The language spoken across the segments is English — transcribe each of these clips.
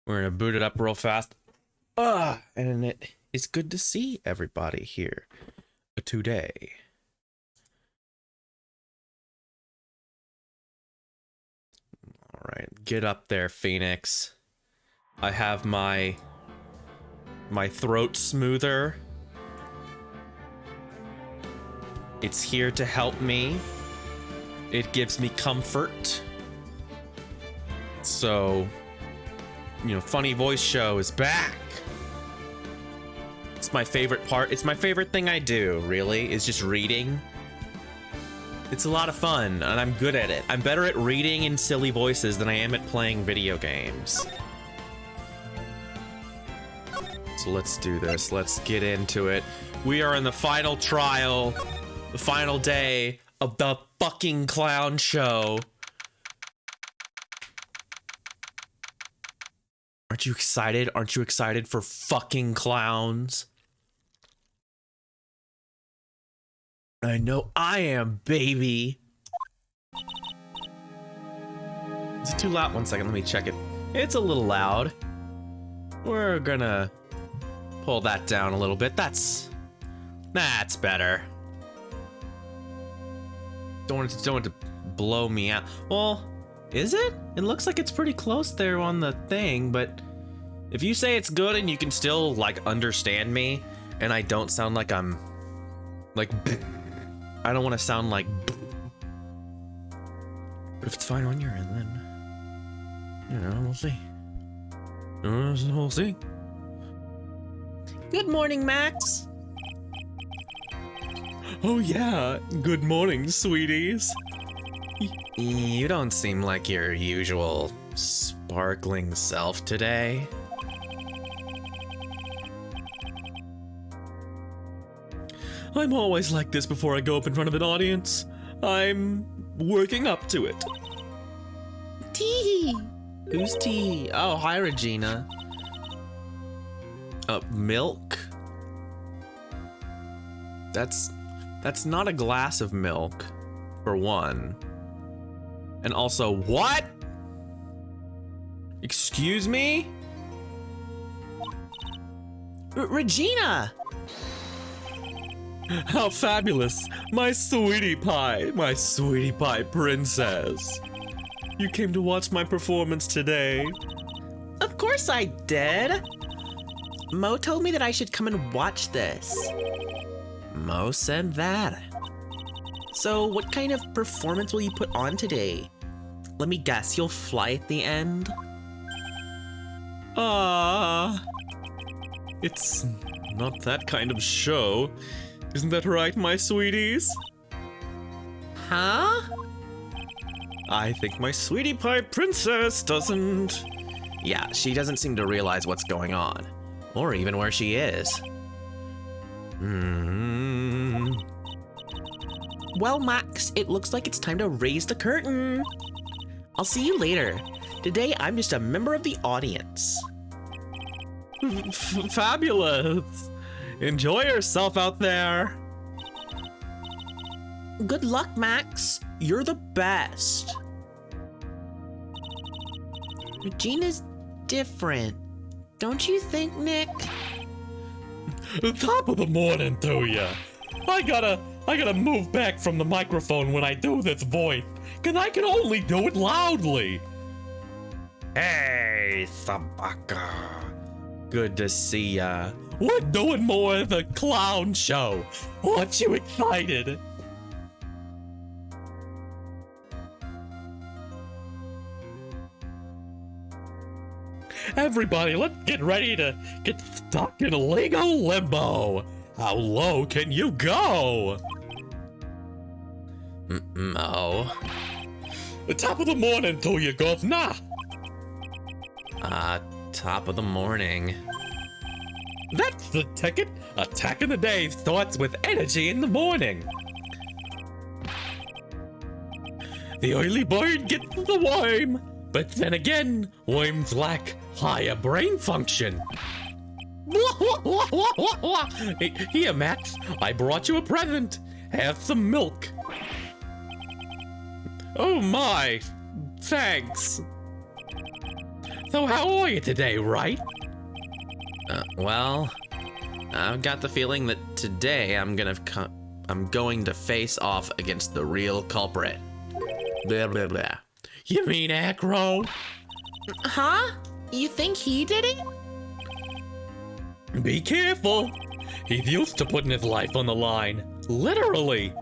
We're gonna boot it up real fast. And it is good to see everybody here today. All right, get up there, Phoenix. I have my throat smoother. It's here to help me. It gives me comfort. So, you know, Funny Voice Show is back. It's my favorite part. It's my favorite thing I do, really, is just reading. It's a lot of fun, and I'm good at it. I'm better at reading in silly voices than I am at playing video games. So let's do this. Let's get into it. We are in the final trial, the final day of the fucking clown show. Aren't you excited? Aren't you excited for fucking clowns? I know I am, baby. Is it too loud? One second, let me check it. It's a little loud. We're gonna pull that down a little bit. That's better. Don't want it to blow me out. Well, is it? It looks like it's pretty close there on the thing, but if you say it's good and you can still, like, understand me, and I don't sound like I'm, like, I don't want to sound like, but if it's fine on your end, then, you know, we'll see. We'll see. Good morning, Max. Oh yeah, good morning, sweeties. You don't seem like your usual sparkling self today. I'm always like this before I go up in front of an audience. I'm working up to it. Tee! Who's Tee? Oh, hi, Regina. Milk? That's not a glass of milk, for one. And also, what? Excuse me? Regina! How fabulous! My sweetie pie princess. You came to watch my performance today. Of course I did. Mo told me that I should come and watch this. Mo said that. So what kind of performance will you put on today? Let me guess, you'll fly at the end? It's not that kind of show. Isn't that right, my sweeties? Huh? I think my sweetie pie princess doesn't... Yeah, she doesn't seem to realize what's going on. Or even where she is. Well, Max, it looks like it's time to raise the curtain. I'll see you later. Today, I'm just a member of the audience. Fabulous. Enjoy yourself out there. Good luck, Max. You're the best. Regina's different. Don't you think, Nick? Top of the morning to ya. I gotta move back from the microphone when I do this voice, cause I can only do it loudly. Hey, Sabaka. Good to see ya. We're doing more of the clown show. Aren't you excited? Everybody, let's get ready to get stuck in a Lego limbo. How low can you go? Mo. The top of the morning to you, governor. Top of the morning. That's the ticket. Attack of the day starts with energy in the morning. The early bird gets the worm, but then again, worms lack higher brain function. Here, Max, I brought you a present. Have some milk. Oh my, thanks. So how are you today, right? Well, I've got the feeling that today I'm going to face off against the real culprit. Blah, blah, blah. You mean Acro? Huh? You think he did it? Be careful. He's used to putting his life on the line. Literally.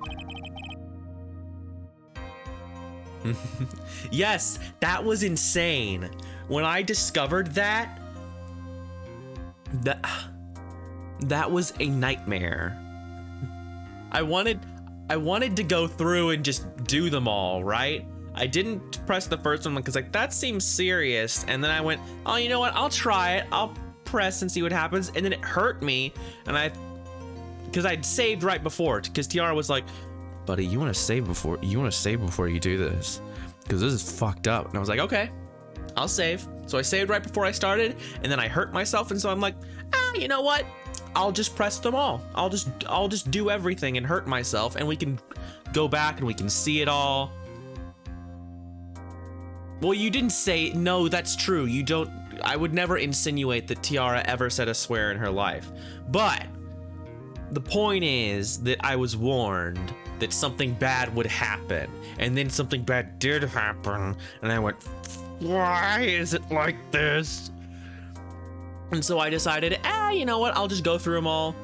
Yes, that was insane. When I discovered that was a nightmare. I wanted to go through and just do them all, right? I didn't press the first one because like that seems serious, and then I went, oh, you know what? I'll try it. I'll press and see what happens, and then it hurt me, and because I'd saved right before, because Tiara was like, buddy, you want to save before you do this, because this is fucked up. And I was like, okay, I'll save. So I saved right before I started, and then I hurt myself, and so I'm like, you know what? I'll just press them all. I'll just do everything and hurt myself, and we can go back and we can see it all. Well, you didn't say, no, that's true. You don't, I would never insinuate that Tiara ever said a swear in her life. But the point is that I was warned that something bad would happen, and then something bad did happen, and I went, why is it like this? And so I decided, you know what? I'll just go through them all,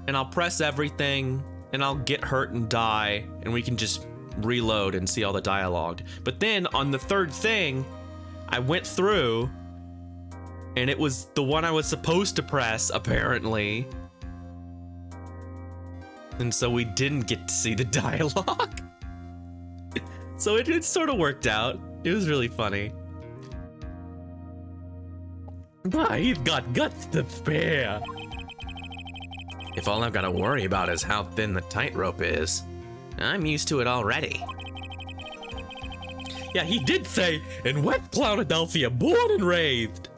and I'll press everything, and I'll get hurt and die, and we can just reload and see all the dialogue. But then on the third thing, I went through, and it was the one I was supposed to press, apparently. And so we didn't get to see the dialogue. So it sort of worked out. It was really funny. He's got guts to spare. If all I've got to worry about is how thin the tightrope is, I'm used to it already. Yeah, he did say, in West Cloudadelphia, born and raised.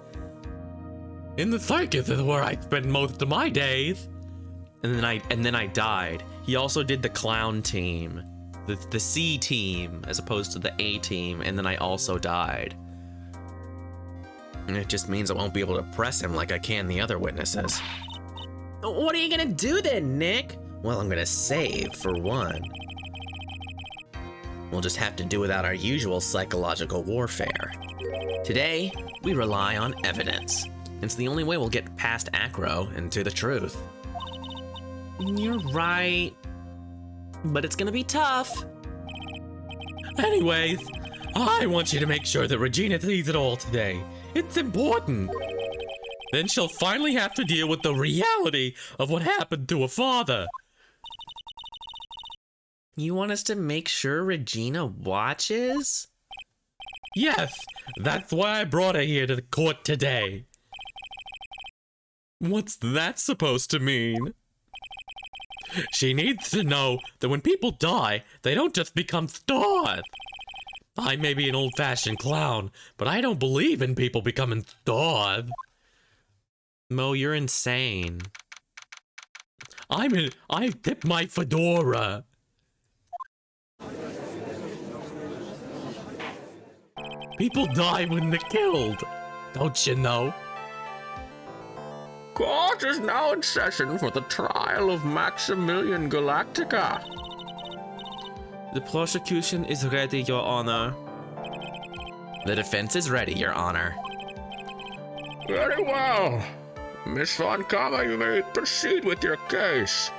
In the circus is where I spend most of my days. And then I died. He also did the clown team, the C team, as opposed to the A team, and then I also died. And it just means I won't be able to press him like I can the other witnesses. What are you gonna do then, Nick? Well, I'm gonna save, for one. We'll just have to do without our usual psychological warfare. Today, we rely on evidence. It's the only way we'll get past Acro and to the truth. You're right. But it's gonna be tough. Anyways, I want you to make sure that Regina sees it all today. It's important. Then she'll finally have to deal with the reality of what happened to her father. You want us to make sure Regina watches? Yes, that's why I brought her here to the court today. What's that supposed to mean? She needs to know that when people die, they don't just become stars. I may be an old-fashioned clown, but I don't believe in people becoming stars. Mo, you're insane. I tip my fedora. People die when they're killed, don't you know? Court is now in session for the trial of Maximilian Galactica. The prosecution is ready, Your Honor. The defense is ready, Your Honor. Very well. Miss Von Kama, you may proceed with your case.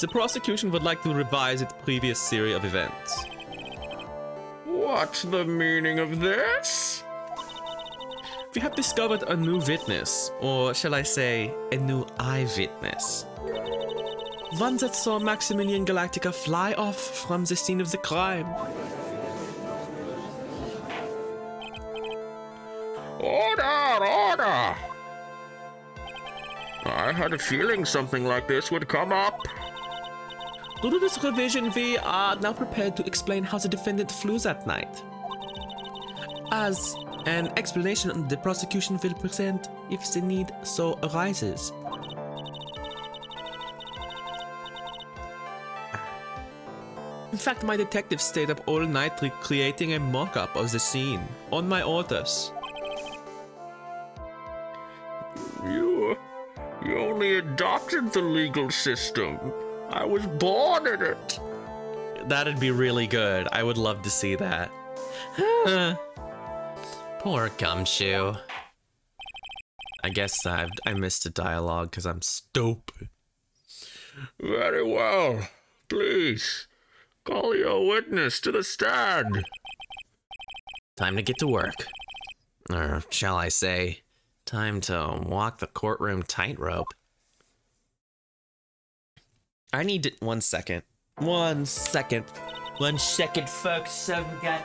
The prosecution would like to revise its previous series of events. What's the meaning of this? We have discovered a new witness, or shall I say, a new eyewitness. One that saw Maximilian Galactica fly off from the scene of the crime. Order, order! I had a feeling something like this would come up. Due to this revision, we are now prepared to explain how the defendant flew that night. As an explanation the prosecution will present if the need so arises. In fact, my detective stayed up all night creating a mock-up of the scene on my orders. You only adopted the legal system. I was born in it. That'd be really good. I would love to see that. Poor Gumshoe. I guess I missed a dialogue because I'm stupid. Very well. Please, call your witness to the stand. Time to get to work. Or shall I say, time to walk the courtroom tightrope. I need to... 1 second. 1 second. 1 second, folks. I've got...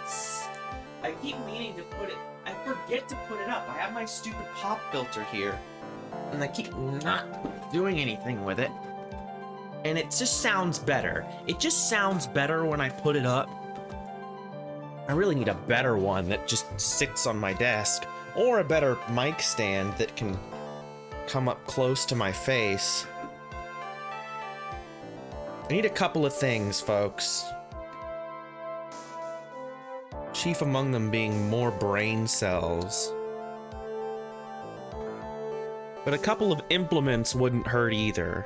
I keep meaning to put it... I forget to put it up. I have my stupid pop filter here. And I keep not doing anything with it. And it just sounds better. It just sounds better when I put it up. I really need a better one that just sits on my desk. Or a better mic stand that can come up close to my face. I need a couple of things, folks. Chief among them being more brain cells. But a couple of implements wouldn't hurt either.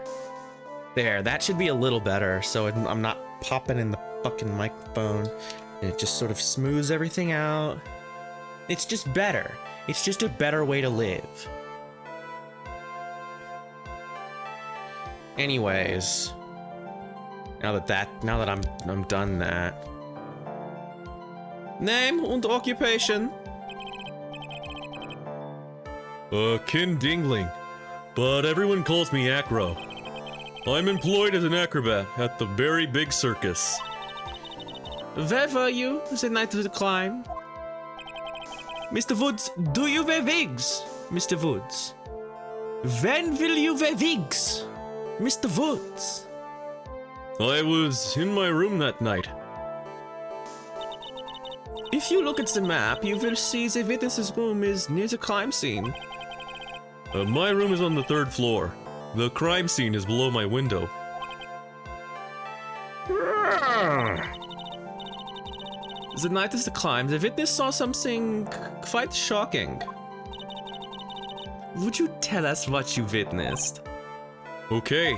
There, that should be a little better, so I'm not popping in the fucking microphone. And it just sort of smooths everything out. It's just better. It's just a better way to live. Anyways, now that I'm done that. Name and occupation. Ken Dingling, but everyone calls me Acro. I'm employed as an acrobat at the very big circus. Where were you the night of the crime? Mr. Woods, do you wear wigs? Mr. Woods. When will you wear wigs? Mr. Woods. I was in my room that night. If you look at the map, you will see the witness's room is near the crime scene. My room is on the 3rd floor. The crime scene is below my window. The night of the crime, the witness saw something quite shocking. Would you tell us what you witnessed? Okay.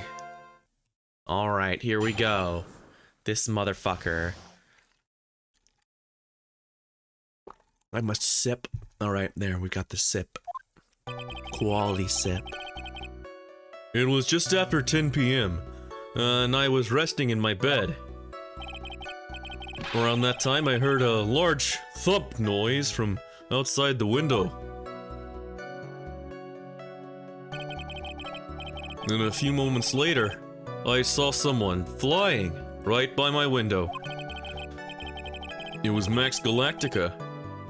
Alright, here we go. This motherfucker. I must sip. Alright, there, we got the sip. Quality sip. It was just after 10 p.m., and I was resting in my bed. Around that time, I heard a large thump noise from outside the window. And a few moments later, I saw someone flying right by my window. It was Max Galactica.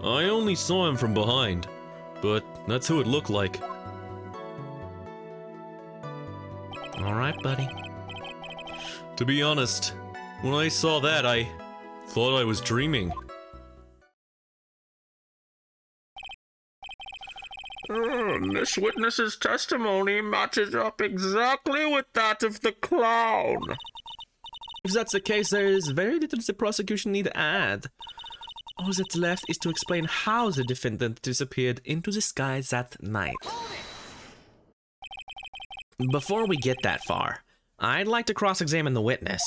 I only saw him from behind, but that's who it looked like. Alright, buddy. To be honest, when I saw that, I thought I was dreaming. This witness's testimony matches up exactly with that of the clown. If that's the case, there is very little the prosecution need to add. All that's left is to explain how the defendant disappeared into the sky that night. Before we get that far, I'd like to cross-examine the witness.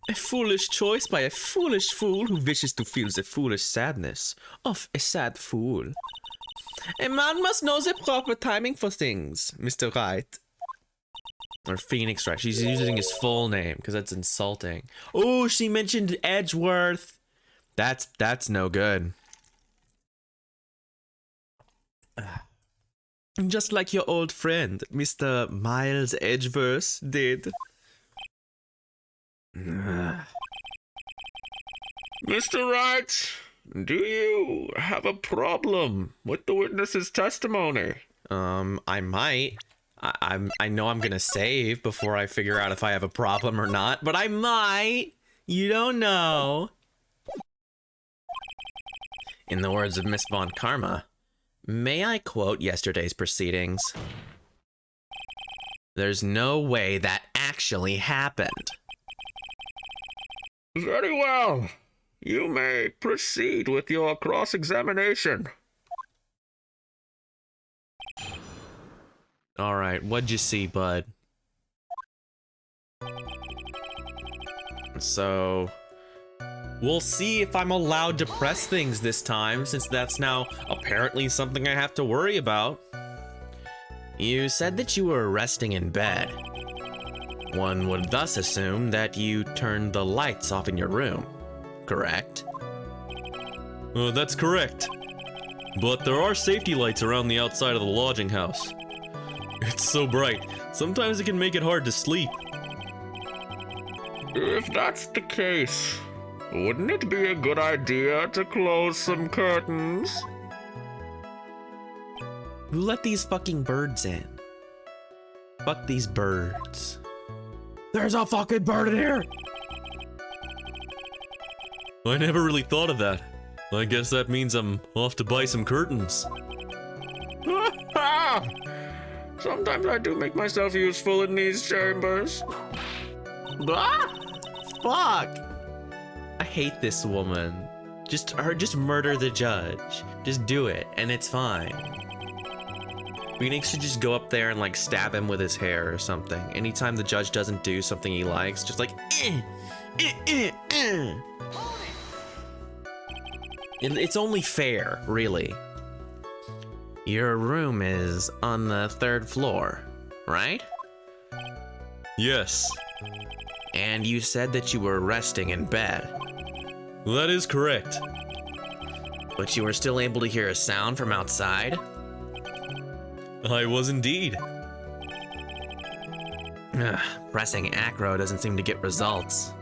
A foolish choice by a foolish fool who wishes to feel the foolish sadness of a sad fool. A man must know the proper timing for things, Mr. Wright. Or Phoenix Wright. She's using his full name because that's insulting. Oh, she mentioned Edgeworth. That's no good. Just like your old friend, Mr. Miles Edgeworth did. Mr. Wright, do you have a problem with the witness's testimony? I might. I know I'm gonna save before I figure out if I have a problem or not, but I might. You don't know. In the words of Miss Von Karma, may I quote yesterday's proceedings? There's no way that actually happened. Very well. You may proceed with your cross-examination. All right, what'd you see, bud? So, we'll see if I'm allowed to press things this time, since that's now apparently something I have to worry about. You said that you were resting in bed. One would thus assume that you turned the lights off in your room, correct? That's correct. But there are safety lights around the outside of the lodging house. It's so bright, sometimes it can make it hard to sleep. If that's the case, wouldn't it be a good idea to close some curtains? Who let these fucking birds in? Fuck these birds. There's a fucking bird in here! I never really thought of that. I guess that means I'm off to buy some curtains. Sometimes I do make myself useful in these chambers. Ah! Fuck! I hate this woman. Just murder the judge. Just do it, and it's fine. Phoenix should just go up there and like stab him with his hair or something. Anytime the judge doesn't do something he likes, just like It's only fair, really. Your room is on the 3rd floor, right? Yes, And you said that you were resting in bed, that is correct. but you were still able to hear a sound from outside? I was indeed. Ugh, pressing acro doesn't seem to get results.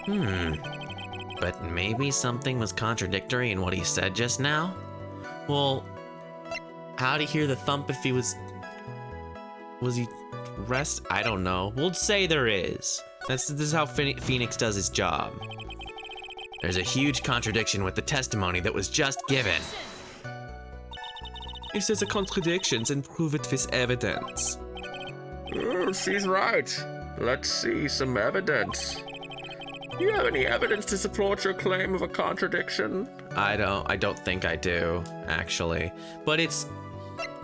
But maybe something was contradictory in what he said just now? Well, how'd he hear the thump if he was he rest? I don't know. We'll say there is. This is how Phoenix does his job. There's a huge contradiction with the testimony that was just given. If there's a contradiction, then prove it with evidence. She's right. Let's see some evidence. Do you have any evidence to support your claim of a contradiction? I don't think I do, actually. But it's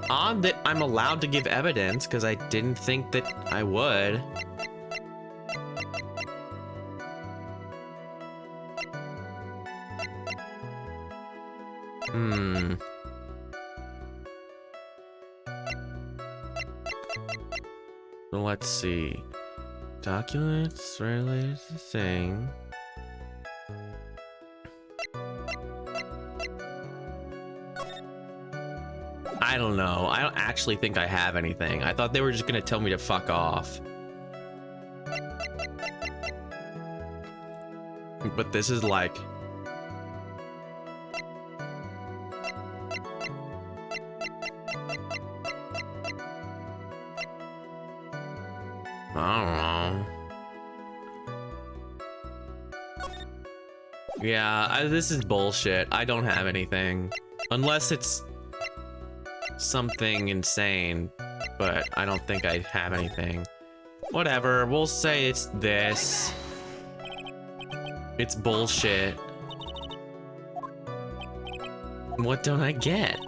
odd that I'm allowed to give evidence, because I didn't think that I would. Let's see. Documents related to the thing. I don't know. I don't actually think I have anything. I thought they were just gonna tell me to fuck off. But this is like... I don't know. Yeah, this is bullshit. I don't have anything. Unless it's something insane, but I don't think I have anything. Whatever, we'll say it's this. It's bullshit. What don't I get?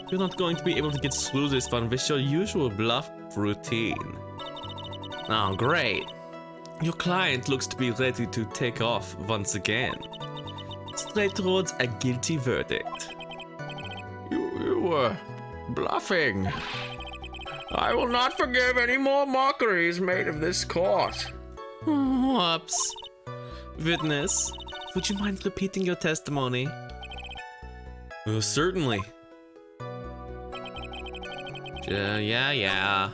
You're not going to be able to get through this one with your usual bluff routine. Oh, great. Your client looks to be ready to take off once again. Straight towards a guilty verdict. You were bluffing. I will not forgive any more mockeries made of this court. Whoops. Witness, would you mind repeating your testimony? Certainly. Yeah.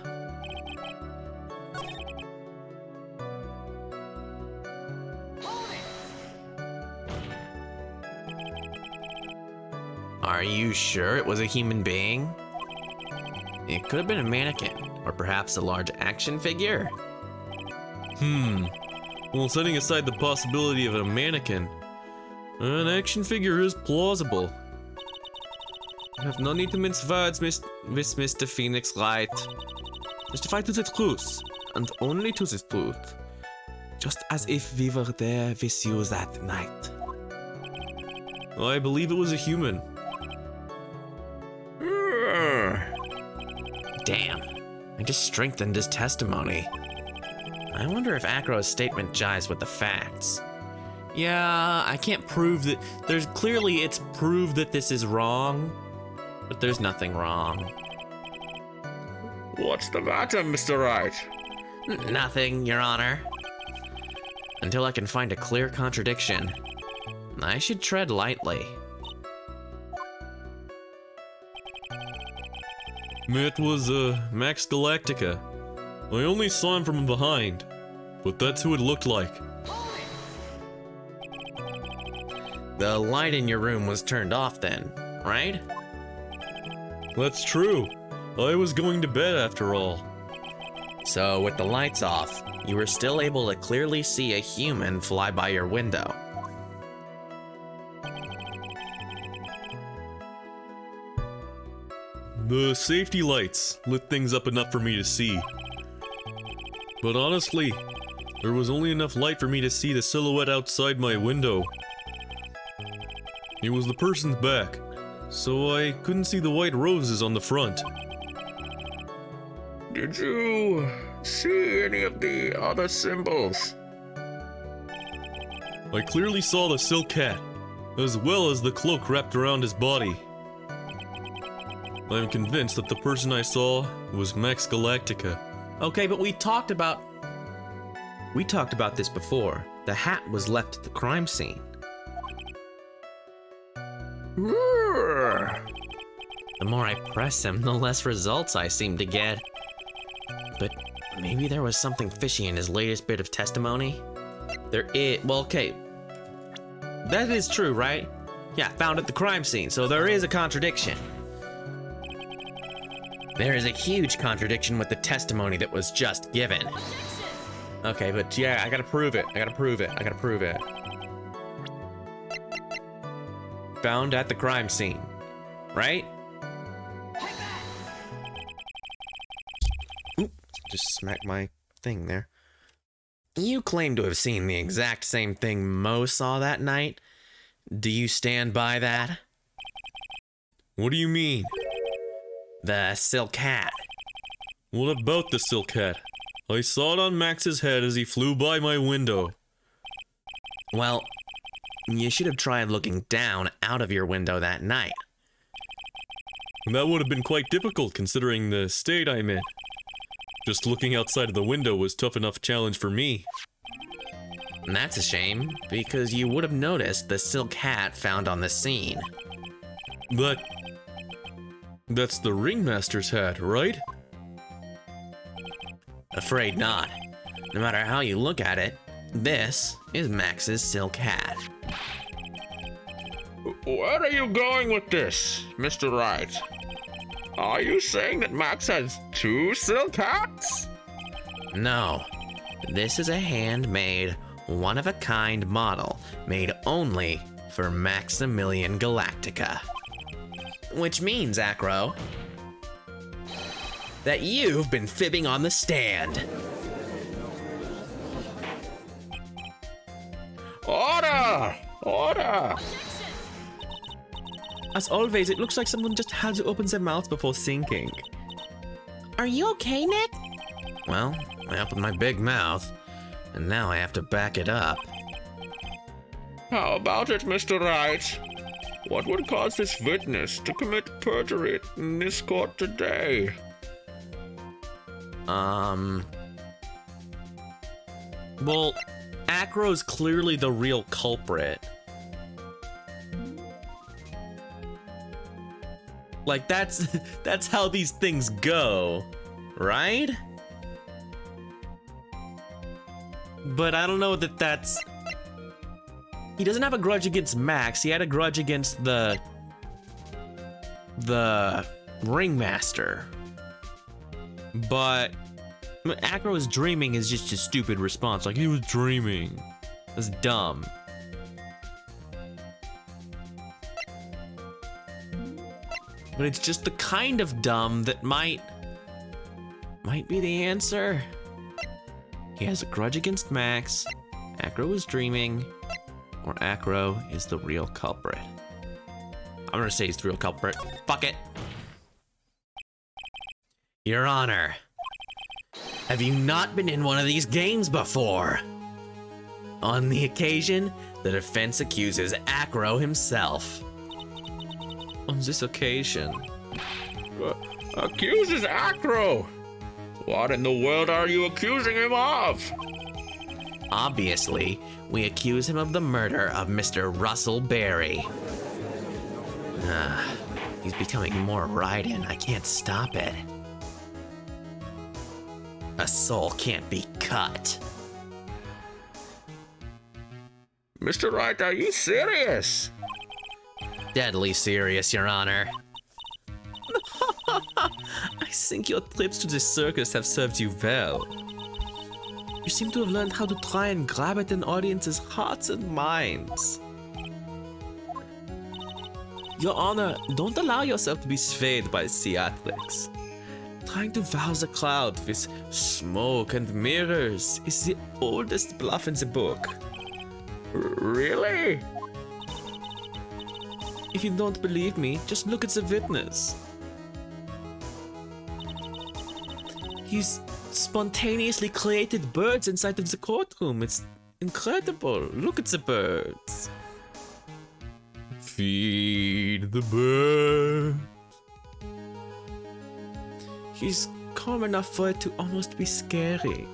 Are you sure it was a human being? It could have been a mannequin, or perhaps a large action figure. Well, setting aside the possibility of a mannequin, an action figure is plausible. You have no need to mince words, with Mr. Phoenix Wright. Testify to the truth, and only to the truth. just as if we were there with you that night. I believe it was a human. Damn, I just strengthened his testimony. I wonder if Acro's statement jives with the facts. Yeah, I can't prove that. It's proved that this is wrong, but there's nothing wrong. What's the matter, Mr. Wright? Nothing, Your Honor. Until I can find a clear contradiction, I should tread lightly. It was, Max Galactica. I only saw him from behind, but that's who it looked like. The light in your room was turned off then, right? That's true. I was going to bed after all. So with the lights off, you were still able to clearly see a human fly by your window. The safety lights lit things up enough for me to see. But honestly, there was only enough light for me to see the silhouette outside my window. It was the person's back, so I couldn't see the white roses on the front. Did you see any of the other symbols? I clearly saw the silk hat, as well as the cloak wrapped around his body. I'm convinced that the person I saw was Max Galactica. Okay, but we talked about this before. The hat was left at the crime scene. The more I press him, the less results I seem to get. But maybe there was something fishy in his latest bit of testimony? Well, okay. That is true, right? Yeah, found at the crime scene, so there is a contradiction. There is a huge contradiction with the testimony that was just given. Okay, but yeah, I gotta prove it. Found at the crime scene, right? Oop, just smacked my thing there. You claim to have seen the exact same thing Mo saw that night. Do you stand by that? What do you mean? The silk hat. What about the silk hat? I saw it on Max's head as he flew by my window. Well, you should have tried looking down out of your window that night. That would have been quite difficult considering the state I'm in. Just looking outside of the window was tough enough challenge for me. And that's a shame, because you would have noticed the silk hat found on the scene. That's the ringmaster's hat, right? Afraid not. No matter how you look at it, this is Max's silk hat. Where are you going with this, Mr. Wright? Are you saying that Max has two silk hats? No, this is a handmade, one-of-a-kind model made only for Maximilian Galactica. Which means, Acro, that you've been fibbing on the stand. Order! Order! As always, it looks like someone just had to open their mouth before thinking. Are you okay, Nick? Well, I opened my big mouth, and now I have to back it up. How about it, Mr. Wright? What would cause this witness to commit perjury in this court today? Well, Acro's clearly the real culprit. Like, that's how these things go, right? But I don't know that that's... He doesn't have a grudge against Max. He had a grudge against the ringmaster. But Acro's dreaming is just a stupid response. Like, he was dreaming. That's dumb. But it's just the kind of dumb that might be the answer. he has a grudge against Max, Acro is dreaming, or Acro is the real culprit. I'm gonna say he's the real culprit. Fuck it. Your Honor, have you not been in one of these games before? On the occasion, the defense accuses Acro himself. On this occasion. Accuses Acro? What in the world are you accusing him of? Obviously, we accuse him of the murder of Mr. Russell Berry. He's becoming more Raiden. I can't stop it. A soul can't be cut. Mr. Wright, are you serious? Deadly serious, Your Honor. I think your trips to the circus have served you well. You seem to have learned how to try and grab at an audience's hearts and minds. Your Honor, don't allow yourself to be swayed by theatrics. Trying to wow the crowd with smoke and mirrors is the oldest bluff in the book. Really? If you don't believe me, just look at the witness. He's spontaneously created birds inside of the courtroom. It's incredible. Look at the birds. Feed the bird. He's calm enough for it to almost be scary.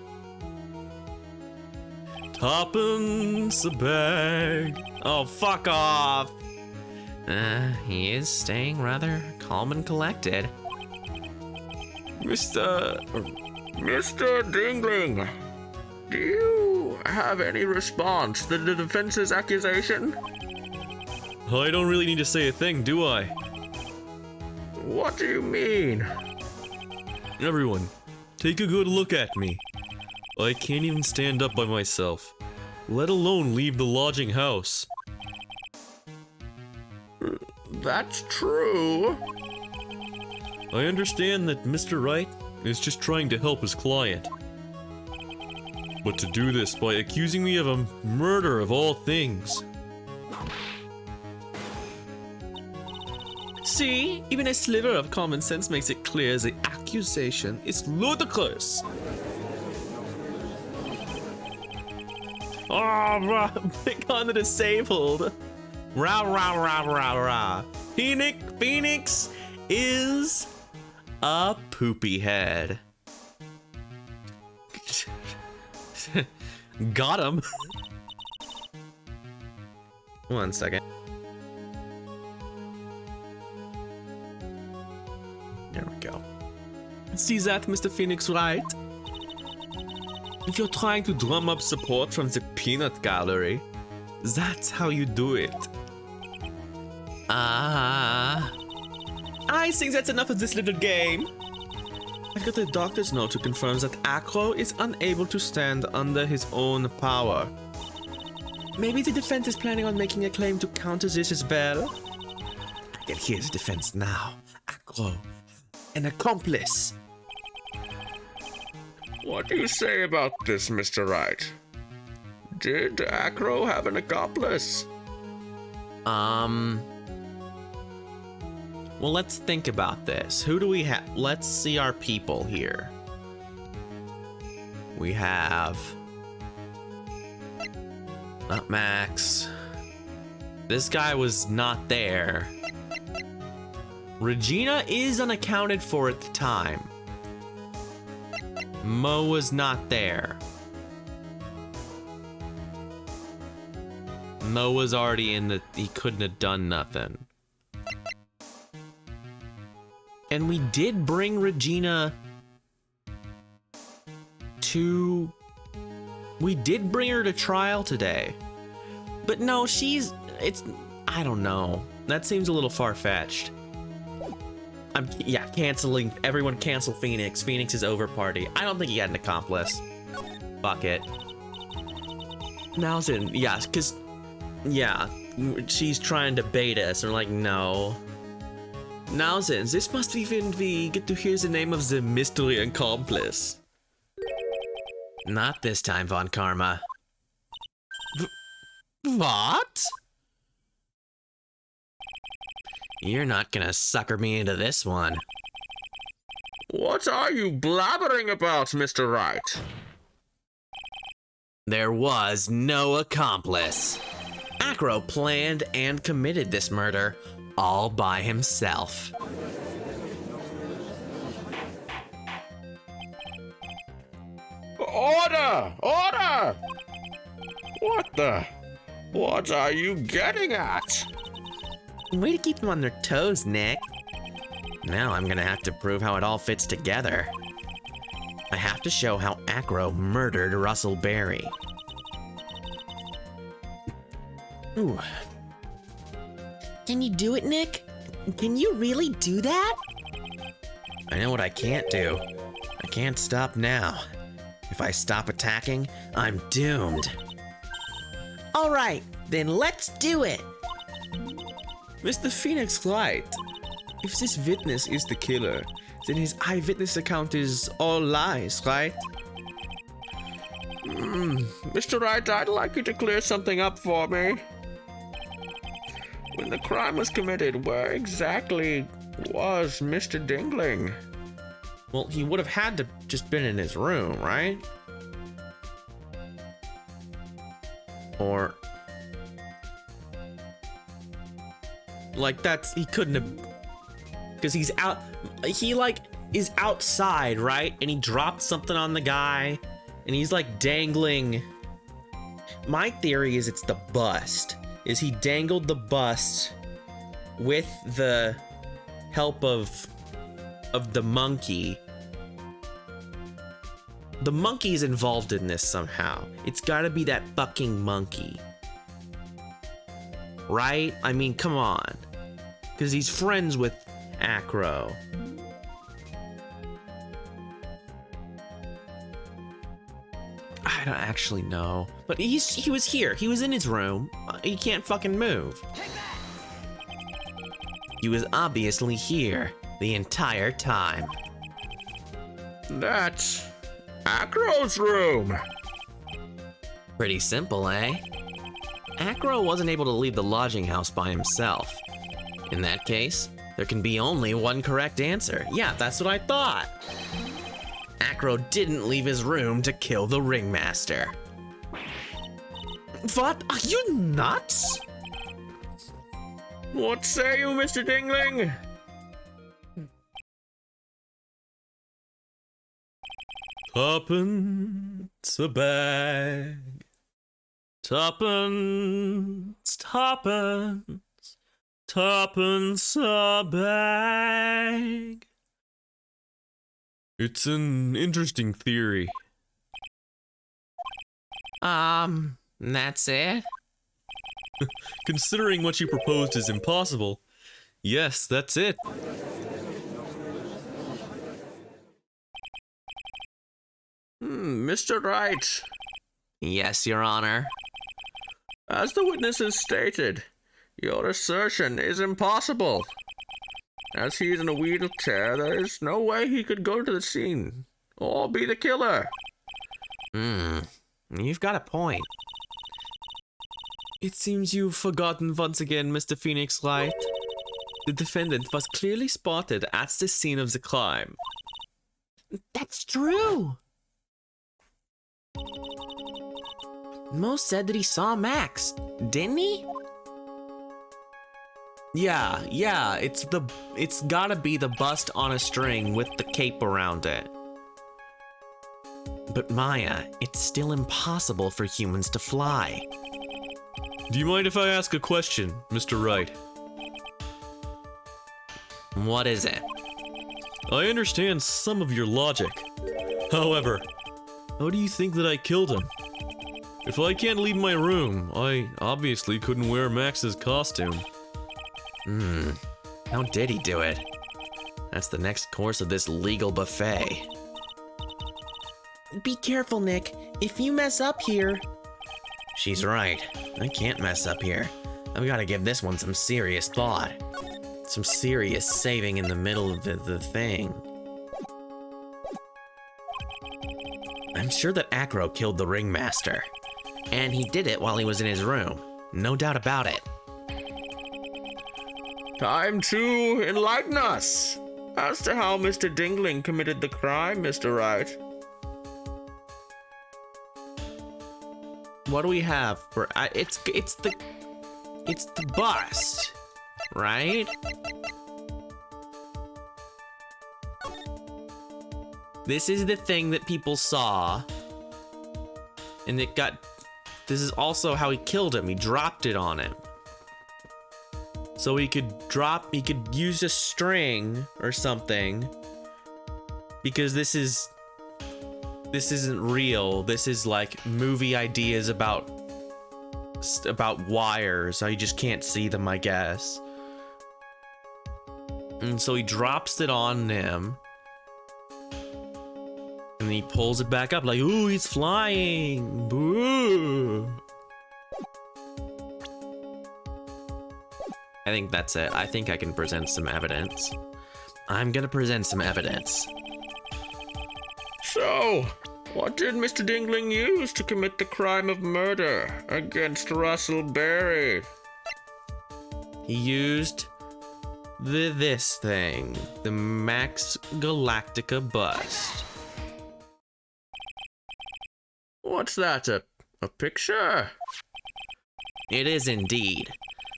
Tuppence a bag. Oh, fuck off. He is staying rather calm and collected. Mr. Dingling, do you have any response to the defense's accusation? I don't really need to say a thing, do I? What do you mean? Everyone, take a good look at me. I can't even stand up by myself, let alone leave the lodging house. That's true. I understand that Mr. Wright is just trying to help his client. But to do this by accusing me of a murder of all things. See, even a sliver of common sense makes it clear the accusation is ludicrous. Oh, pick on the disabled. Rah, rah, rah, rah, rah. Phoenix is a poopy head. Got him. One second. There we go. See that, Mr. Phoenix, right? If you're trying to drum up support from the peanut gallery, that's how you do it. I think that's enough of this little game. I've got a doctor's note to confirm that Acro is unable to stand under his own power. Maybe the defense is planning on making a claim to counter this as well? I can hear the defense now. Acro, an accomplice. What do you say about this, Mr. Wright? Did Acro have an accomplice? Well, let's think about this. Who do we have? Let's see our people here. We have... not Max. This guy was not there. Regina is unaccounted for at the time. Mo was not there. Mo was already in the... he couldn't have done nothing. And we did bring Regina to... we did bring her to trial today. But no, she's... it's... I don't know. That seems a little far-fetched. Yeah, canceling. Everyone cancel Phoenix. Phoenix is over party. I don't think he had an accomplice. Fuck it. Now's in. Yeah, because... yeah, she's trying to bait us. And we're like, no. Now then, this must even be... get to hear the name of the mystery accomplice. Not this time, Von Karma. What? You're not gonna sucker me into this one. What are you blabbering about, Mr. Wright? There was no accomplice. Acro planned and committed this murder all by himself. Order! Order! What are you getting at? Way to keep them on their toes, Nick. Now I'm gonna have to prove how it all fits together. I have to show how Acro murdered Russell Berry. Ooh. Can you do it, Nick? Can you really do that? I know what I can't do. I can't stop now. If I stop attacking, I'm doomed. All right, then let's do it. Mr. Phoenix Light, if this witness is the killer, then his eyewitness account is all lies, right? Mr. Wright, I'd like you to clear something up for me. When the crime was committed, where exactly was Mr. Dingling? Well, he would have had to just been in his room, right? Or like he couldn't have, because he's out, he like is outside, right? And he dropped something on the guy and he's like dangling. My theory is it's the bust. Is he dangled the bust with the help of the monkey. The monkey's involved in this somehow. It's gotta be that fucking monkey. Right? I mean, come on. Because he's friends with Acro. I don't actually know. But he was here. He was in his room. He can't fucking move. He was obviously here the entire time. That's Acro's room. Pretty simple, eh? Acro wasn't able to leave the lodging house by himself. In that case, there can be only one correct answer. Yeah, that's what I thought. Acro didn't leave his room to kill the ringmaster. What? Are you nuts? What say you, Mr. Dingling? Tuppence a bag. Tuppence, tuppence, tuppence a bag. It's an interesting theory. That's it? Considering what you proposed is impossible, yes, that's it. Mr. Wright, Yes, Your Honor. as the witnesses stated, your assertion is impossible. As he is in a wheelchair, there is no way he could go to the scene or be the killer. You've got a point. It seems you've forgotten once again, Mr. Phoenix Light. The defendant was clearly spotted at the scene of the crime. That's true! Mo said that he saw Max, didn't he? Yeah, it's gotta be the bust on a string with the cape around it. But Maya, it's still impossible for humans to fly. Do you mind if I ask a question, Mr. Wright? What is it? I understand some of your logic. However, how do you think that I killed him? If I can't leave my room, I obviously couldn't wear Max's costume. How did he do it? That's the next course of this legal buffet. Be careful, Nick. If you mess up here... She's right. I can't mess up here. I've got to give this one some serious thought. Some serious saving in the middle of the thing. I'm sure that Acro killed the ringmaster. And he did it while he was in his room. No doubt about it. Time to enlighten us as to how Mr. Dingling committed the crime, Mr. Wright. What do we have for it's the bust, right? This is the thing that people saw. And this is also how he killed him. He dropped it on him. So he could use a string or something. Because this isn't real. This is like movie ideas about wires. I just can't see them, I guess. And so he drops it on him. And he pulls it back up like, ooh, he's flying. Boo. I think that's it. I think I can present some evidence. I'm gonna present some evidence. So, what did Mr. Dingling use to commit the crime of murder against Russell Berry? He used this thing, the Max Galactica bust. What's that, a picture? It is indeed.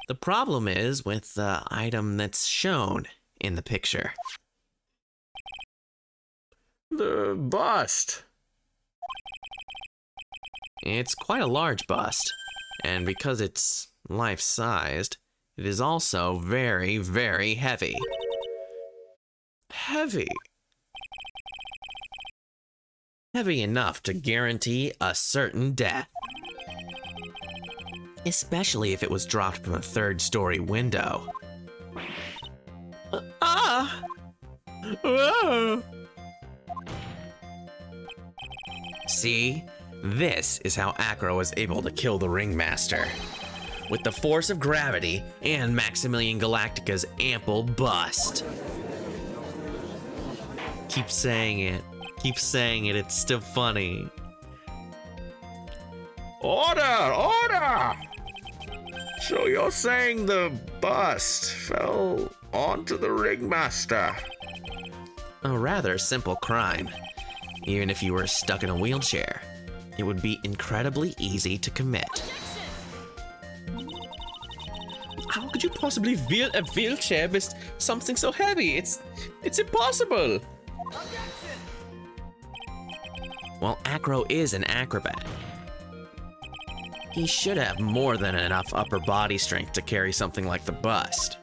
The problem is with the item that's shown in the picture. The bust. It's quite a large bust, and because it's life-sized, it is also very, very heavy. Heavy. Heavy enough to guarantee a certain death. Especially if it was dropped from a third-story window. See? This is how Acro was able to kill the ringmaster. With the force of gravity and Maximilian Galactica's ample bust. Keep saying it. Keep saying it, it's still funny. Order! Order! So you're saying the bust fell onto the ringmaster? A rather simple crime. Even if you were stuck in a wheelchair, it would be incredibly easy to commit. How could you possibly wheel a wheelchair with something so heavy? It's impossible. Well, Acro is an acrobat. He should have more than enough upper body strength to carry something like the bust.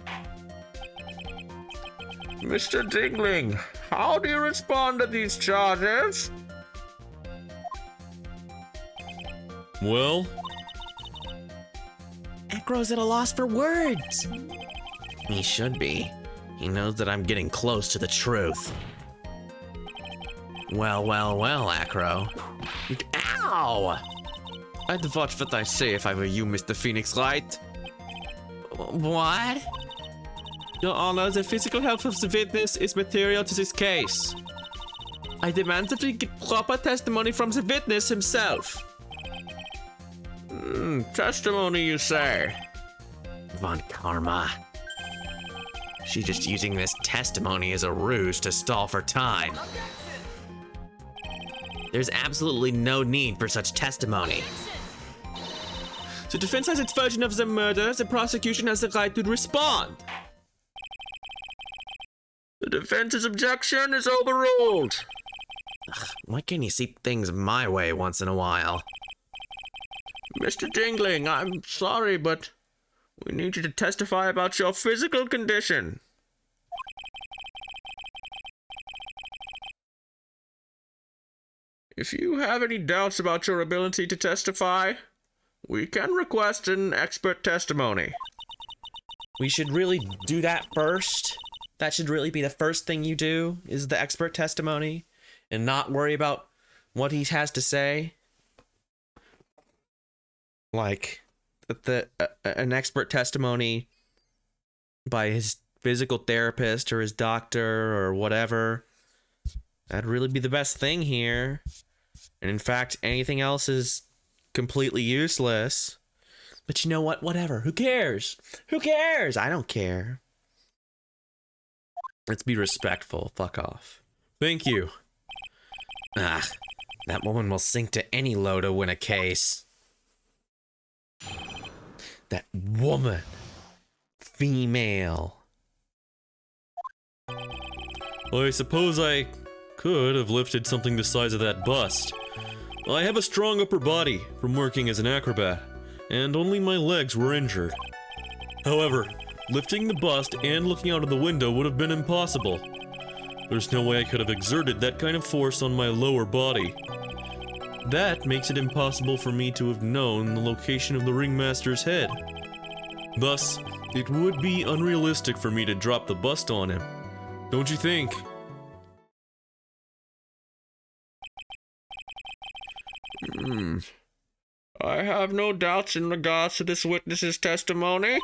Mr. Dingling, how do you respond to these charges? Well, Acro's at a loss for words. He should be. He knows that I'm getting close to the truth. Well, Acro. Ow! I'd watch what I say if I were you, Mr. Phoenix Wright. What? Your Honor, the physical health of the witness is material to this case. I demand that we get proper testimony from the witness himself. Testimony, you say? Von Karma. She's just using this testimony as a ruse to stall for time. There's absolutely no need for such testimony. The defense has its version of the murder. The prosecution has the right to respond. The defense's objection is overruled. Why can't you see things my way once in a while? Mr. Dingling, I'm sorry, but we need you to testify about your physical condition. If you have any doubts about your ability to testify, we can request an expert testimony. We should really do that first. That should really be the first thing you do, is the expert testimony, and not worry about what he has to say. Like, an expert testimony by his physical therapist or his doctor or whatever. That'd really be the best thing here. And in fact, anything else is completely useless. But you know what? Whatever. Who cares? Who cares? I don't care. Let's be respectful. Fuck off. Thank you. Ah, that woman will sink to any low to win a case. That woman. Female. I suppose I could have lifted something the size of that bust. I have a strong upper body from working as an acrobat, and only my legs were injured. However, lifting the bust and looking out of the window would have been impossible. There's no way I could have exerted that kind of force on my lower body. That makes it impossible for me to have known the location of the ringmaster's head. Thus, it would be unrealistic for me to drop the bust on him. Don't you think? I have no doubts in regards to this witness's testimony.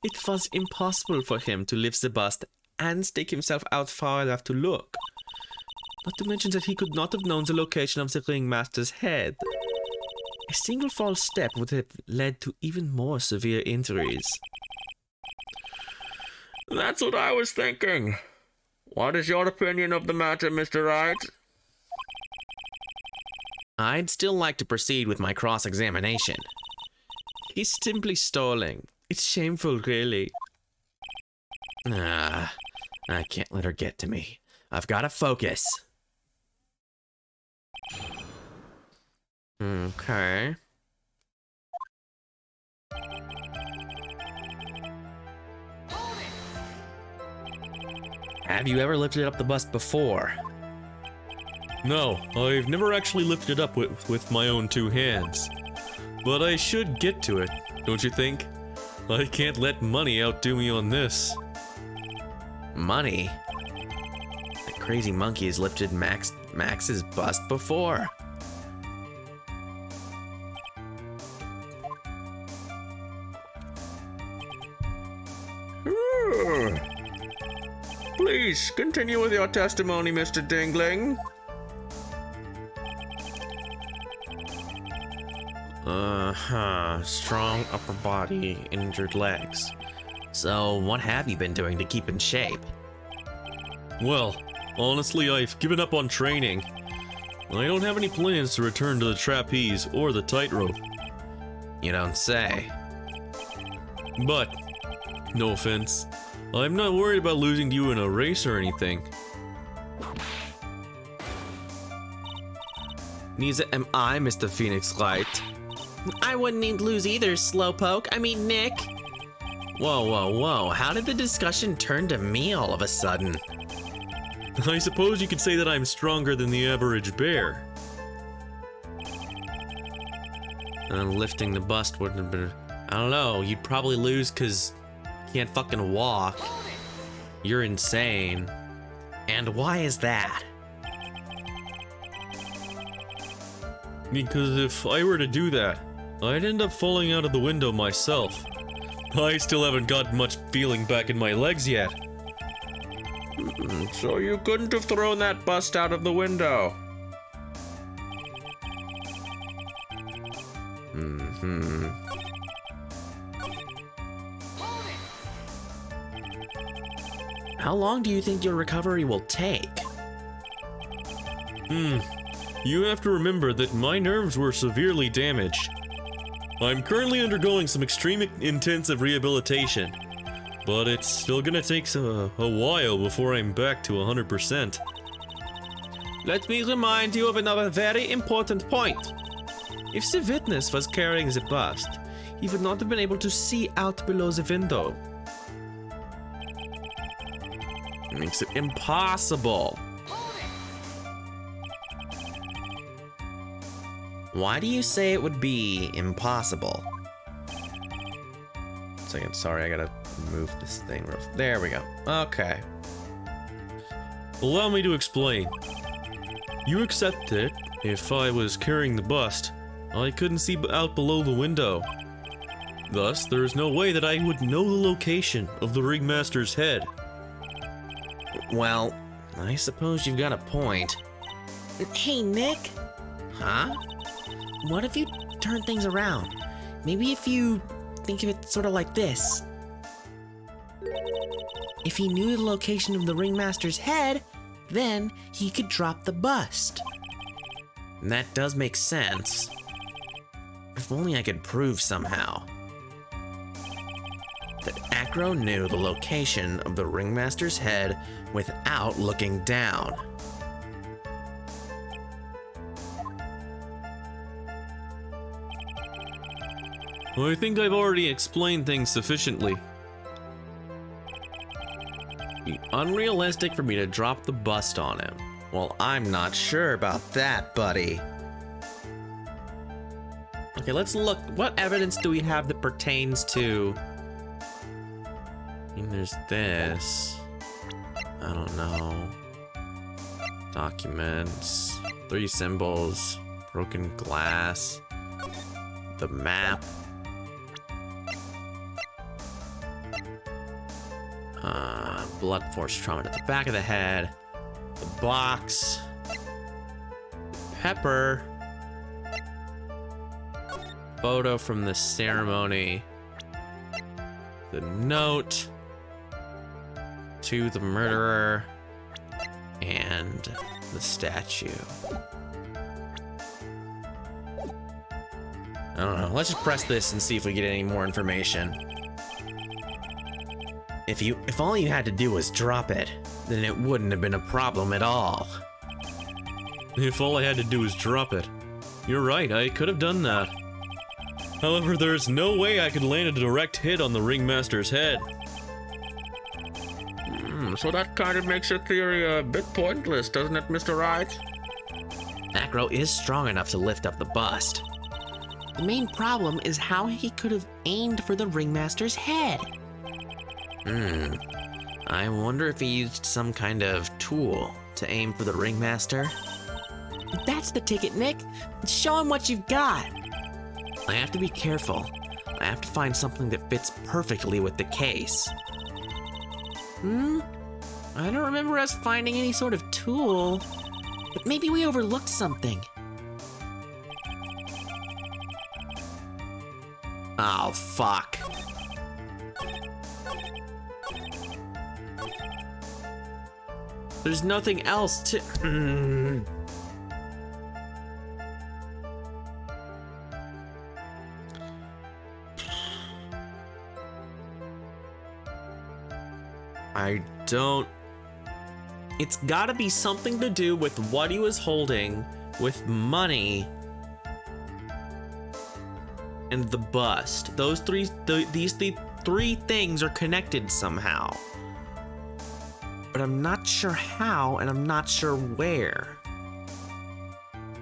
It was impossible for him to lift the bust and stick himself out far enough to look. Not to mention that he could not have known the location of the ringmaster's head. A single false step would have led to even more severe injuries. That's what I was thinking. What is your opinion of the matter, Mr. Wright? I'd still like to proceed with my cross-examination. He's simply stalling. It's shameful, really. I can't let her get to me. I've got to focus. Okay. Have you ever lifted up the bust before? No, I've never actually lifted it up with my own two hands. But I should get to it, don't you think? I can't let money outdo me on this. Money? The crazy monkey has lifted Max's bust before. Please, continue with your testimony, Mr. Dingling. Strong upper body, injured legs. So, what have you been doing to keep in shape? Well, honestly, I've given up on training. I don't have any plans to return to the trapeze or the tightrope. You don't say. But, no offense, I'm not worried about losing to you in a race or anything. Neither am I, Mr. Phoenix Wright. I wouldn't need to lose either, Slowpoke. I mean, Nick. Whoa. How did the discussion turn to me all of a sudden? I suppose you could say that I'm stronger than the average bear. Lifting the bust wouldn't have been... I don't know, you'd probably lose because you can't fucking walk. You're insane. And why is that? Because if I were to do that, I'd end up falling out of the window myself. I still haven't got much feeling back in my legs yet. So you couldn't have thrown that bust out of the window? How long do you think your recovery will take? You have to remember that my nerves were severely damaged. I'm currently undergoing some extreme intensive rehabilitation, but it's still gonna take a while before I'm back to 100%. Let me remind you of another very important point. If the witness was carrying the bust, he would not have been able to see out below the window. It makes it impossible. Why do you say it would be impossible? Second, sorry, I gotta move this thing. There we go. Okay. Allow me to explain. You accept that if I was carrying the bust, I couldn't see out below the window. Thus, there is no way that I would know the location of the ringmaster's head. Well, I suppose you've got a point. Hey, Nick. Huh? What if you turn things around? Maybe if you think of it sort of like this. If he knew the location of the ringmaster's head, then he could drop the bust. And that does make sense. If only I could prove somehow that Acro knew the location of the ringmaster's head without looking down. Well, I think I've already explained things sufficiently. Be unrealistic for me to drop the bust on him. Well, I'm not sure about that, buddy. Okay, let's look. What evidence do we have that pertains to... I mean, there's this. I don't know. Documents. 3 symbols. Broken glass. The map. Blunt force trauma to the back of the head. The box. Pepper. Photo from the ceremony. The note to the murderer. And the statue. I don't know. Let's just press this and see if we get any more information. If all you had to do was drop it, then it wouldn't have been a problem at all. If all I had to do was drop it. You're right, I could have done that. However, there's no way I could land a direct hit on the ringmaster's head. So that kind of makes your theory a bit pointless, doesn't it, Mr. Wright? Acro is strong enough to lift up the bust. The main problem is how he could have aimed for the ringmaster's head. I wonder if he used some kind of tool to aim for the ringmaster. That's the ticket, Nick. Show him what you've got. I have to be careful. I have to find something that fits perfectly with the case. I don't remember us finding any sort of tool. But maybe we overlooked something. Oh, fuck. There's nothing else to... I don't... It's gotta be something to do with what he was holding, with money, and the bust. These three things are connected somehow. But I'm not sure how, and I'm not sure where.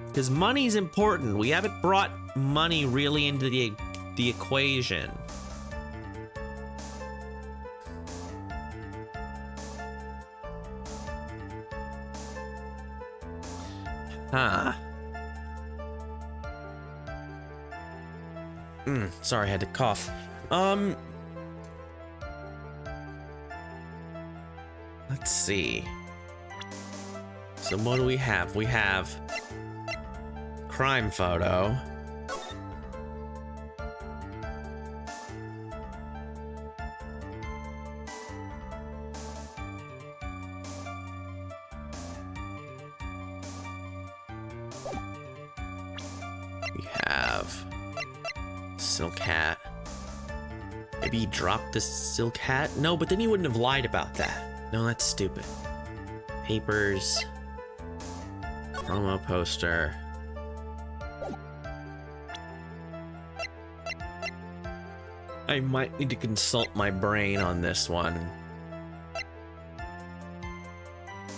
Because money's important. We haven't brought money really into the equation. Huh. Sorry, I had to cough. Let's see. So what do we have? We have crime photo. We have silk hat. Maybe he dropped the silk hat? No, but then he wouldn't have lied about that. No, that's stupid. Papers. Promo poster. I might need to consult my brain on this one.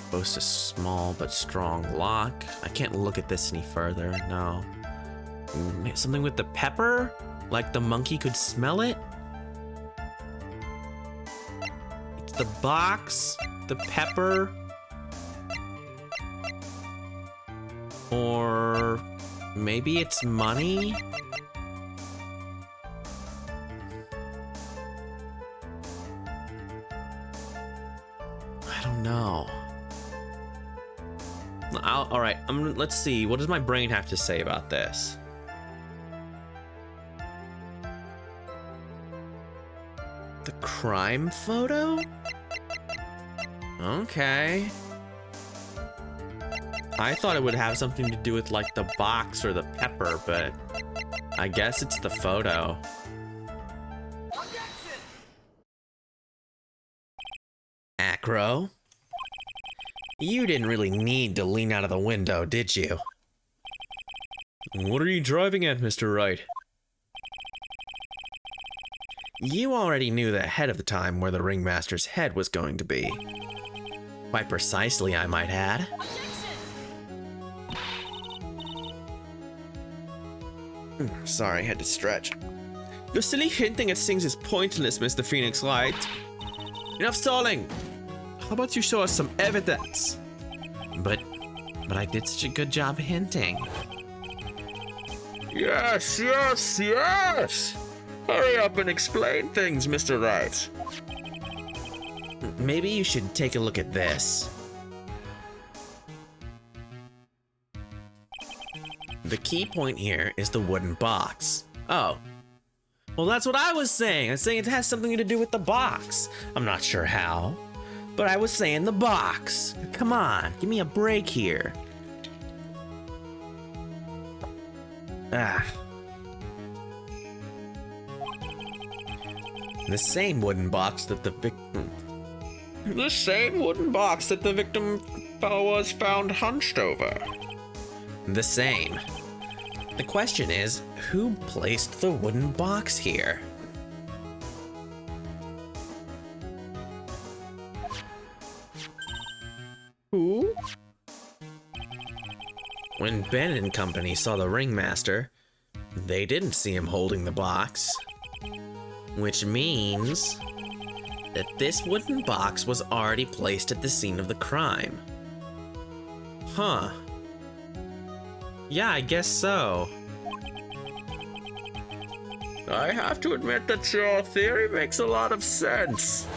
Boasts a small but strong lock. I can't look at this any further, no. Something with the pepper? Like the monkey could smell it? It's the box, the pepper, or maybe it's money? I don't know. All right, let's see. What does my brain have to say about this? The crime photo? Okay. I thought it would have something to do with like the box or the pepper, but I guess it's the photo. Acro? You didn't really need to lean out of the window, did you? What are you driving at, Mr. Wright? You already knew ahead of the time where the ringmaster's head was going to be. Quite precisely, I might add. Sorry, I had to stretch. Your silly hinting at things is pointless, Mr. Phoenix Wright. Enough stalling! How about you show us some evidence? But I did such a good job hinting. Yes, yes, yes! Hurry up and explain things, Mr. Wright. Maybe you should take a look at this. The key point here is the wooden box. Oh. Well, that's what I was saying. I was saying it has something to do with the box. I'm not sure how, but I was saying the box. Come on, give me a break here. Ah. The same wooden box that the victim... The same wooden box that the victim was found hunched over. The same. The question is, who placed the wooden box here? Who? When Ben and company saw the ringmaster, they didn't see him holding the box. Which means that this wooden box was already placed at the scene of the crime. Huh. Yeah, I guess so. I have to admit that your theory makes a lot of sense.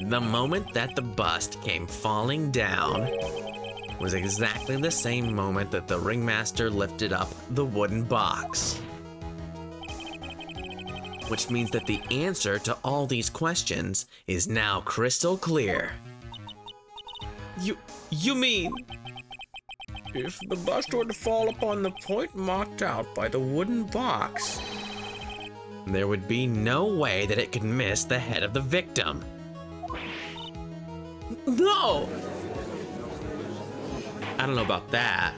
The moment that the bust came falling down was exactly the same moment that the ringmaster lifted up the wooden box. Which means that the answer to all these questions is now crystal clear. You mean... If the bust were to fall upon the point marked out by the wooden box, there would be no way that it could miss the head of the victim. No! I don't know about that,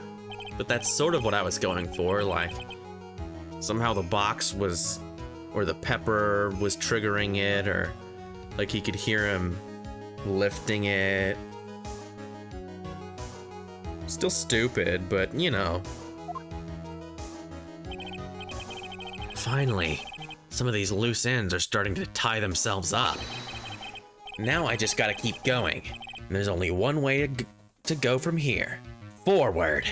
but that's sort of what I was going for, like, somehow the box was, or the pepper was triggering it, or like he could hear him lifting it. Still stupid, but you know. Finally, some of these loose ends are starting to tie themselves up. Now I just gotta keep going. And there's only one way to go from here. Forward.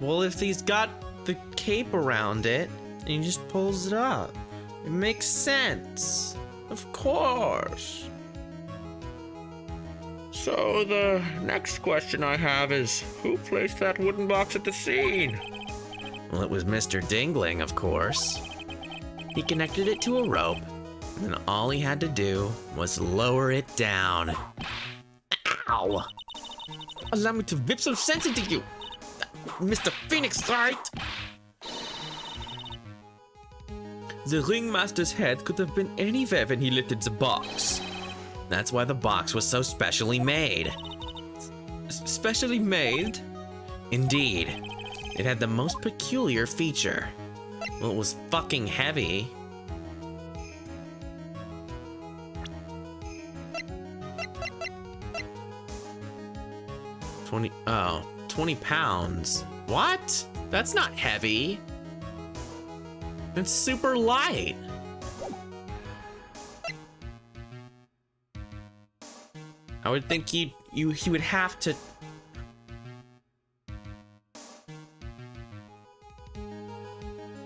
Well, if he's got the cape around it, and he just pulls it up. It makes sense. Of course. So the next question I have is, who placed that wooden box at the scene? Well, it was Mr. Dingling, of course. He connected it to a rope, and then all he had to do was lower it down. Ow! Allow me to whip some sense into you, Mr. Phoenix Wright! The ringmaster's head could have been anywhere when he lifted the box. That's why the box was so specially made. Specially made? Indeed. It had the most peculiar feature. Well, it was fucking heavy. Oh, 20 pounds. What? That's not heavy. It's super light. I would think he would have to.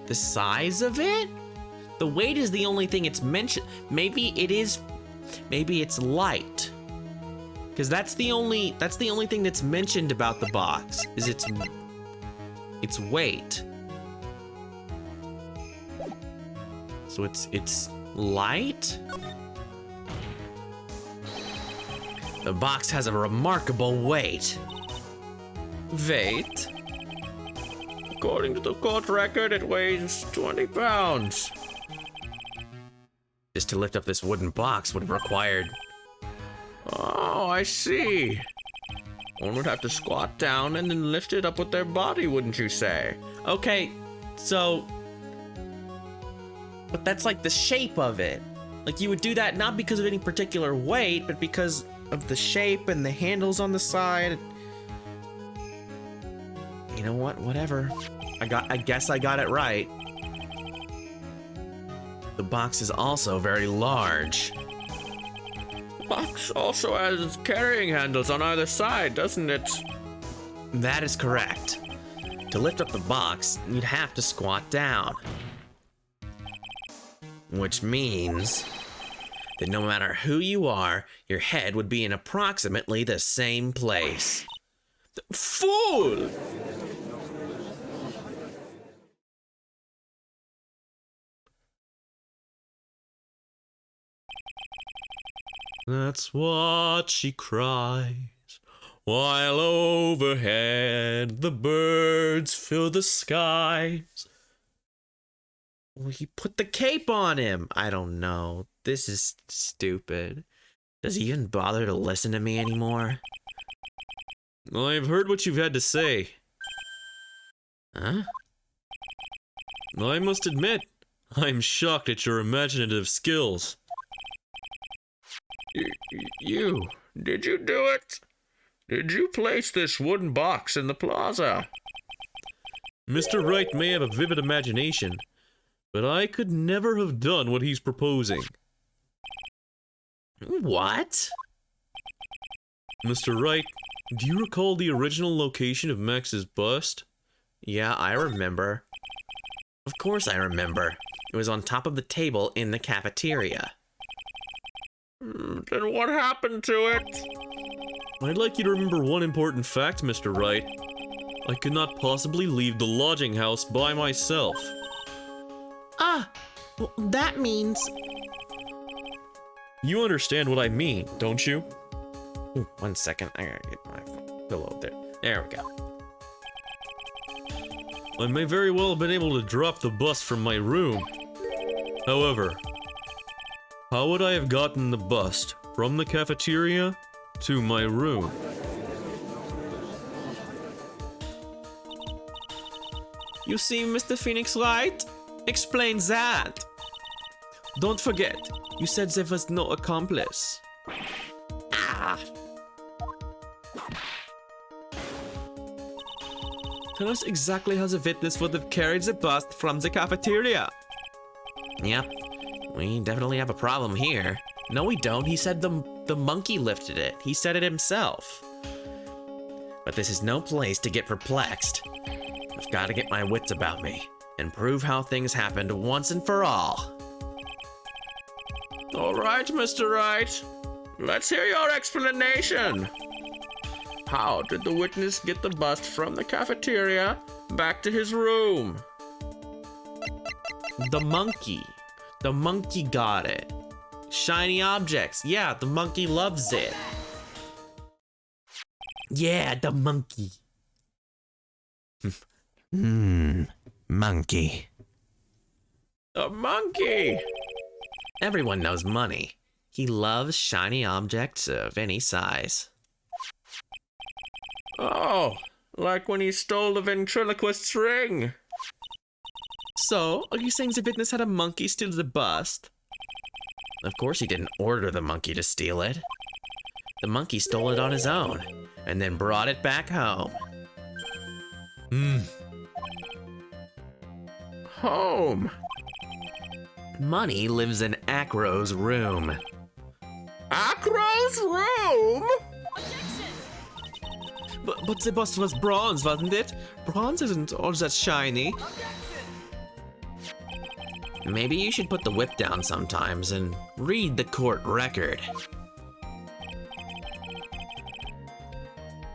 The size of it? The weight is the only thing it's mentioned. Maybe it's light. Because that's the only thing that's mentioned about the box, is its weight. So it's light? The box has a remarkable weight. Weight? According to the court record, it weighs 20 pounds. Just to lift up this wooden box would have required... Oh, I see. One would have to squat down and then lift it up with their body, wouldn't you say? Okay, so... But that's like the shape of it. Like you would do that not because of any particular weight, but because of the shape and the handles on the side. You know what? Whatever. I guess I got it right. The box is also very large. The box also has carrying handles on either side, doesn't it? That is correct. To lift up the box, you'd have to squat down. Which means that no matter who you are, your head would be in approximately the same place. Fool! That's what she cries, while overhead the birds fill the skies. Well, he put the cape on him. I don't know. This is stupid. Does he even bother to listen to me anymore? I've heard what you've had to say. Huh? I must admit, I'm shocked at your imaginative skills. Did you do it? Did you place this wooden box in the plaza? Mr. Wright may have a vivid imagination, but I could never have done what he's proposing. What? Mr. Wright, do you recall the original location of Max's bust? Yeah, I remember. Of course I remember. It was on top of the table in the cafeteria. Then what happened to it? I'd like you to remember one important fact, Mr. Wright. I could not possibly leave the lodging house by myself. Ah, well, that means... You understand what I mean, don't you? Ooh, 1 second, I gotta get my pillow there. There we go. I may very well have been able to drop the bust from my room. However, how would I have gotten the bust from the cafeteria to my room? You see, Mr. Phoenix Wright? Explain that. Don't forget, you said there was no accomplice. Ah! Tell us exactly how the witness would have carried the bust from the cafeteria. Yep, we definitely have a problem here. No, we don't. He said the monkey lifted it. He said it himself. But this is no place to get perplexed. I've got to get my wits about me and prove how things happened once and for all. All right, Mr. Wright. Let's hear your explanation. How did the witness get the bust from the cafeteria back to his room? The monkey. The monkey got it. Shiny objects. Yeah, the monkey loves it. Yeah, the monkey. Monkey. A monkey! Everyone knows money. He loves shiny objects of any size. Oh, like when he stole the ventriloquist's ring. So, are you saying the witness had a monkey steal the bust? Of course he didn't order the monkey to steal it. The monkey stole it on his own, and then brought it back home. Home. Money lives in Acro's room. Acro's room? But the bust was bronze, wasn't it? Bronze isn't all that shiny. Maybe you should put the whip down sometimes and read the court record.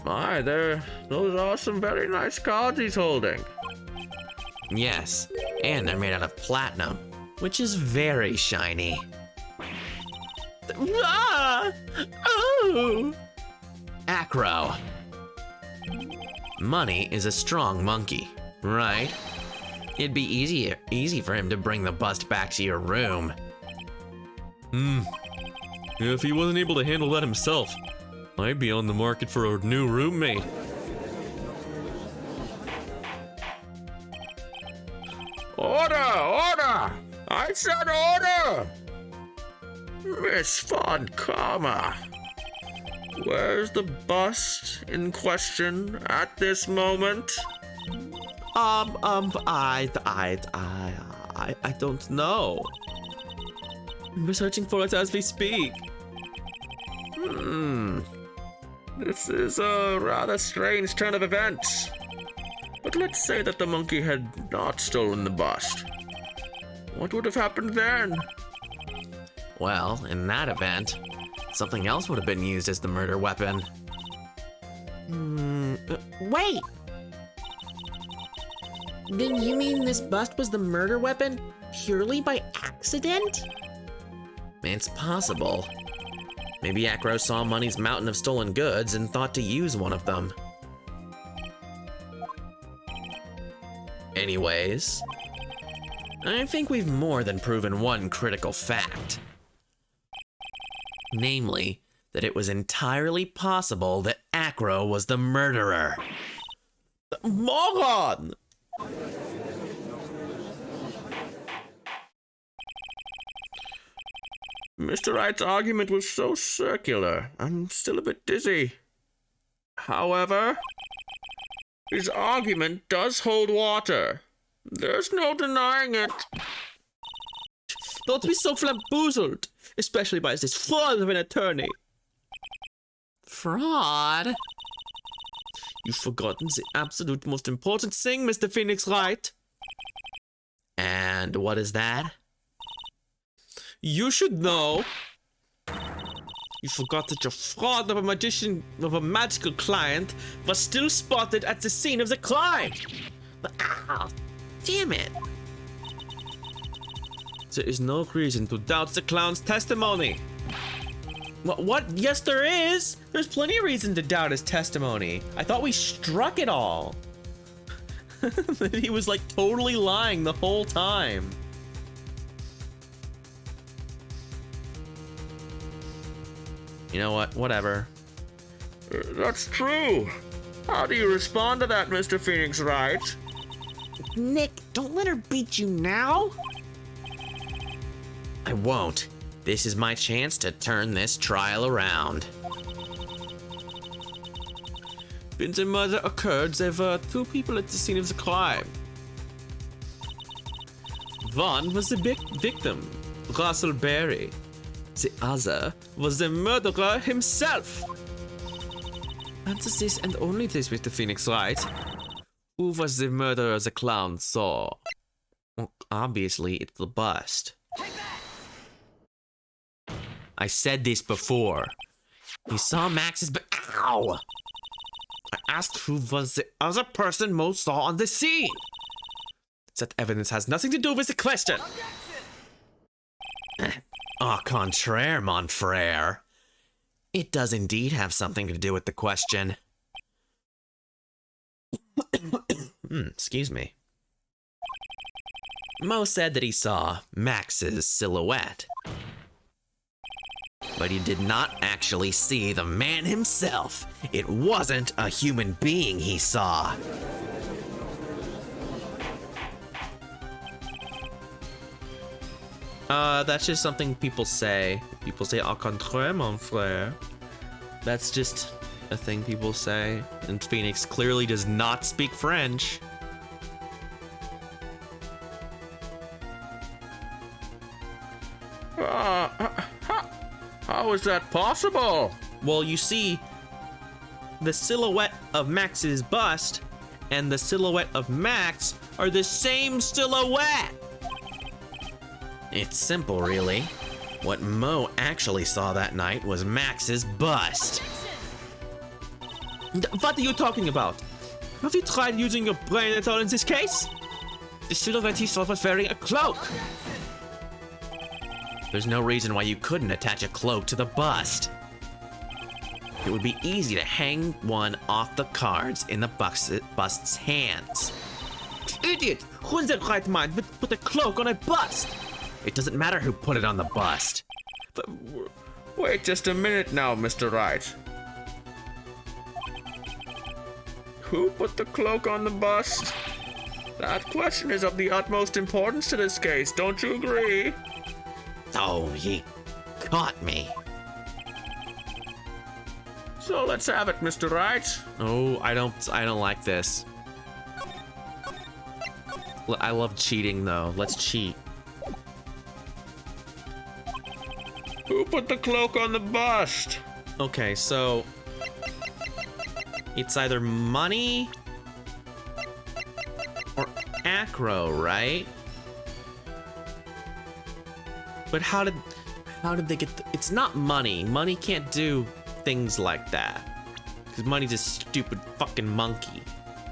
My, those are some very nice cards he's holding. Yes, and they're made out of platinum, which is very shiny. Ah! Oh! Acro. Money is a strong monkey, right? It'd be easy for him to bring the bust back to your room. If he wasn't able to handle that himself, I'd be on the market for a new roommate. Order! Order! I said order! Miss Von Karma, where's the bust in question at this moment? I don't know. We're searching for it as we speak. This is a rather strange turn of events. But let's say that the monkey had not stolen the bust. What would have happened then? Well, in that event, something else would have been used as the murder weapon. Wait! Then you mean this bust was the murder weapon purely by accident? It's possible. Maybe Acro saw Money's mountain of stolen goods and thought to use one of them. Anyways, I think we've more than proven one critical fact. Namely, that it was entirely possible that Acro was the murderer. Moron! Mr. Wright's argument was so circular, I'm still a bit dizzy. However, his argument does hold water. There's no denying it. Don't be so flamboozled, especially by this fraud of an attorney. Fraud? You've forgotten the absolute most important thing, Mr. Phoenix Wright. And what is that? You should know. You forgot that your fraud of a magical client was still spotted at the scene of the crime. Ah, damn it. There is no reason to doubt the clown's testimony. What? Yes, there is. There's plenty of reason to doubt his testimony. I thought we struck it all. He was like totally lying the whole time. You know what? Whatever. That's true. How do you respond to that, Mr. Phoenix Wright? Nick, don't let her beat you now. I won't. This is my chance to turn this trial around. When the murder occurred, there were two people at the scene of the crime. One was the victim, Russell Berry. The other was the murderer himself. Answer this and only this, Mr. Phoenix Wright. Who was the murderer the clown saw? Well, obviously, it's the bust. I said this before. He saw Max's ow! I asked who was the other person Mo saw on the scene. That evidence has nothing to do with the question. Au contraire, mon frère. It does indeed have something to do with the question. Excuse me. Mo said that he saw Max's silhouette. But he did not actually see the man himself. It wasn't a human being he saw. That's just something people say. People say, au contraire, mon frère. That's just a thing people say. And Phoenix clearly does not speak French. How is that possible? Well, you see, the silhouette of Max's bust and the silhouette of Max are the same silhouette. It's simple, really. What Mo actually saw that night was Max's bust. What are you talking about? Have you tried using your brain at all in this case? The silhouette he saw was wearing a cloak. There's no reason why you couldn't attach a cloak to the bust. It would be easy to hang one off the cards in the bust's hands. Idiot! Who in their right mind would put a cloak on a bust? It doesn't matter who put it on the bust. But wait just a minute now, Mr. Wright. Who put the cloak on the bust? That question is of the utmost importance to this case, don't you agree? Oh, he caught me. So let's have it, Mr. Wright. Oh, I don't like this. I love cheating though. Let's cheat. Who put the cloak on the bust? Okay, so it's either money or acro, right? But how did they get it's not money. Money can't do things like that. Because money's a stupid fucking monkey.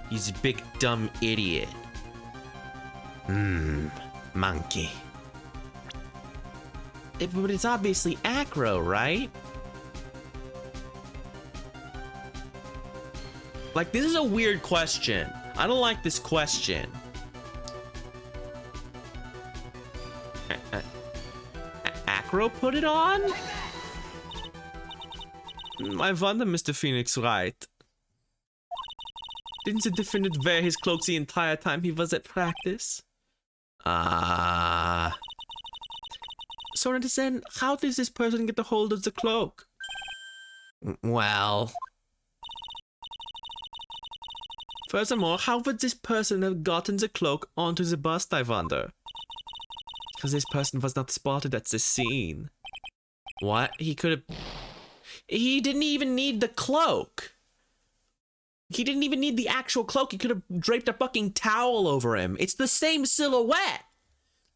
He's a big dumb idiot. Monkey. But it's obviously acro, right? Like, this is a weird question. I don't like this question. Acro put it on? I wonder, Mr. Phoenix Wright. Didn't the defendant wear his cloak the entire time he was at practice? So then, how does this person get a hold of the cloak? Well... Furthermore, how would this person have gotten the cloak onto the bust, I wonder? Because this person was not spotted at the scene. What? He could have... He didn't even need the cloak. He didn't even need the actual cloak. He could have draped a fucking towel over him. It's the same silhouette.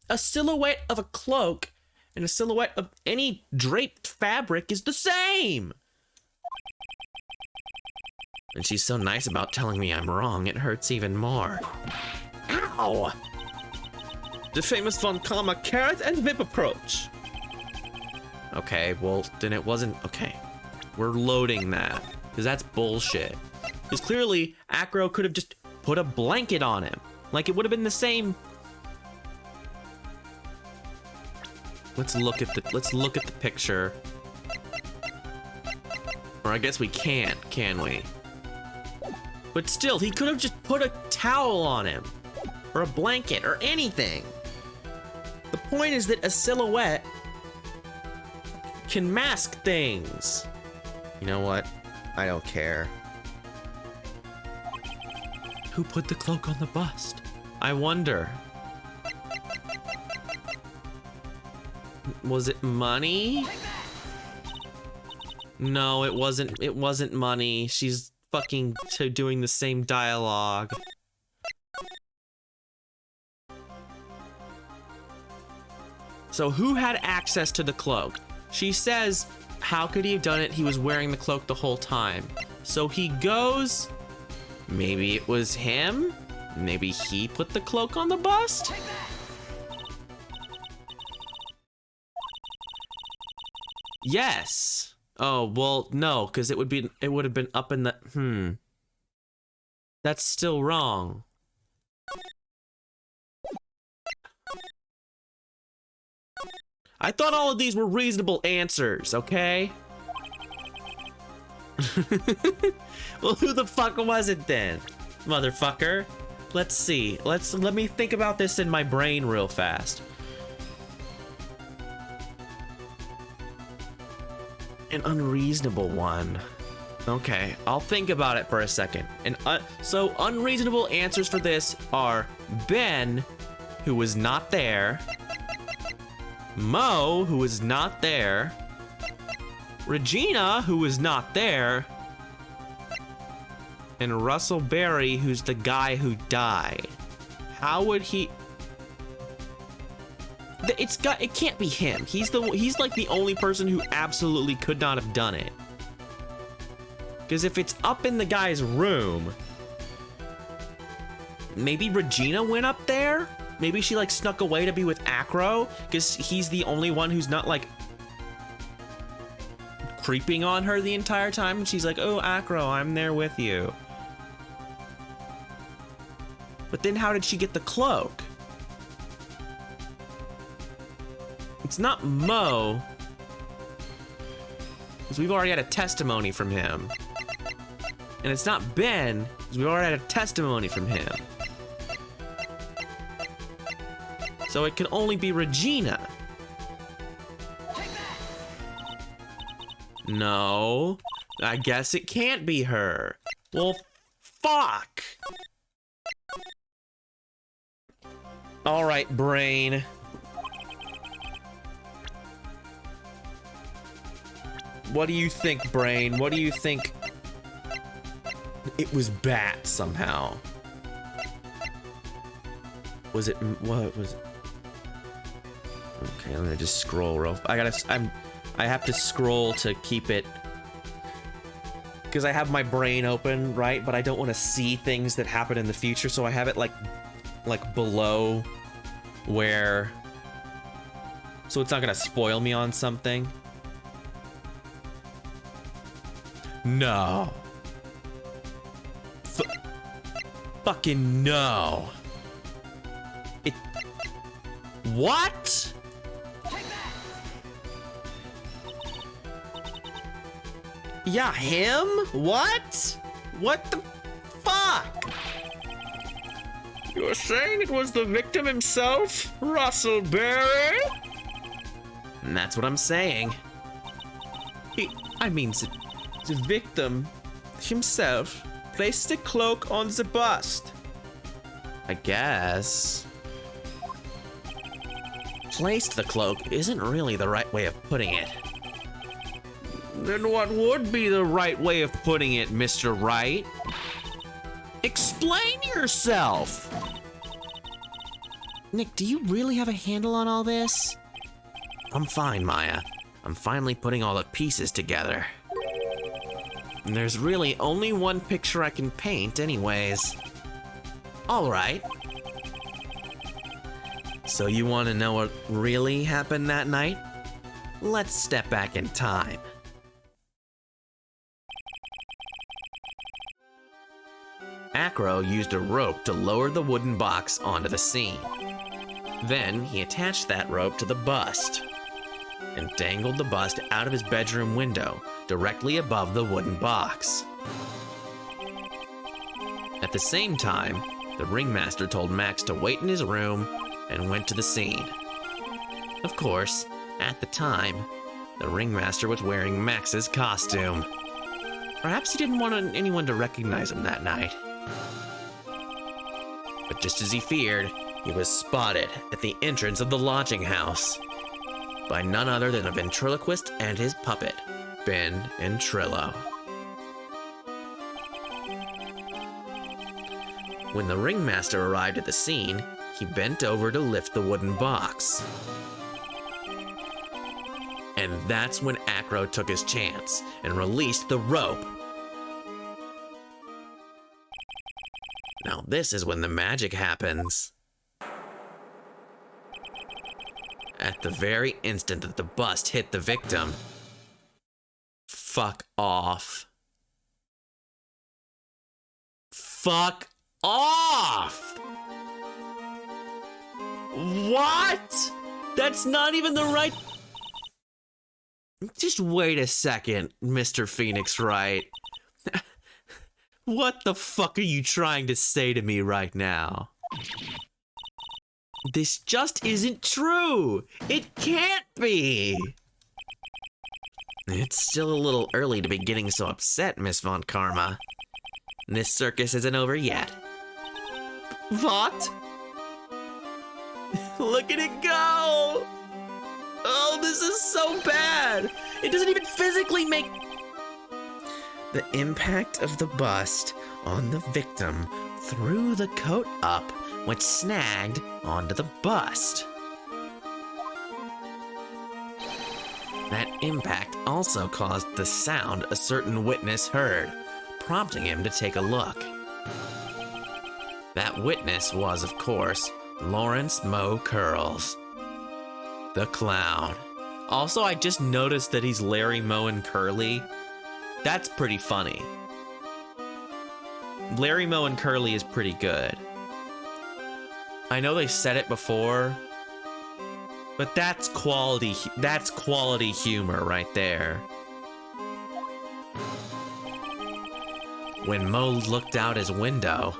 A silhouette of a cloak and a silhouette of any draped fabric is the same. And she's so nice about telling me I'm wrong, it hurts even more. Ow! The famous Von Karma carrot and whip approach. Okay, well, then it wasn't... Okay. We're loading that. Because that's bullshit. Because clearly, Acro could have just put a blanket on him. Like, it would have been the same... Let's look at the picture. Or I guess we can't, can we? But still, he could have just put a towel on him. Or a blanket, or anything. The point is that a silhouette can mask things. You know what? I don't care. Who put the cloak on the bust? I wonder. Was it money? No, it wasn't. It wasn't money. She's fucking doing the same dialogue. So who had access to the cloak? She says, how could he have done it? He was wearing the cloak the whole time. So he goes, maybe it was him? Maybe he put the cloak on the bust? Yes. Oh, well, no, because it would have been up in the, That's still wrong. I thought all of these were reasonable answers, okay? Well, who the fuck was it then, motherfucker? Let's see. Let me think about this in my brain real fast. An unreasonable one. Okay, I'll think about it for a second. And so unreasonable answers for this are Ben, who was not there, Mo, who was not there, Regina, who was not there, and Russell Berry, who's the guy who died. How would he... It can't be him. He's like the only person who absolutely could not have done it. Because if it's up in the guy's room, maybe Regina went up there? Maybe she like snuck away to be with Acro, because he's the only one who's not like creeping on her the entire time, and she's like, oh, Acro, I'm there with you. But then how did she get the cloak? It's not Mo, because we've already had a testimony from him. And it's not Ben, because we've already had a testimony from him. So it can only be Regina. No, I guess it can't be her. Well, fuck. All right, brain. What do you think, brain? What do you think? It was Bat somehow. Was it? What was it? Okay, I'm gonna just scroll real. I have to scroll to keep it, because I have my brain open, right? But I don't want to see things that happen in the future, so I have it like below where, so it's not gonna spoil me on something. No. Fucking no. What? Yeah, him? What? What the fuck? You're saying it was the victim himself, Russell Berry? And that's what I'm saying. The victim himself placed the cloak on the bust. I guess. Placed the cloak isn't really the right way of putting it. Then what would be the right way of putting it, Mr. Wright? Explain yourself! Nick, do you really have a handle on all this? I'm fine, Maya. I'm finally putting all the pieces together. And there's really only one picture I can paint anyways. All right. So you want to know what really happened that night? Let's step back in time. Acro used a rope to lower the wooden box onto the scene. Then he attached that rope to the bust and dangled the bust out of his bedroom window directly above the wooden box. At the same time, the ringmaster told Max to wait in his room and went to the scene. Of course, at the time, the ringmaster was wearing Max's costume. Perhaps he didn't want anyone to recognize him that night. But just as he feared, he was spotted at the entrance of the lodging house by none other than a ventriloquist and his puppet, Ben and Trillo. When the ringmaster arrived at the scene, he bent over to lift the wooden box. And that's when Acro took his chance and released the rope. Now this is when the magic happens. At the very instant that the bust hit the victim. Fuck off. Fuck off! What? That's not even the right... Just wait a second, Mr. Phoenix Wright. What the fuck are you trying to say to me right now? This just isn't true. It can't be. It's still a little early to be getting so upset, Miss Von Karma. This circus isn't over yet. What? Look at it go! Oh, this is so bad! It doesn't even physically make... The impact of the bust on the victim threw the coat up, which snagged onto the bust. That impact also caused the sound a certain witness heard, prompting him to take a look. That witness was, of course, Lawrence Moe Curls, the clown. Also, I just noticed that he's Larry, Moe, and Curly. That's pretty funny. Larry, Moe, and Curly is pretty good. I know they said it before, but that's quality humor right there. When Moe looked out his window,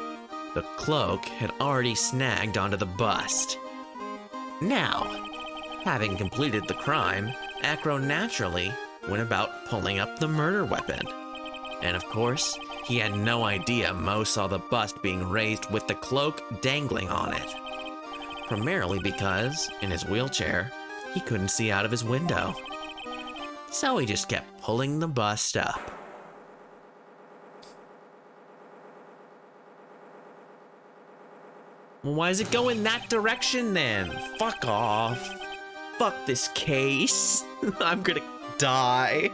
the cloak had already snagged onto the bust. Now, having completed the crime, Acro naturally went about pulling up the murder weapon. And of course, he had no idea Moe saw the bust being raised with the cloak dangling on it. Primarily because, in his wheelchair, he couldn't see out of his window. So he just kept pulling the bust up. Well, why does it go in that direction then? Fuck off. Fuck this case. I'm gonna die.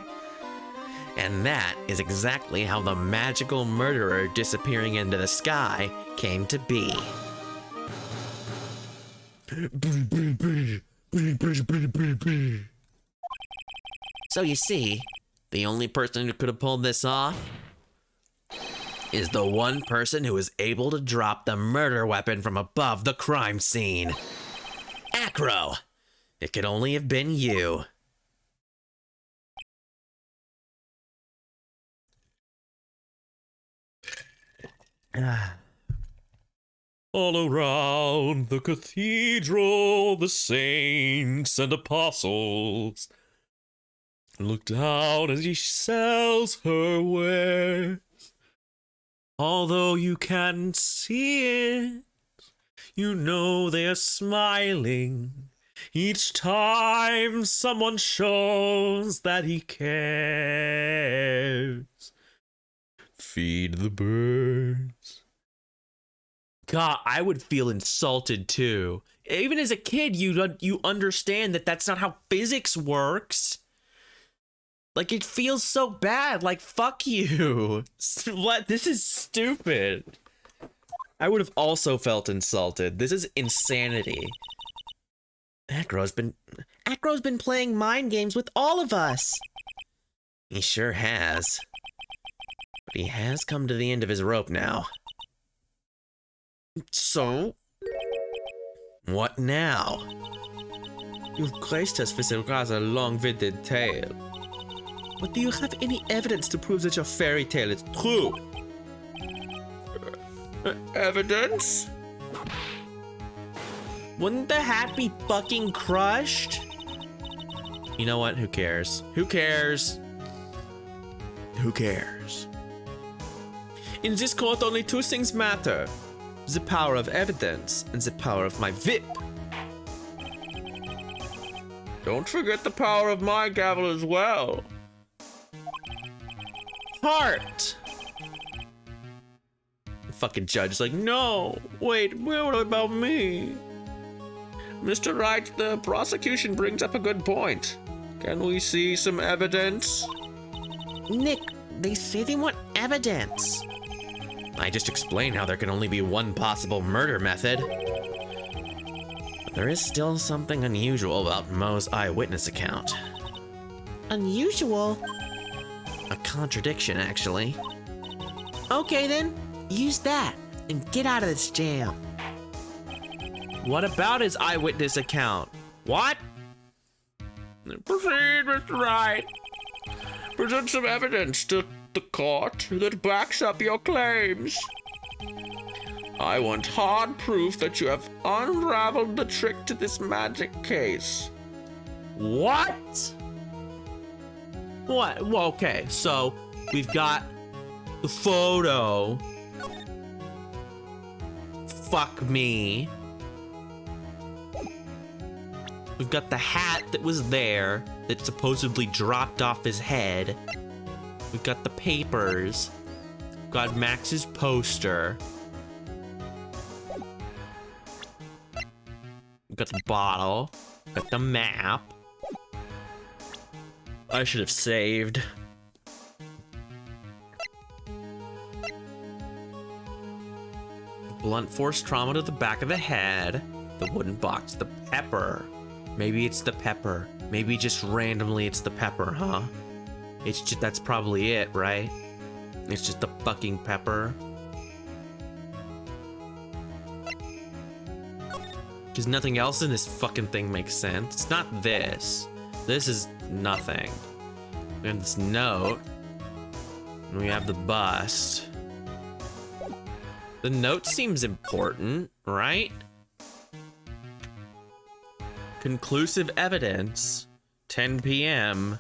And that is exactly how the magical murderer disappearing into the sky came to be. So you see, the only person who could have pulled this off is the one person who was able to drop the murder weapon from above the crime scene. Acro, it could only have been you. All around the cathedral, the saints and apostles look down as she sells her wares. Although you can't see it, you know they're smiling each time someone shows that he cares. Feed the birds. God, I would feel insulted too. Even as a kid, you understand that that's not how physics works. Like, it feels so bad. Like, fuck you. What? This is stupid. I would have also felt insulted. This is insanity. Acro's been playing mind games with all of us. He sure has. But he has come to the end of his rope now. So? What now? You've graced us with a rather long-winded tale. But do you have any evidence to prove that your fairy tale is true? Evidence? Wouldn't the hat be fucking crushed? You know what? Who cares? Who cares? Who cares? In this court, only two things matter. The power of evidence and the power of my whip. Don't forget the power of my gavel as well. Heart! Fucking judge is like, no, wait, what about me? Mr. Wright, the prosecution brings up a good point. Can we see some evidence? Nick, they say they want evidence. I just explained how there can only be one possible murder method. But there is still something unusual about Moe's eyewitness account. Unusual? A contradiction, actually. Okay then, use that and get out of this jam. What about his eyewitness account? What? Proceed, Mr. Wright. Present some evidence to the court that backs up your claims. I want hard proof that you have unraveled the trick to this magic case. What? What? Well, okay, so we've got the photo. Fuck me. We've got the hat that was there that supposedly dropped off his head. We've got the papers. We've got Max's poster. We've got the bottle. We've got the map. I should have saved. Blunt force trauma to the back of the head. The wooden box. The pepper. Maybe it's the pepper. Maybe just randomly it's the pepper, huh? It's just, that's probably it, right? It's just the fucking pepper. Because nothing else in this fucking thing makes sense. It's not this. This is nothing. We have this note. And we have the bust. The note seems important, right? Conclusive evidence. 10 p.m.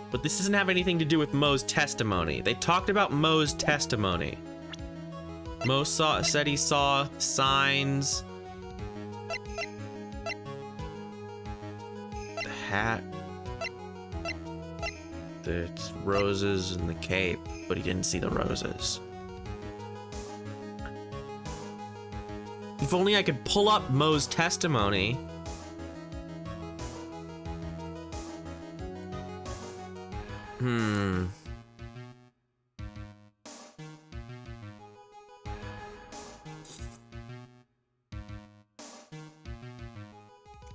But this doesn't have anything to do with Mo's testimony. They talked about Mo's testimony. Mo said he saw signs. The hat. The roses and the cape, but he didn't see the roses. If only I could pull up Mo's testimony.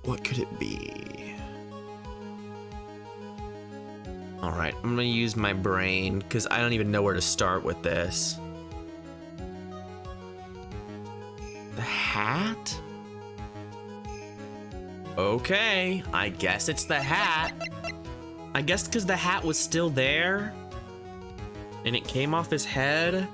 What could it be? All right, I'm gonna use my brain because I don't even know where to start with this. The hat? Okay, I guess it's the hat. I guess because the hat was still there and it came off his head.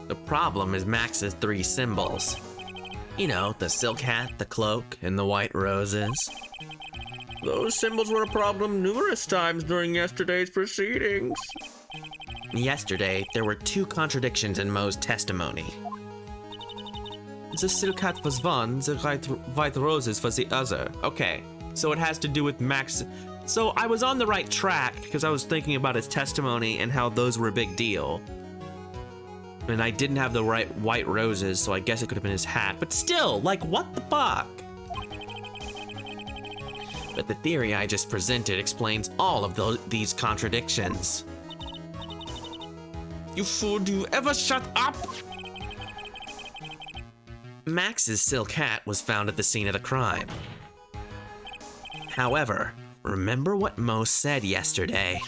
The problem is Max's 3 symbols. You know, the silk hat, the cloak, and the white roses. Those symbols were a problem numerous times during yesterday's proceedings. Yesterday, there were 2 contradictions in Mo's testimony. The silk hat was one, the white roses was the other. Okay, so it has to do with Max. So I was on the right track because I was thinking about his testimony and how those were a big deal. And I didn't have the right white roses, so I guess it could have been his hat. But still, like, what the fuck? But the theory I just presented explains all of these contradictions. You fool, do you ever shut up? Max's silk hat was found at the scene of the crime. However, remember what Mo said yesterday.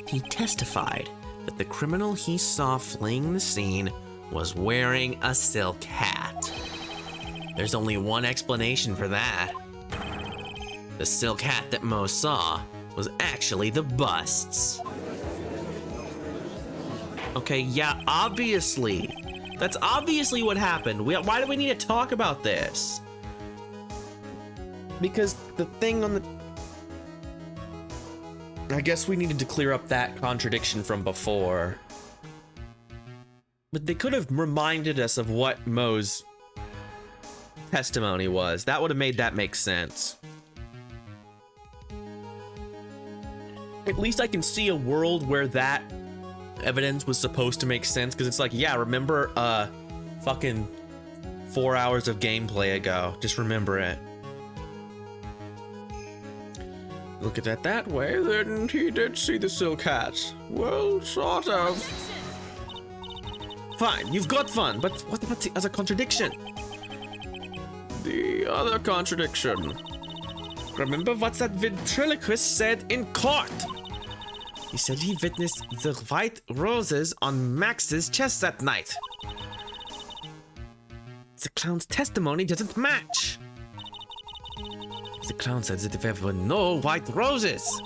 He testified that the criminal he saw fleeing the scene was wearing a silk hat. There's only one explanation for that. The silk hat that Mo saw was actually the bust's. Okay, yeah, obviously. That's obviously what happened. Why do we need to talk about this? Because the thing on the... I guess we needed to clear up that contradiction from before. But they could have reminded us of what Mo's testimony was. That would have made that make sense. At least I can see a world where that evidence was supposed to make sense, because it's like, yeah, remember fucking 4 hours of gameplay ago. Just remember it. Look at it that way, then he did see the silk hat. Well, sort of. Fine, you've got fun, but what about the other contradiction? The other contradiction. Remember what that ventriloquist said in court? He said he witnessed the white roses on Max's chest that night. The clown's testimony doesn't match. The clown said that there were no white roses.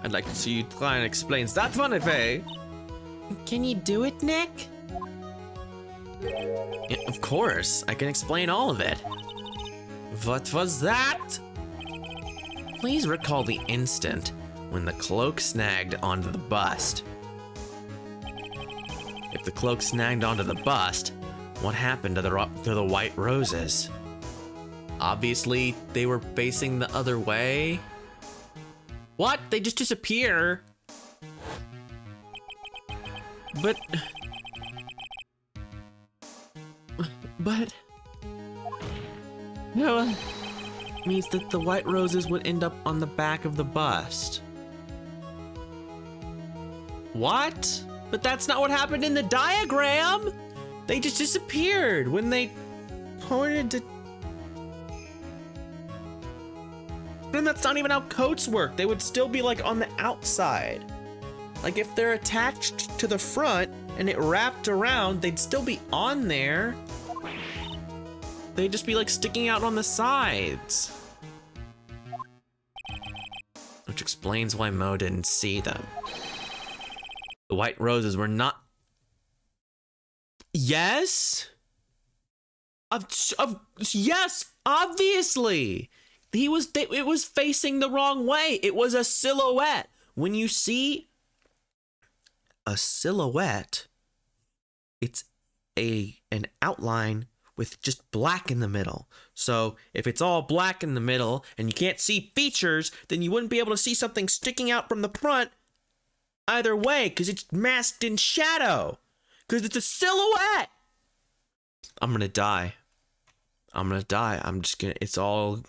I'd like to see you try and explain that one away. Can you do it, Nick? Yeah, of course, I can explain all of it. What was that? Please recall the instant when the cloak snagged onto the bust. If the cloak snagged onto the bust, what happened to the white roses? Obviously, they were facing the other way. What? They just disappear? But... But... no, means that the white roses would end up on the back of the bust. What? But that's not what happened in the diagram! They just disappeared when they pointed to... And that's not even how coats work. They would still be like on the outside. Like if they're attached to the front and it wrapped around, they'd still be on there. They'd just be like sticking out on the sides. Which explains why Mo didn't see them. The white roses were not... Yes? Yes, obviously. It was facing the wrong way. It was a silhouette. When you see a silhouette, it's an outline with just black in the middle. So if it's all black in the middle and you can't see features, then you wouldn't be able to see something sticking out from the front either way, because it's masked in shadow. Because it's a silhouette. I'm gonna die. I'm just gonna, it's all...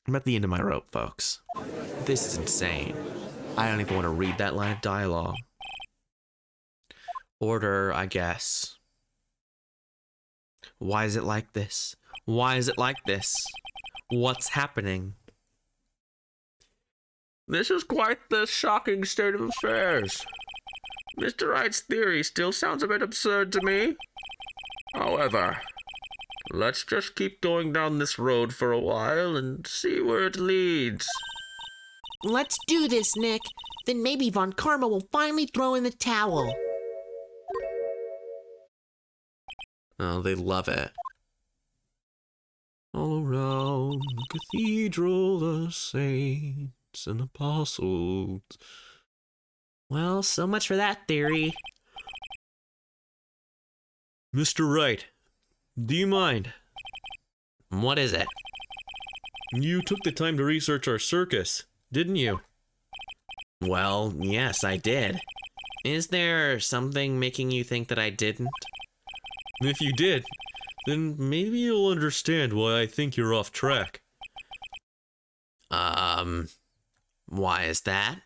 I'm at the end of my rope, folks. This is insane. I don't even want to read that line of dialogue. Order, I guess. Why is it like this? Why is it like this? What's happening? This is quite the shocking state of affairs. Mr. Wright's theory still sounds a bit absurd to me. However, let's just keep going down this road for a while and see where it leads. Let's do this, Nick. Then maybe Von Karma will finally throw in the towel. Oh, they love it. All around the cathedral, the saints and apostles. Well, so much for that theory. Mr. Wright, do you mind? What is it? You took the time to research our circus, didn't you? Well, yes, I did. Is there something making you think that I didn't? If you did, then maybe you'll understand why I think you're off track. Why is that?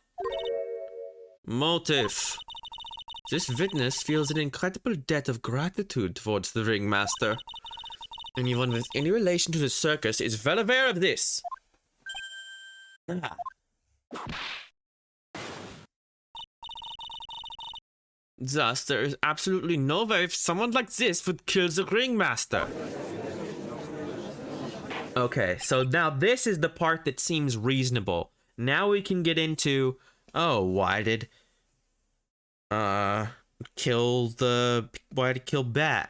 Motive. This witness feels an incredible debt of gratitude towards the ringmaster. Anyone with any relation to the circus is well aware of this. Ah. Thus, there is absolutely no way someone like this would kill the ringmaster. Okay, so now this is the part that seems reasonable. Now we can get into, oh, why did kill Bat?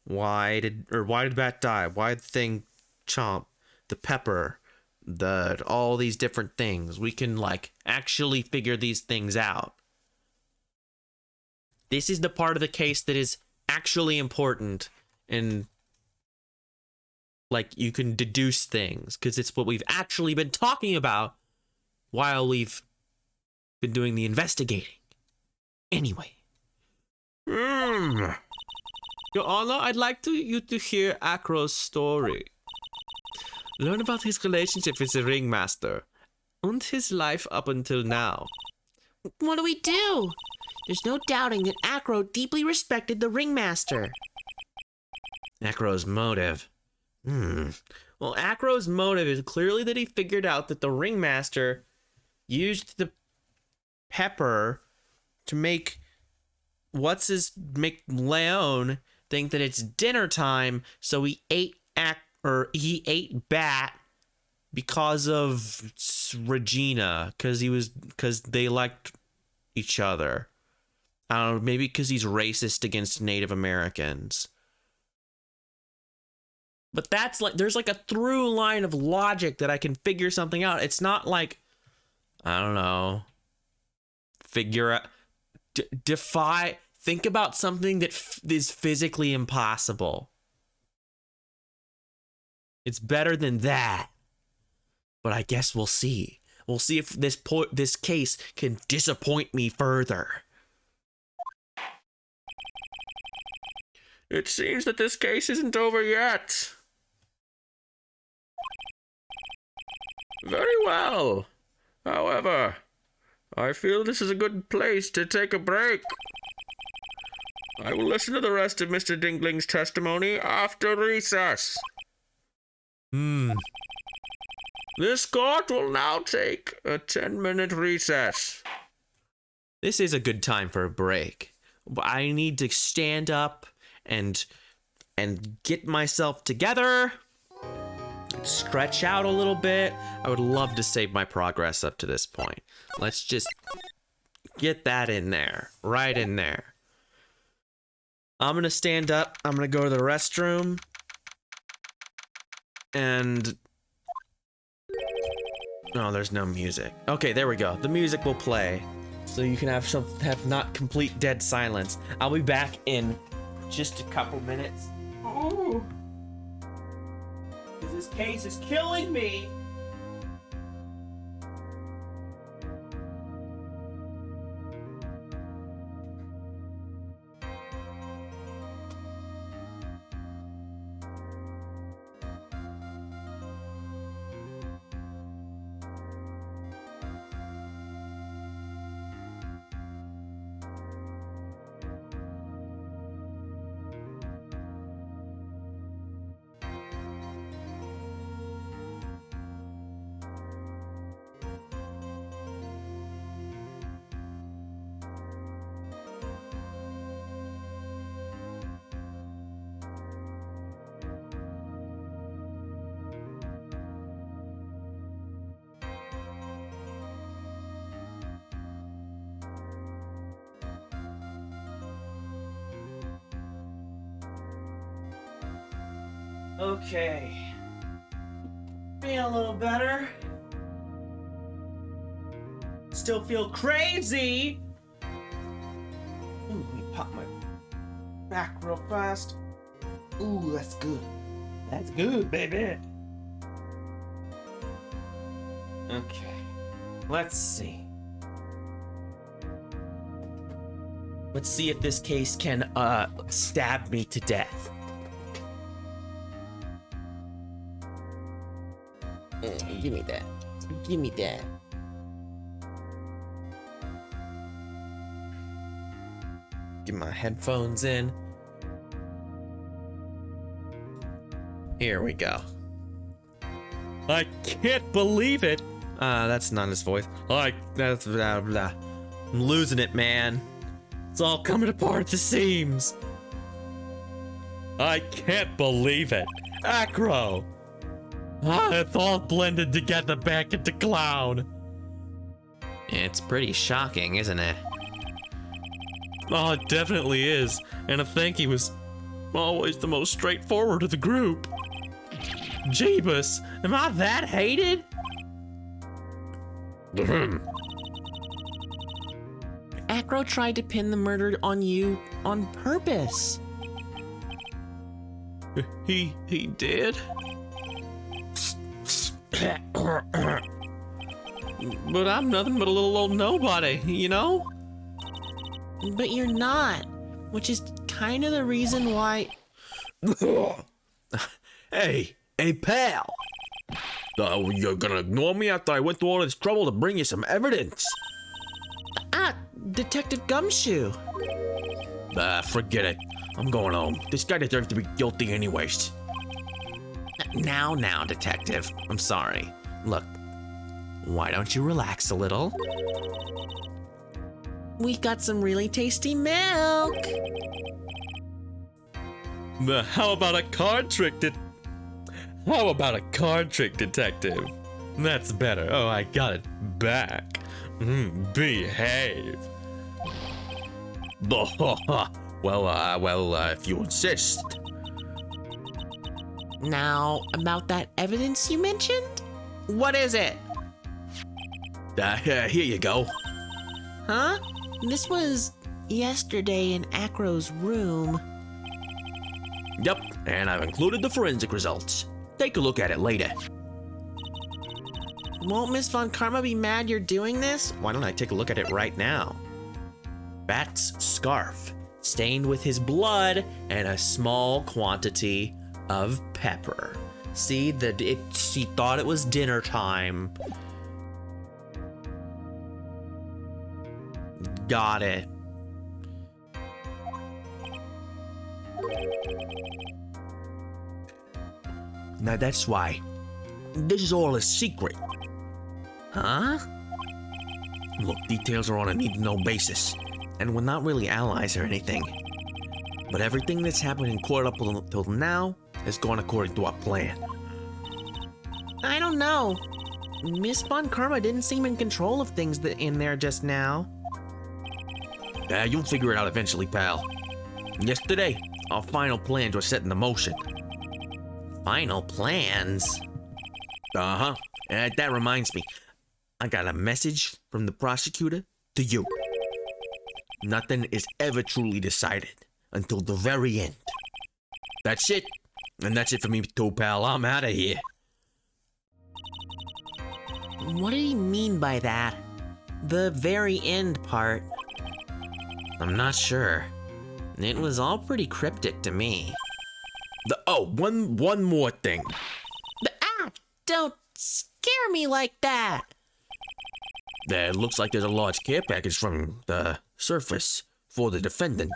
Why did Bat die? Why did the thing chomp? The pepper, all these different things. We can like actually figure these things out. This is the part of the case that is actually important, and like you can deduce things because it's what we've actually been talking about while we've been doing the investigating. Anyway. Your Honor, I'd like you to hear Acro's story. Learn about his relationship with the ringmaster and his life up until now. What do we do? There's no doubting that Acro deeply respected the ringmaster. Acro's motive. Well, Acro's motive is clearly that he figured out that the ringmaster used the pepper to make Leon think that it's dinner time, so he ate Bat because of Regina, because they liked each other. I don't know, maybe because he's racist against Native Americans. But that's like, there's like a through line of logic that I can figure something out. It's not like, I don't know, figure out, think about something that is physically impossible. It's better than that. But I guess we'll see. We'll see if this case can disappoint me further. It seems that this case isn't over yet. Very well. However, I feel this is a good place to take a break. I will listen to the rest of Mr. Dinkling's testimony after recess. This court will now take a 10-minute recess. This is a good time for a break. I need to stand up and get myself together. Stretch out a little bit. I would love to save my progress up to this point. Let's just get that in there. Right in there. I'm gonna stand up. I'm gonna go to the restroom. And... oh, there's no music. Okay, there we go. The music will play. So you can have not complete dead silence. I'll be back in just a couple minutes. Oh. This case is killing me. Okay. Feeling a little better. Still feel crazy. Ooh, let me pop my back real fast. Ooh, that's good. That's good, baby. Okay. Let's see. Let's see if this case can stab me to death. Give me that. Give me that. Get my headphones in. Here we go. I can't believe it. That's not his voice. That's blah blah. I'm losing it, man. It's all coming apart at the seams. I can't believe it. Acro. It's all blended together back into clown. It's pretty shocking, isn't it? Oh, it definitely is. And I think he was always the most straightforward of the group. Jeebus, am I that hated? Acro tried to pin the murder on you on purpose. He did? But I'm nothing but a little old nobody, you know? But you're not, which is kind of the reason why... Hey, pal. You're gonna ignore me after I went through all this trouble to bring you some evidence? Detective Gumshoe. Forget it. I'm going home. This guy deserves to be guilty anyways. Now, detective. I'm sorry. Look, why don't you relax a little? We got some really tasty milk. How about a card trick detective? That's better. Oh, I got it back. Behave. Well, if you insist. Now, about that evidence you mentioned? What is it? Here you go. Huh? This was yesterday in Acro's room. Yep, and I've included the forensic results. Take a look at it later. Won't Miss Von Karma be mad you're doing this? Why don't I take a look at it right now? Bat's scarf. stained with his blood, and a small quantity of pepper. See, she thought it was dinner time. Got it. Now that's why. This is all a secret. Huh? Look, details are on a need-to-know basis, and we're not really allies or anything. But everything that's happened in court up till now has gone according to our plan. I don't know. Miss Von Karma didn't seem in control of things in there just now. You'll figure it out eventually, pal. Yesterday, our final plans were set into motion. Final plans? Uh-huh. That reminds me. I got a message from the prosecutor to you. Nothing is ever truly decided until the very end. That's it. And that's it for me too, pal. I'm out of here. What did he mean by that? The very end part. I'm not sure. It was all pretty cryptic to me. One more thing. Don't scare me like that. It looks like there's a large care package from the surface for the defendant.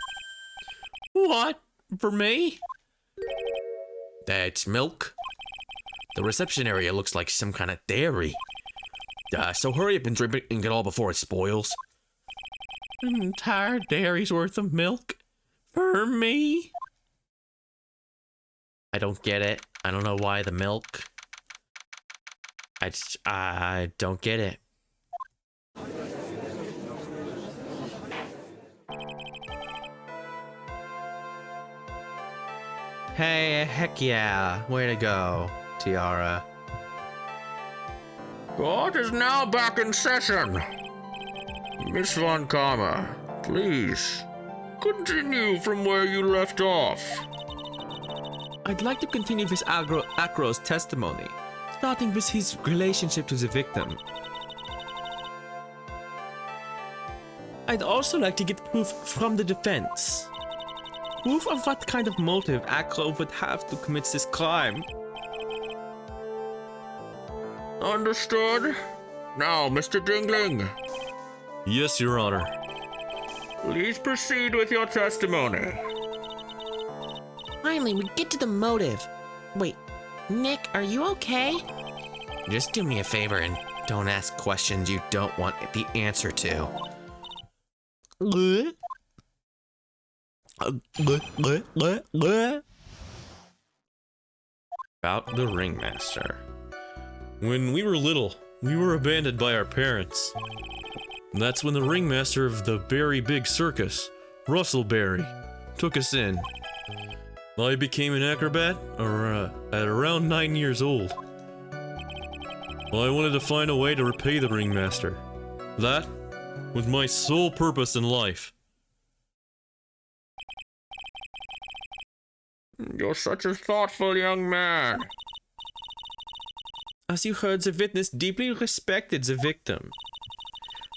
What? For me? That's milk. The reception area looks like some kind of dairy. So hurry up and drink it and get all before it spoils. An entire dairy's worth of milk? For me? I don't get it. I don't know why the milk. I don't get it. Hey, heck yeah. Way to go, Tiara. Court is now back in session. Miss Von Karma, please, continue from where you left off. I'd like to continue with Acro's testimony, starting with his relationship to the victim. I'd also like to get proof from the defense. Proof of what kind of motive Acro would have to commit this crime. Understood. Now, Mr. Dingling, Yes, Your Honor. please proceed with your testimony. Finally, we get to the motive. Wait, Nick, are you okay? Just do me a favor and don't ask questions you don't want the answer to. About the ringmaster. When we were little, we were abandoned by our parents. And that's when the ringmaster of the Berry Big Circus, Russell Berry, took us in. I became an acrobat at around 9 years old. Well, I wanted to find a way to repay the ringmaster. That was my sole purpose in life. You're such a thoughtful young man. As you heard, the witness deeply respected the victim.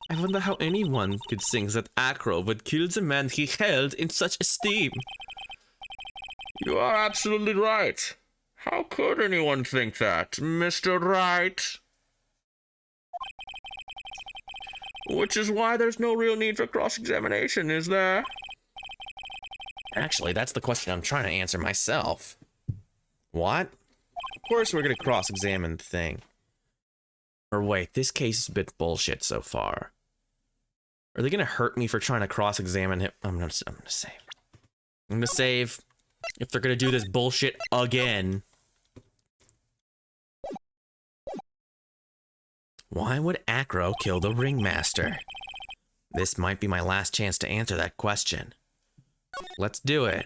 I wonder how anyone could think that Acro would kill the man he held in such esteem. You are absolutely right. How could anyone think that, Mr. Wright? Which is why there's no real need for cross-examination, is there? Actually, that's the question I'm trying to answer myself. What? Of course we're gonna cross-examine the thing. Or wait, this case is a bit bullshit so far. Are they gonna hurt me for trying to cross-examine him? I'm gonna save. I'm gonna save if they're gonna do this bullshit again. Why would Acro kill the ringmaster? This might be my last chance to answer that question. Let's do it.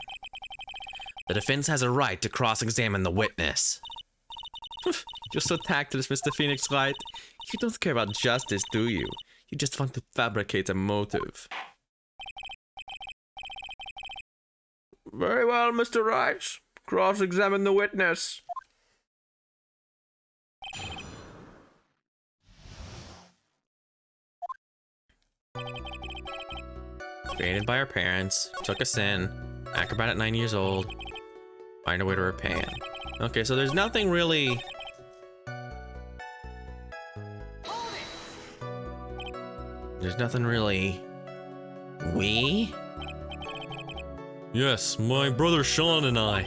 The defense has a right to cross-examine the witness. You're so tactless, Mr. Phoenix Wright. You don't care about justice, do you? You just want to fabricate a motive. Very well, Mr. Wright. Cross-examine the witness. Created by our parents, took us in, acrobat at 9 years old, find a way to repay him. Okay, so there's nothing really... There's nothing really... We? Yes, my brother Sean and I.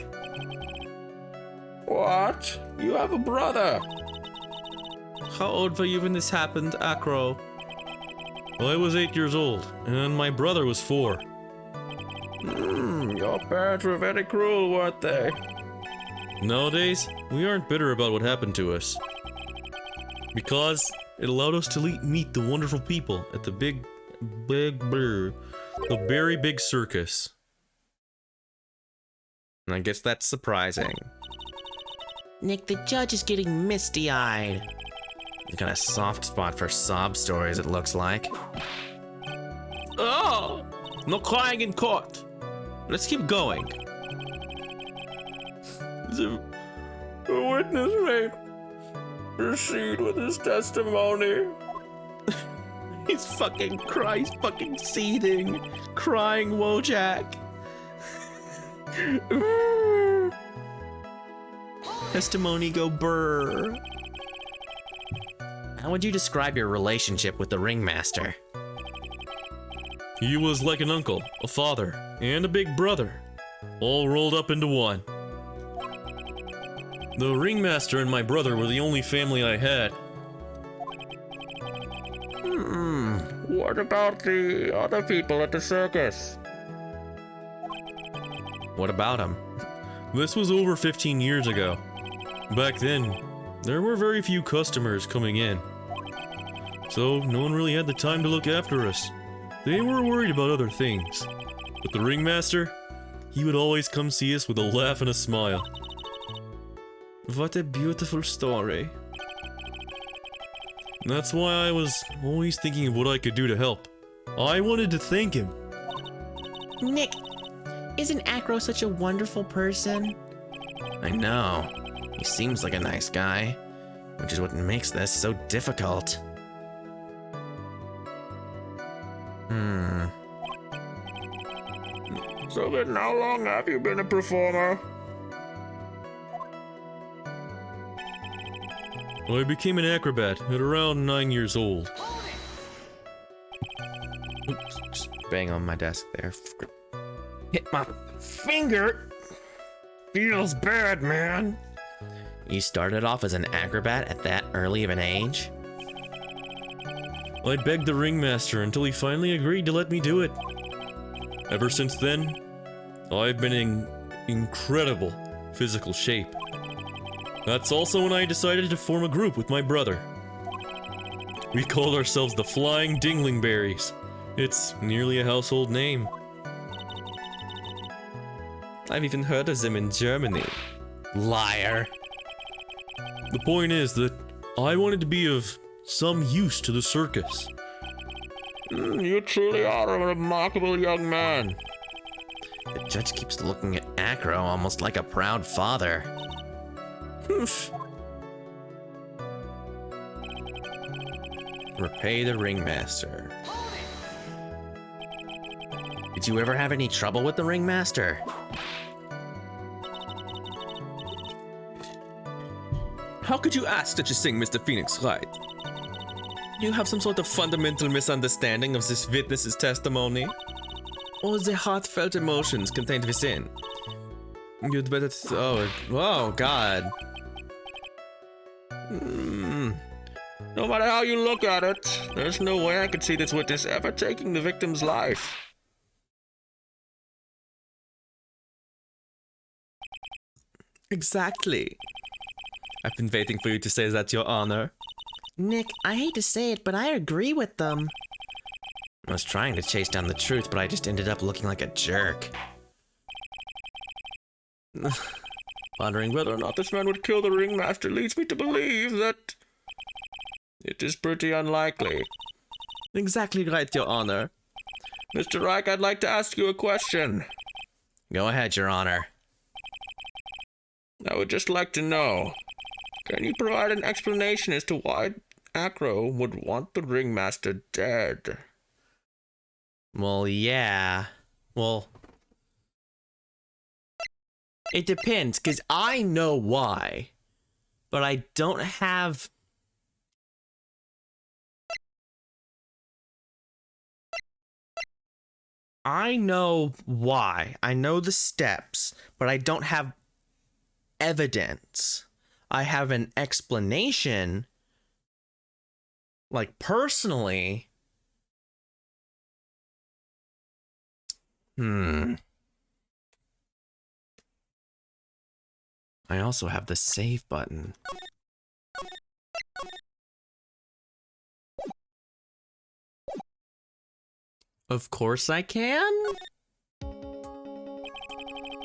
What? You have a brother? How old were you when this happened, Acro? I was 8 years old, and my brother was 4. Your parents were very cruel, weren't they? Nowadays, we aren't bitter about what happened to us. Because it allowed us to meet the wonderful people at the the very big circus. I guess that's surprising. Nick, the judge is getting misty-eyed. He's got a soft spot for sob stories, it looks like. Oh! No crying in court! Let's keep going. The witness may proceed with his testimony. He's fucking seething, crying Wojak. Testimony go brr. How would you describe your relationship with the ringmaster? He was like an uncle, a father, and a big brother, all rolled up into one. The ringmaster and my brother were the only family I had. What about the other people at the circus? What about him? This was over 15 years ago. Back then, there were very few customers coming in. So no one really had the time to look after us. They were worried about other things. But the ringmaster, he would always come see us with a laugh and a smile. What a beautiful story. That's why I was always thinking of what I could do to help. I wanted to thank him. Nick, isn't Acro such a wonderful person? I know. He seems like a nice guy, which is what makes this so difficult. So then how long have you been a performer? I became an acrobat at around 9 years old. Oops, just bang on my desk there. Hit my finger. Feels bad, man. You started off as an acrobat at that early of an age? I begged the ringmaster until he finally agreed to let me do it. Ever since then, I've been in incredible physical shape. That's also when I decided to form a group with my brother. We called ourselves the Flying Dinglingberries. It's nearly a household name. I've even heard of them in Germany. Liar. The point is that I wanted to be of some use to the circus. You truly are a remarkable young man. The judge keeps looking at Acro almost like a proud father. Repay the ringmaster. Did you ever have any trouble with the ringmaster? How could you ask such a thing, Mr. Phoenix Wright? You have some sort of fundamental misunderstanding of this witness's testimony? Or the heartfelt emotions contained within? You'd better oh God. No matter how you look at it, there's no way I could see this witness ever taking the victim's life. Exactly. I've been waiting for you to say that, Your Honor. Nick, I hate to say it, but I agree with them. I was trying to chase down the truth, but I just ended up looking like a jerk. Wondering whether or not this man would kill the ringmaster leads me to believe that it is pretty unlikely. Exactly right, Your Honor. Mr. Reich, I'd like to ask you a question. Go ahead, Your Honor. I would just like to know, can you provide an explanation as to why Acro would want the ringmaster dead? Well, yeah. Well, it depends, because I know why, but I don't have... I know why. I know the steps, but I don't have evidence. I have an explanation, like personally. I also have the save button. Of course I can.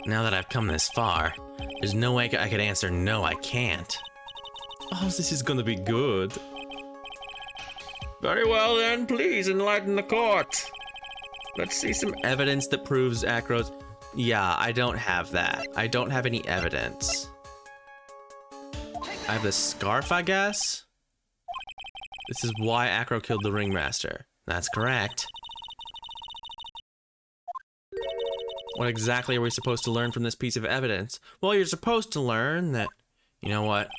Now that I've come this far, there's no way I could answer no, I can't. Oh, this is gonna be good. Very well then, please enlighten the court. Let's see some Evidence that proves Acro's... Yeah, I don't have that. I don't have any evidence. I have the scarf, I guess? This is why Acro killed the ringmaster. That's correct. What exactly are we supposed to learn from this piece of evidence? Well, you're supposed to learn that... You know what?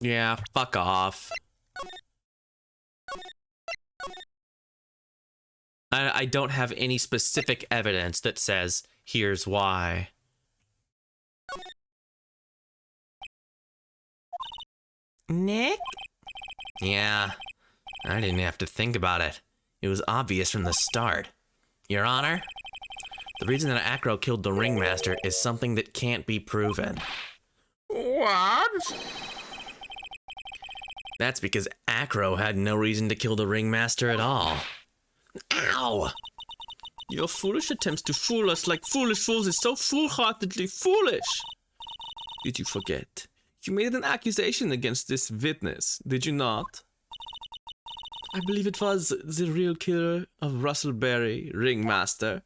Yeah, fuck off. I don't have any specific evidence that says, here's why. Nick? Yeah, I didn't have to think about it. It was obvious from the start. Your Honor, the reason that Acro killed the ringmaster is something that can't be proven. What? That's because Acro had no reason to kill the ringmaster at all. Ow! Your foolish attempts to fool us like foolish fools is so foolhardily foolish. Did you forget? You made an accusation against this witness, did you not? I believe it was the real killer of Russell Berry, ringmaster.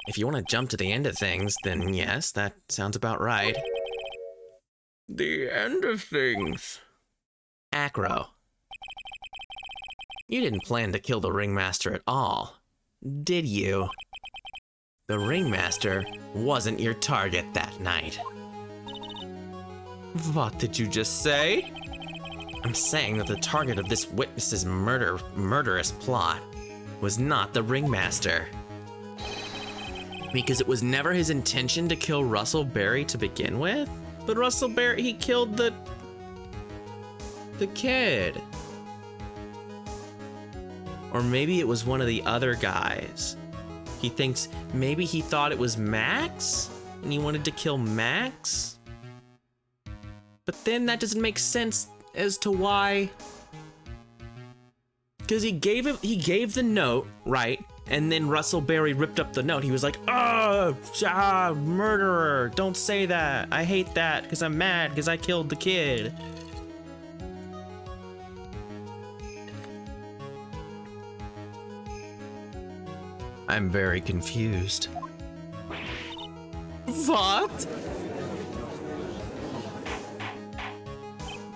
If you want to jump to the end of things, then yes, that sounds about right. The end of things. Acro. You didn't plan to kill the ringmaster at all, did you? The ringmaster wasn't your target that night. What did you just say? I'm saying that the target of this witness's murderous plot was not the ringmaster. Because it was never his intention to kill Russell Berry to begin with? But Russell Berry, he killed the kid. Or maybe it was one of the other guys. He thinks maybe he thought it was Max and he wanted to kill Max? But then that doesn't make sense as to why. Because he gave the note, right? And then Russell Berry ripped up the note. He was like, murderer, don't say that. I hate that because I'm mad because I killed the kid. I'm very confused. What?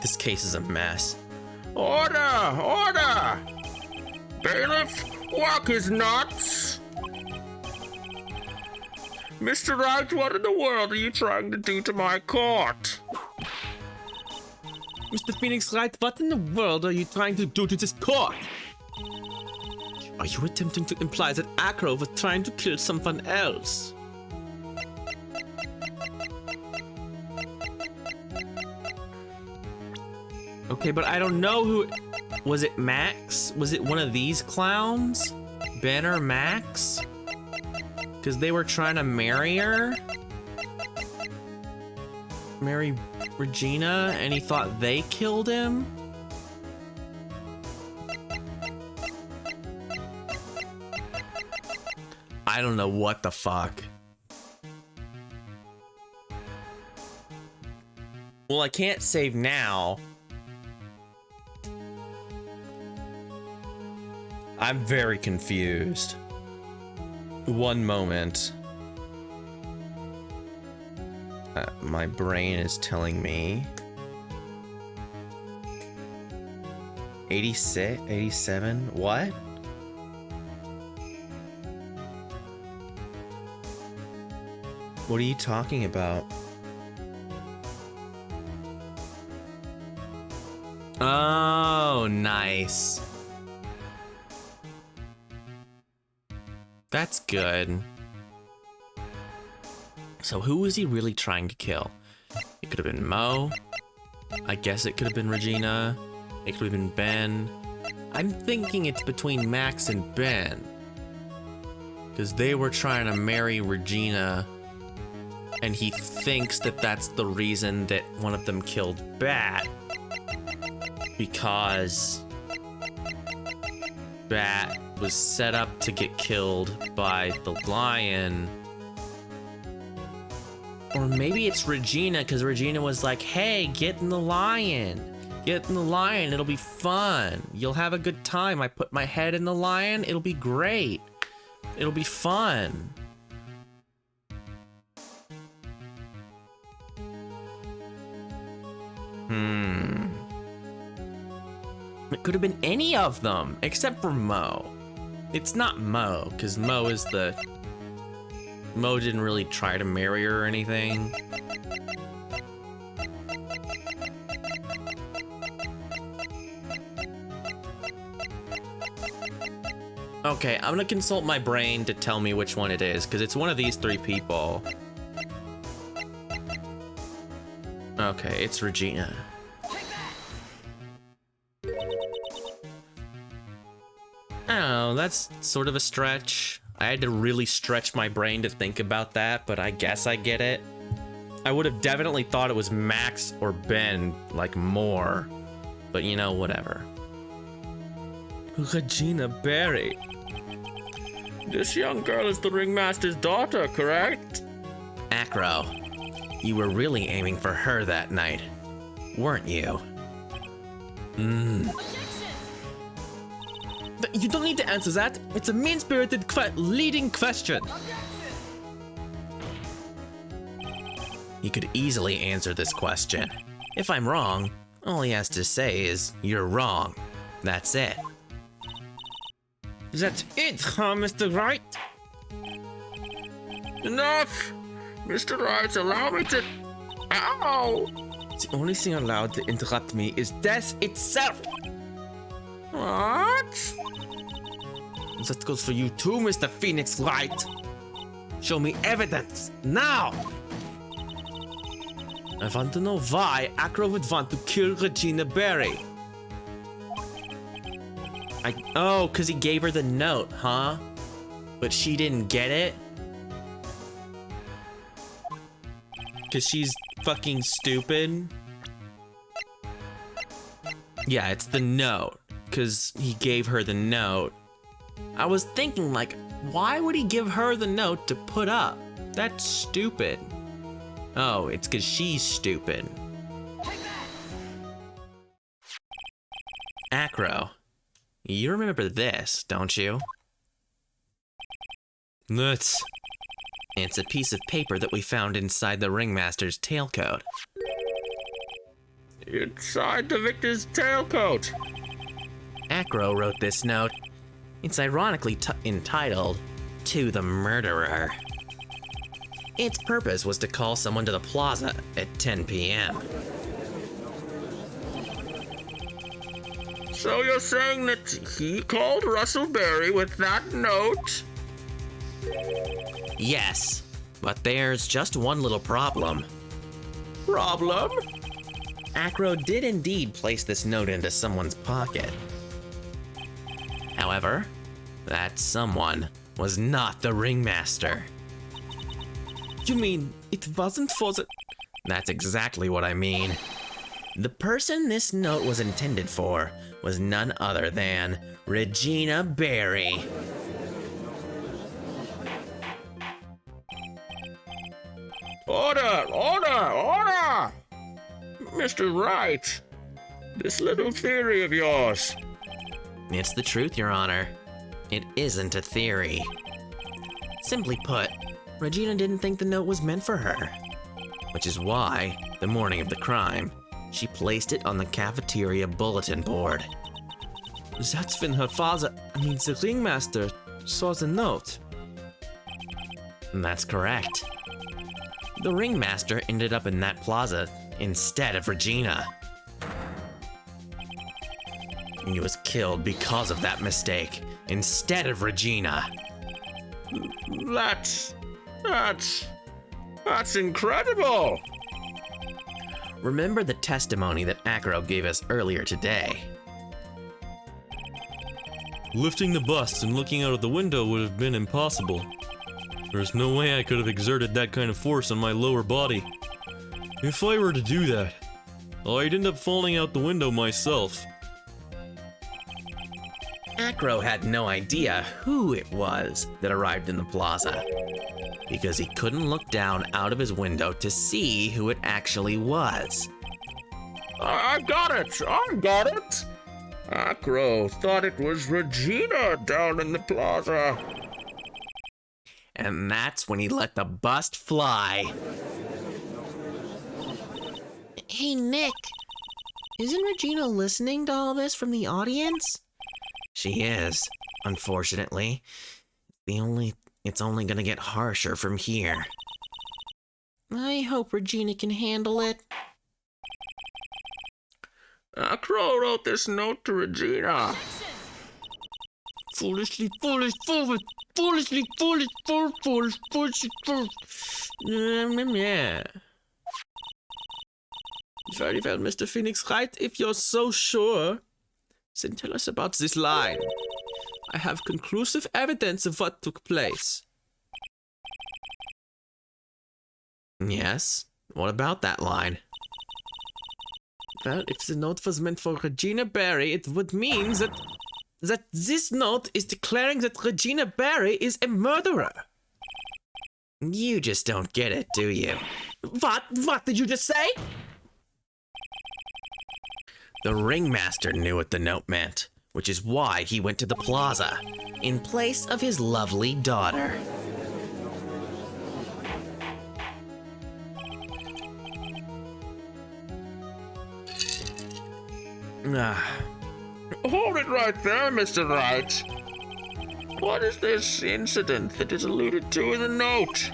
This case is a mess. Order! Order! Bailiff, walk his nuts! Mr. Wright, what in the world are you trying to do to my court? Mr. Phoenix Wright, what in the world are you trying to do to this court? Are you attempting to imply that Acro was trying to kill someone else? Okay, but I don't know who... Was it Max? Was it one of these clowns? Ben or Max? Because they were trying to marry her? Marry Regina, and he thought they killed him? I don't know what the fuck. Well, I can't save now. I'm very confused. One moment. My brain is telling me. 86, 87, what? What are you talking about? Oh, nice. That's good. So who was he really trying to kill? It could have been Mo. I guess it could have been Regina. It could have been Ben. I'm thinking it's between Max and Ben. Because they were trying to marry Regina. And he thinks that that's the reason that one of them killed Bat. Because Bat was set up to get killed by the lion. Or maybe it's Regina, because Regina was like, hey, get in the lion. Get in the lion, it'll be fun. You'll have a good time. I put my head in the lion, it'll be great. It'll be fun. It could have been any of them, except for Mo. It's not Mo, because Mo is the... Mo didn't really try to marry her or anything. Okay, I'm gonna consult my brain to tell me which one it is, because it's one of these three people. Okay, it's Regina. I don't know, that's sort of a stretch. I had to really stretch my brain to think about that, but I guess I get it. I would have definitely thought it was Max or Ben, like, more. But you know, whatever. Regina Berry. This young girl is the ringmaster's daughter, correct? Acro, you were really aiming for her that night, weren't you? You don't need to answer that. It's a mean-spirited leading question. He could easily answer this question. If I'm wrong, all he has to say is, you're wrong. That's it. That's it, huh, Mr. Wright? Enough! Mr. Wright, allow me to... Ow! The only thing allowed to interrupt me is death itself. What? That goes for you too, Mr. Phoenix Wright. Show me evidence, now! I want to know why Acro would want to kill Regina Berry. Oh, because he gave her the note, huh? But she didn't get it? Because she's fucking stupid? Yeah, it's the note. Because he gave her the note. I was thinking, like, why would he give her the note to put up? That's stupid. Oh, it's because she's stupid. Acro, you remember this, don't you? Nuts. It's a piece of paper that we found inside the ringmaster's tailcoat. Inside the victor's tailcoat. Acro wrote this note. It's ironically entitled, To the Murderer. Its purpose was to call someone to the plaza at 10 p.m. So you're saying that he called Russell Berry with that note? Yes, but there's just one little problem. Problem? Acro did indeed place this note into someone's pocket. However, that someone was not the ringmaster. You mean it wasn't for the... That's exactly what I mean. The person this note was intended for was none other than Regina Berry. Order! Order! Order! Mr. Wright, this little theory of yours. It's the truth, Your Honor. It isn't a theory. Simply put, Regina didn't think the note was meant for her. Which is why, the morning of the crime, she placed it on the cafeteria bulletin board. That's when her father, the ringmaster, saw the note. That's correct. The ringmaster ended up in that plaza instead of Regina. He was killed because of that mistake, instead of Regina. That's incredible. Remember the testimony that Acro gave us earlier today? Lifting the bust and looking out of the window would have been impossible. There's no way I could have exerted that kind of force on my lower body. If I were to do that, I'd end up falling out the window myself. Acro had no idea who it was that arrived in the plaza, because he couldn't look down out of his window to see who it actually was. I got it. Acro thought it was Regina down in the plaza. And that's when he let the bust fly. Hey, Nick. Isn't Regina listening to all this from the audience? She is, unfortunately. It's only gonna get harsher from here. I hope Regina can handle it. Acro wrote this note to Regina. Foolishly. Yeah. Very well, Mr. Phoenix, right? If you're so sure, then tell us about this line. I have conclusive evidence of what took place. Yes? What about that line? Well, if the note was meant for Regina Barry, it would mean that this note is declaring that Regina Barry is a murderer. You just don't get it, do you? What? What did you just say? The ringmaster knew what the note meant, which is why he went to the plaza, in place of his lovely daughter. Hold it right there, Mr. Wright. What is this incident that is alluded to in the note?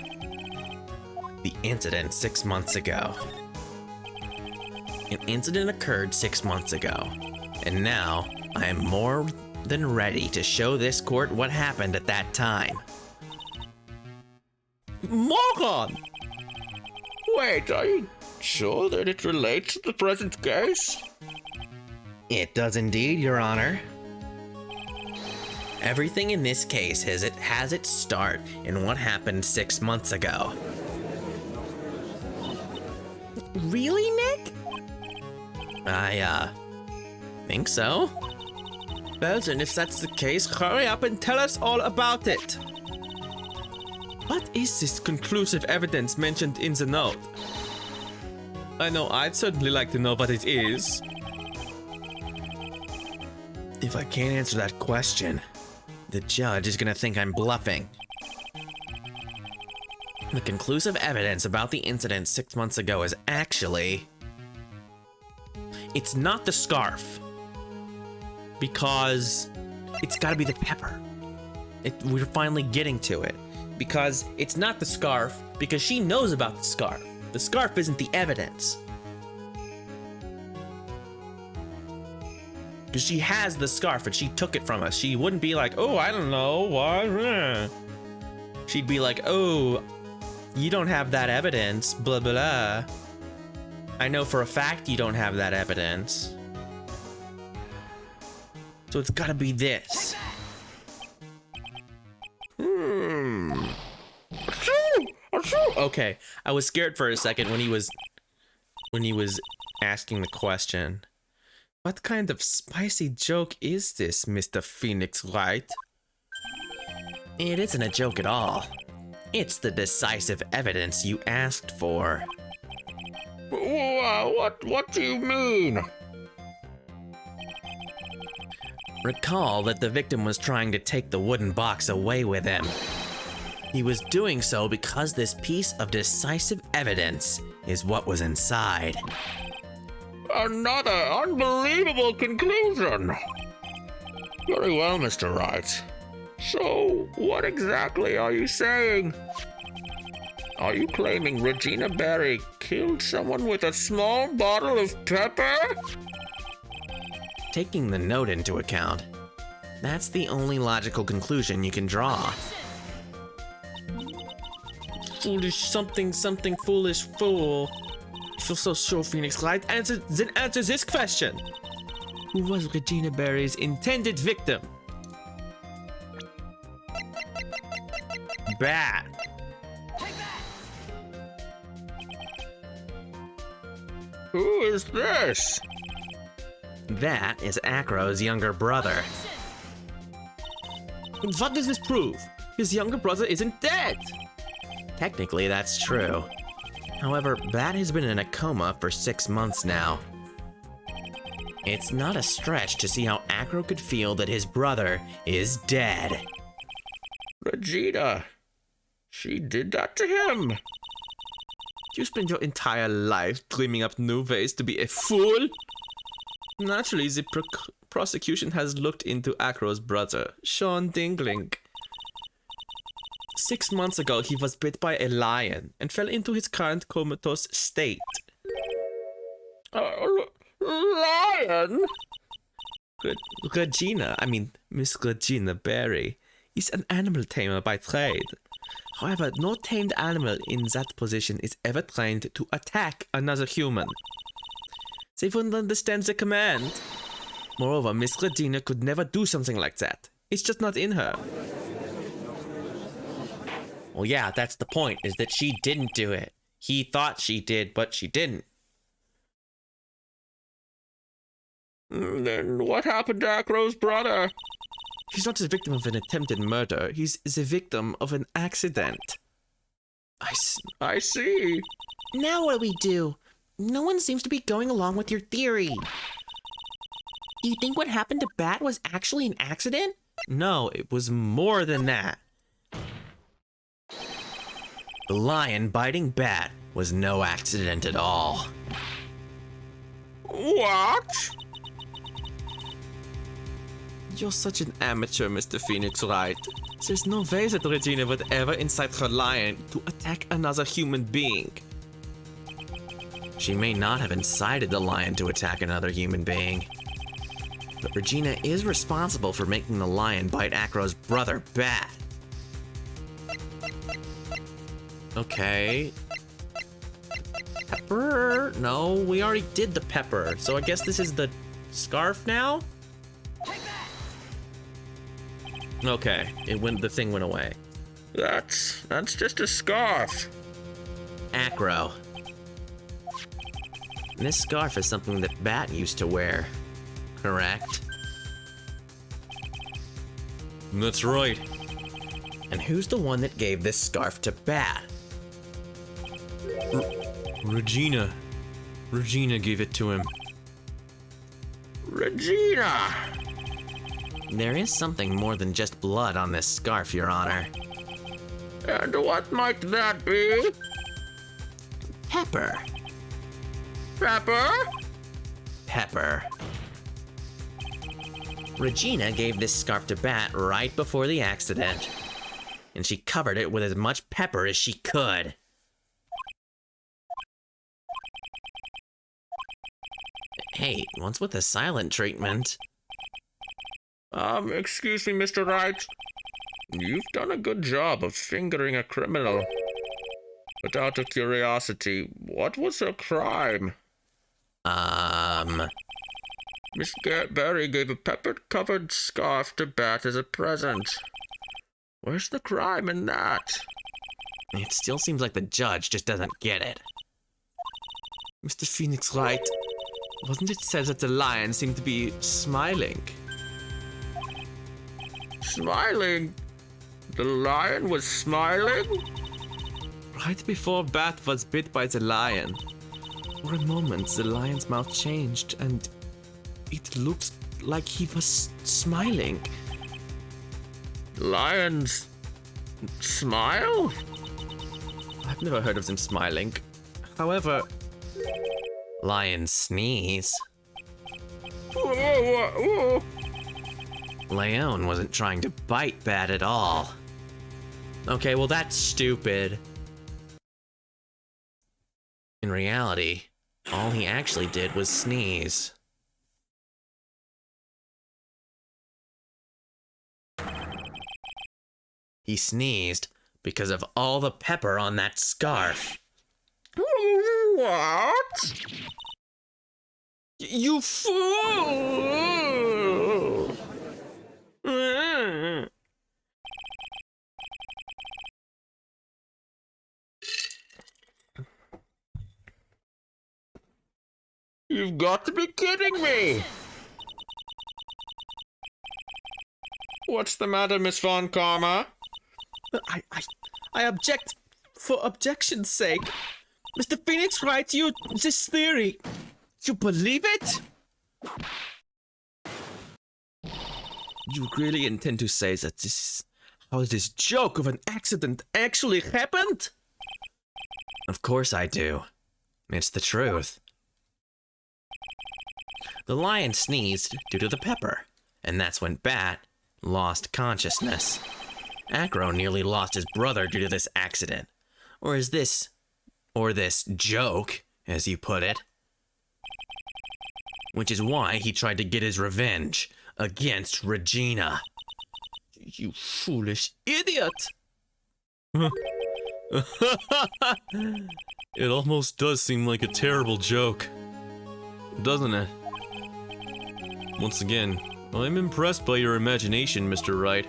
The incident 6 months ago. An incident occurred 6 months ago, and now I am more than ready to show this court what happened at that time. Moron! Wait, are you sure that it relates to the present case? It does indeed, Your Honor. Everything in this case has its start in what happened 6 months ago. Really, Nick? I think so. Well, then, if that's the case, hurry up and tell us all about it. What is this conclusive evidence mentioned in the note? I know I'd certainly like to know what it is. If I can't answer that question, the judge is gonna think I'm bluffing. The conclusive evidence about the incident 6 months ago is actually... It's not the scarf. Because it's gotta be the pepper. We're finally getting to it. Because it's not the scarf, because she knows about the scarf. The scarf isn't the evidence. Because she has the scarf and she took it from us. She wouldn't be like, oh, I don't know, what? She'd be like, oh, you don't have that evidence, blah, blah, blah. I know for a fact you don't have that evidence. So it's gotta be this. Okay, I was scared for a second when he was asking the question. What kind of spicy joke is this, Mr. Phoenix Wright? It isn't a joke at all. It's the decisive evidence you asked for. What do you mean? Recall that the victim was trying to take the wooden box away with him. He was doing so because this piece of decisive evidence is what was inside. Another unbelievable conclusion. Very well, Mr. Wright. So, what exactly are you saying? Are you claiming Regina Berry killed someone with a small bottle of pepper? Taking the note into account, that's the only logical conclusion you can draw. Foolish something foolish fool. I feel so sure, Phoenix Light. Then answer this question. Who was Regina Berry's intended victim? Bat. Who is this? That is Acro's younger brother. What does this prove? His younger brother isn't dead. Technically, that's true. However, Bat has been in a coma for 6 months now. It's not a stretch to see how Acro could feel that his brother is dead. Regina. She did that to him. You spend your entire life dreaming up new ways to be a fool? Naturally, the prosecution has looked into Acro's brother, Sean Dingling. 6 months ago, he was bit by a lion and fell into his current comatose state. Lion? Miss Regina Berry, is an animal tamer by trade. However, no tamed animal in that position is ever trained to attack another human. They wouldn't understand the command. Moreover, Miss Regina could never do something like that. It's just not in her. Well, yeah, that's the point, is that she didn't do it. He thought she did, but she didn't. Then what happened to Acro's brother? He's not the victim of an attempted murder. He's the victim of an accident. I see. Now what do we do? No one seems to be going along with your theory. You think what happened to Bat was actually an accident? No, it was more than that. The lion biting Bat was no accident at all. What? You're such an amateur, Mr. Phoenix Wright. There's no way that Regina would ever incite her lion to attack another human being. She may not have incited the lion to attack another human being, but Regina is responsible for making the lion bite Acro's brother, Bat. Okay. Pepper? No, we already did the pepper, so I guess this is the scarf now? Okay, the thing went away. That's just a scarf. Acro. This scarf is something that Bat used to wear, correct? That's right. And who's the one that gave this scarf to Bat? Regina. Regina gave it to him. Regina! There is something more than just blood on this scarf, Your Honor. And what might that be? Pepper. Pepper? Pepper. Regina gave this scarf to Bat right before the accident, and she covered it with as much pepper as she could. Hey, what's with the silent treatment? Excuse me, Mr. Wright. You've done a good job of fingering a criminal. But out of curiosity, what was her crime? Miss Berry gave a pepper-covered scarf to Bat as a present. Where's the crime in that? It still seems like the judge just doesn't get it. Mr. Phoenix Wright, wasn't it said that the lion seemed to be smiling? Smiling? The lion was smiling? Right before Bat was bit by the lion. For a moment, the lion's mouth changed, and it looked like he was smiling. Lions smile? I've never heard of them smiling. However, Lions sneeze. Whoa, whoa, whoa. Leon wasn't trying to bite Bat at all. Okay, well that's stupid. In reality, all he actually did was sneeze. He sneezed because of all the pepper on that scarf. What? You fool! You've got to be kidding me! What's the matter, Miss Von Karma? I object for objection's sake. Mr. Phoenix writes you this theory. You believe it? You really intend to say that this is how this joke of an accident actually happened? Of course I do. It's the truth. The lion sneezed due to the pepper, and that's when Bat lost consciousness. Acro nearly lost his brother due to this accident. Or this joke, as you put it. Which is why he tried to get his revenge against Regina. You foolish idiot! It almost does seem like a terrible joke, doesn't it? Once again, I'm impressed by your imagination, Mr. Wright.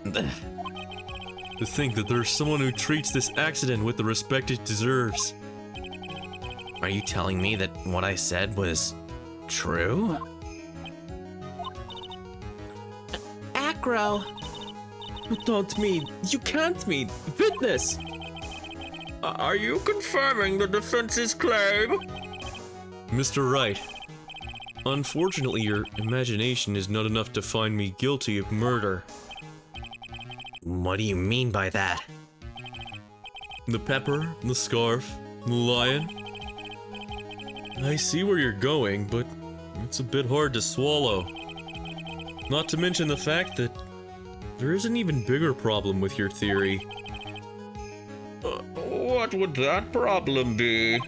To think that there's someone who treats this accident with the respect it deserves. Are you telling me that what I said was true? Acro. You don't mean, you can't mean, witness! Are you confirming the defense's claim? Mr. Wright, unfortunately your imagination is not enough to find me guilty of murder. What do you mean by that? The pepper, the scarf, the lion. I see where you're going, but it's a bit hard to swallow. Not to mention the fact that there is an even bigger problem with your theory. What would that problem be?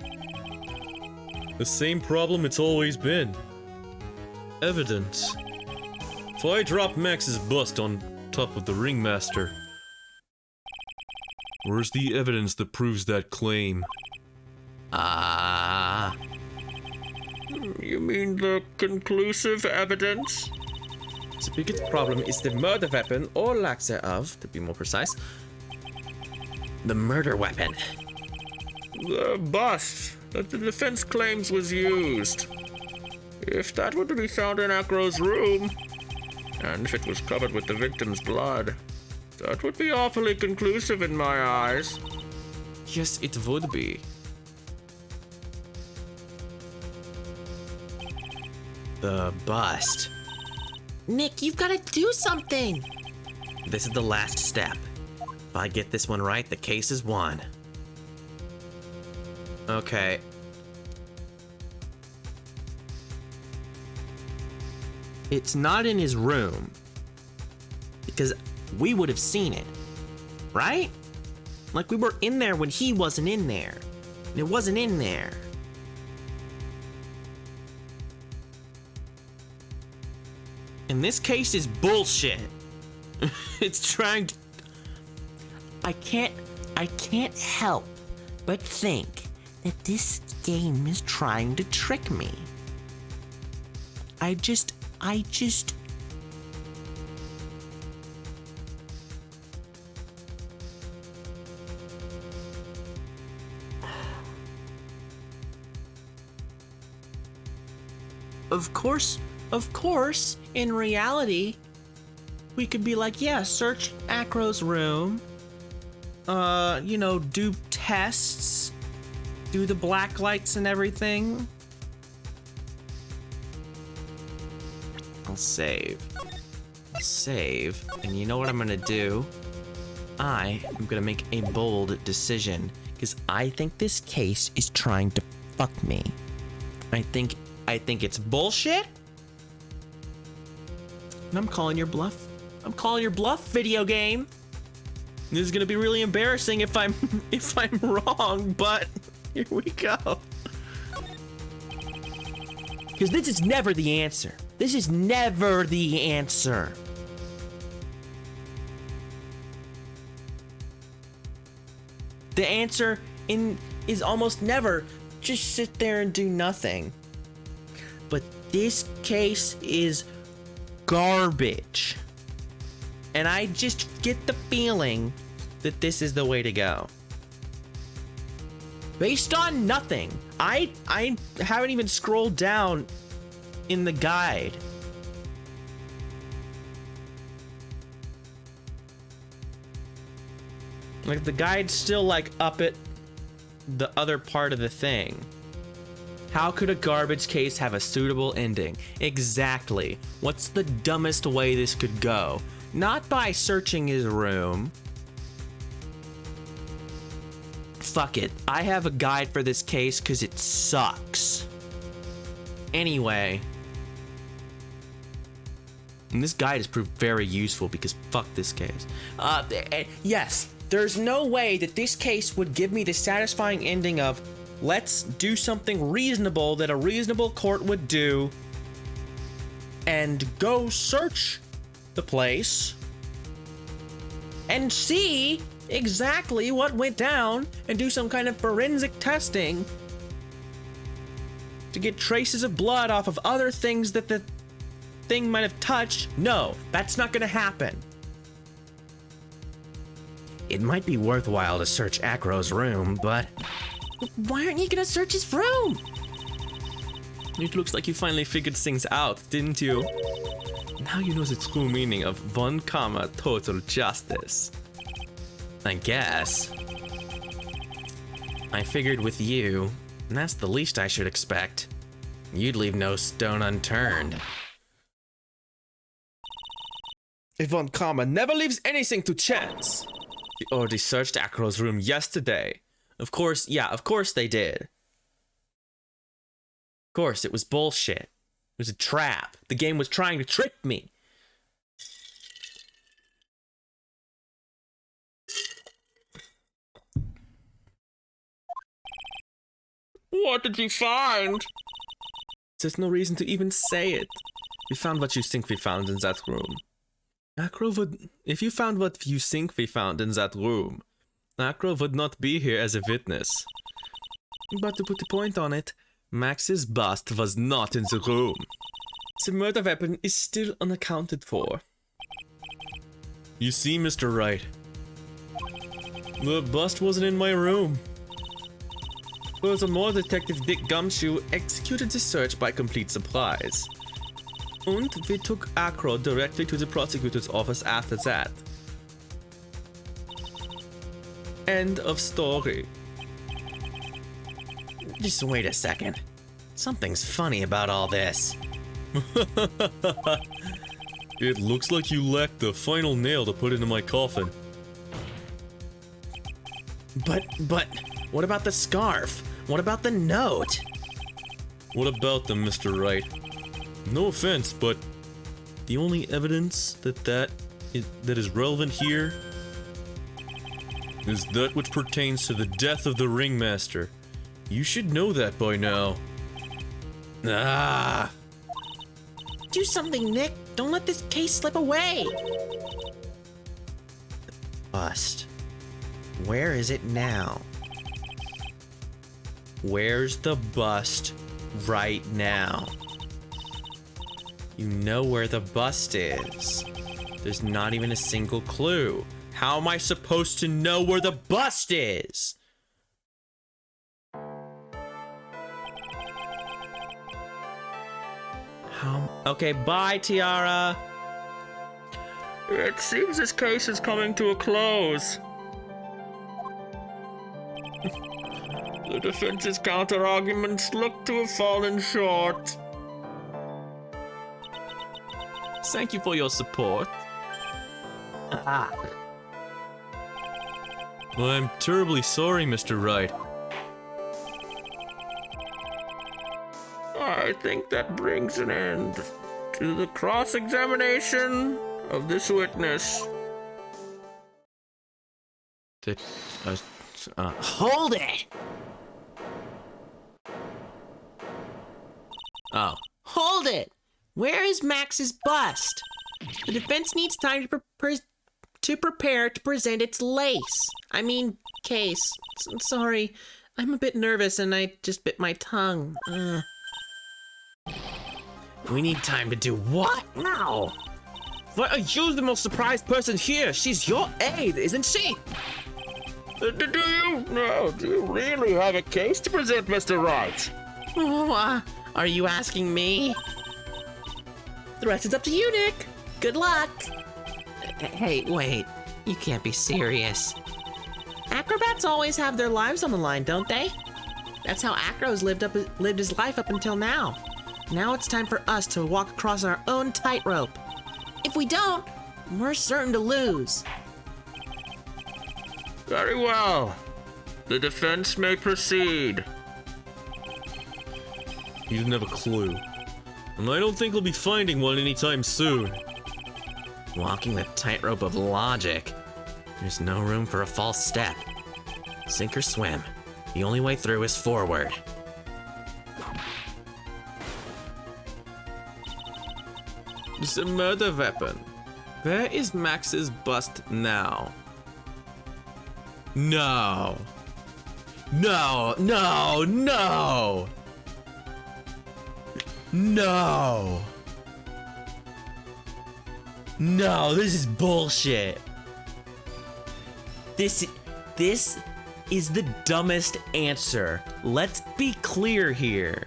The same problem it's always been. Evidence. If I drop Max's bust on top of the ringmaster, where's the evidence that proves that claim? You mean the conclusive evidence? The biggest problem is the murder weapon, or lack thereof, to be more precise. The murder weapon. The bust that the defense claims was used. If that were to be found in Acro's room, and if it was covered with the victim's blood, that would be awfully conclusive in my eyes. Yes, it would be. The bust. Nick, you've got to do something. This is the last step. If I get this one right, the case is won. Okay. It's not in his room. Because we would have seen it. Right? Like we were in there when he wasn't in there. And it wasn't in there. And this case is bullshit. It's trying to... I can't help but think that this game is trying to trick me. I just... Of course, in reality, we could be like, yeah, search Acro's room, do tests, do the black lights and everything. I'll save. And you know what I'm gonna do? I am gonna make a bold decision. Because I think this case is trying to fuck me. I think it's bullshit. I'm calling your bluff. I'm calling your bluff, video game. This is gonna be really embarrassing if I'm wrong, but here we go. Because this is never the answer. This is never the answer. The answer is almost never just sit there and do nothing. But this case is garbage. And I just get the feeling that this is the way to go. Based on nothing. I haven't even scrolled down in the guide. Like, the guide's still, like, up at the other part of the thing. How could a garbage case have a suitable ending? Exactly. What's the dumbest way this could go? Not by searching his room. Fuck it. I have a guide for this case because it sucks. Anyway. And this guide has proved very useful because fuck this case. Yes. There's no way that this case would give me the satisfying ending of, let's do something reasonable that a reasonable court would do and go search the place and see exactly what went down and do some kind of forensic testing to get traces of blood off of other things that the thing might have touched. No, that's not gonna happen. It might be worthwhile to search Acro's room, but why aren't you gonna search his room? It looks like you finally figured things out, didn't you? Now you know the true meaning of 1, total justice. I guess. I figured with you, that's the least I should expect. You'd leave no stone unturned. If 1, never leaves anything to chance. They already searched Acro's room yesterday. Of course they did. Of course, it was bullshit. It was a trap. The game was trying to trick me. What did you find? There's no reason to even say it. We found what you think we found in that room. If you found what you think we found in that room, Acro would not be here as a witness. But to put a point on it, Max's bust was not in the room. The murder weapon is still unaccounted for. You see, Mr. Wright, the bust wasn't in my room. Furthermore, Detective Dick Gumshoe executed the search by complete surprise. And we took Acro directly to the prosecutor's office after that. End of story. Just wait a second. Something's funny about all this. It looks like you lacked the final nail to put into my coffin. But, what about the scarf? What about the note? What about them, Mr. Wright? No offense, but the only evidence that is relevant here is that which pertains to the death of the ringmaster. You should know that by now. Ah! Do something, Nick. Don't let this case slip away. Bust. Where is it now? Where's the bust right now? You know where the bust is. There's not even a single clue. How am I supposed to know where the bust is? Okay, bye, Tiara. It seems this case is coming to a close. The defense's counter-arguments look to have fallen short. Thank you for your support. I'm terribly sorry, Mr. Wright. I think that brings an end to the cross-examination of this witness. Hold it! Oh. Hold it! Where is Max's bust? The defense needs time to prepare to present its case. Sorry, I'm a bit nervous and I just bit my tongue. We need time to do what now? Why are you the most surprised person here? She's your aide, isn't she? Do you really have a case to present, Mr. Wright? Oh, are you asking me? The rest is up to you, Nick. Good luck. Hey, wait. You can't be serious. Acrobats always have their lives on the line, don't they? That's how Acro's lived his life up until now. Now it's time for us to walk across our own tightrope. If we don't, we're certain to lose. Very well. The defense may proceed. He didn't have a clue. And I don't think he'll be finding one anytime soon. Walking the tightrope of logic. There's no room for a false step. Sink or swim. The only way through is forward. It's a murder weapon. Where is Max's bust now? No. No, no, no! No! No, this is bullshit. This is the dumbest answer. Let's be clear here.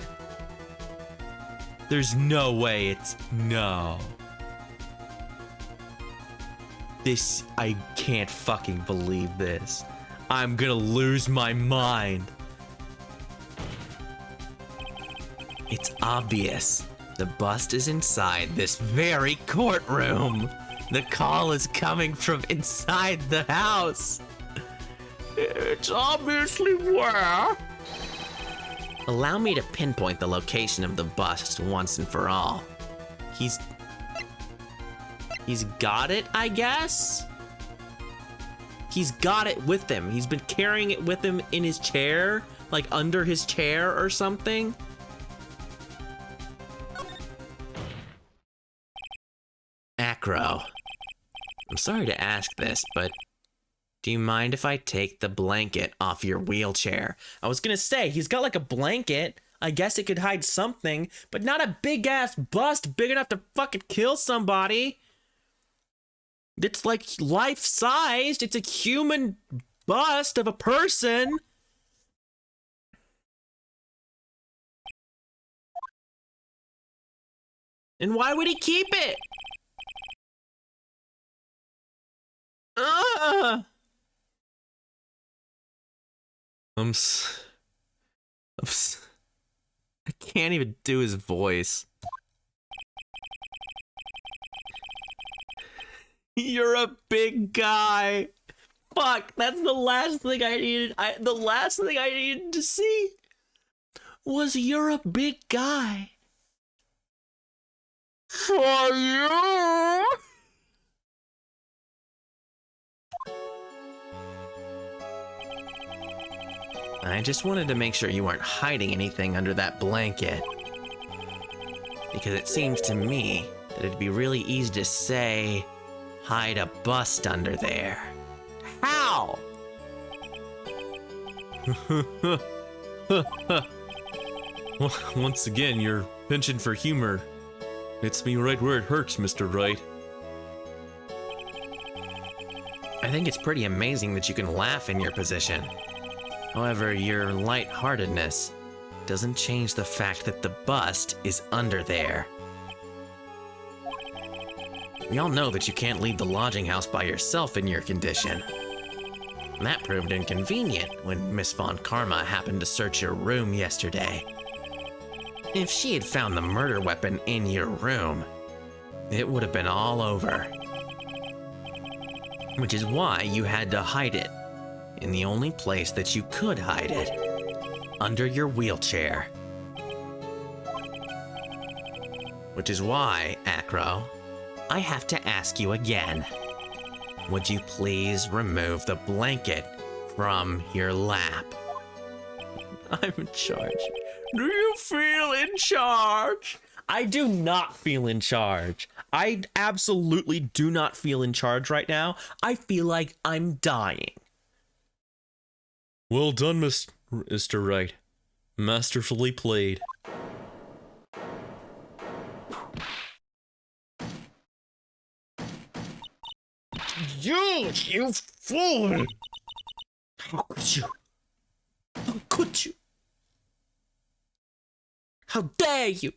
There's no way it's no. I can't fucking believe this. I'm gonna lose my mind. It's obvious. The bust is inside this very courtroom. The call is coming from inside the house. It's obviously where? Allow me to pinpoint the location of the bust once and for all. He's got it, I guess? He's got it with him. He's been carrying it with him in his chair, like under his chair or something. Acro, I'm sorry to ask this, but do you mind if I take the blanket off your wheelchair? I was gonna say, he's got like a blanket. I guess it could hide something, but not a big ass bust big enough to fucking kill somebody. It's like life-sized. It's a human bust of a person. And why would he keep it? I can't even do his voice. You're a big guy. Fuck, that's the last thing I needed. The last thing I needed to see was you're a big guy. For you? I just wanted to make sure you weren't hiding anything under that blanket. Because it seems to me that it'd be really easy to say, hide a bust under there. How? Once again, your penchant for humor hits me right where it hurts, Mr. Wright. I think it's pretty amazing that you can laugh in your position. However, your lightheartedness doesn't change the fact that the bust is under there. We all know that you can't leave the lodging house by yourself in your condition. That proved inconvenient when Miss Von Karma happened to search your room yesterday. If she had found the murder weapon in your room, it would have been all over. Which is why you had to hide it in the only place that you could hide it, under your wheelchair. Which is why, Acro, I have to ask you again. Would you please remove the blanket from your lap? I'm in charge. Do you feel in charge? I do not feel in charge. I absolutely do not feel in charge right now. I feel like I'm dying. Well done, Mr. Wright. Masterfully played. You fool! How could you? How could you? How dare you?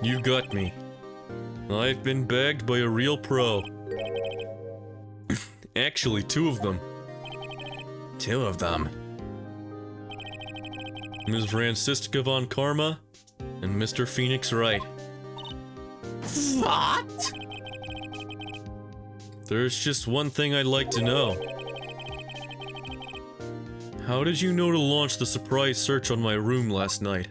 You got me. I've been bagged by a real pro. Actually, two of them. Two of them. Ms. Francisca von Karma and Mr. Phoenix Wright. What? There's just one thing I'd like to know. How did you know to launch the surprise search on my room last night?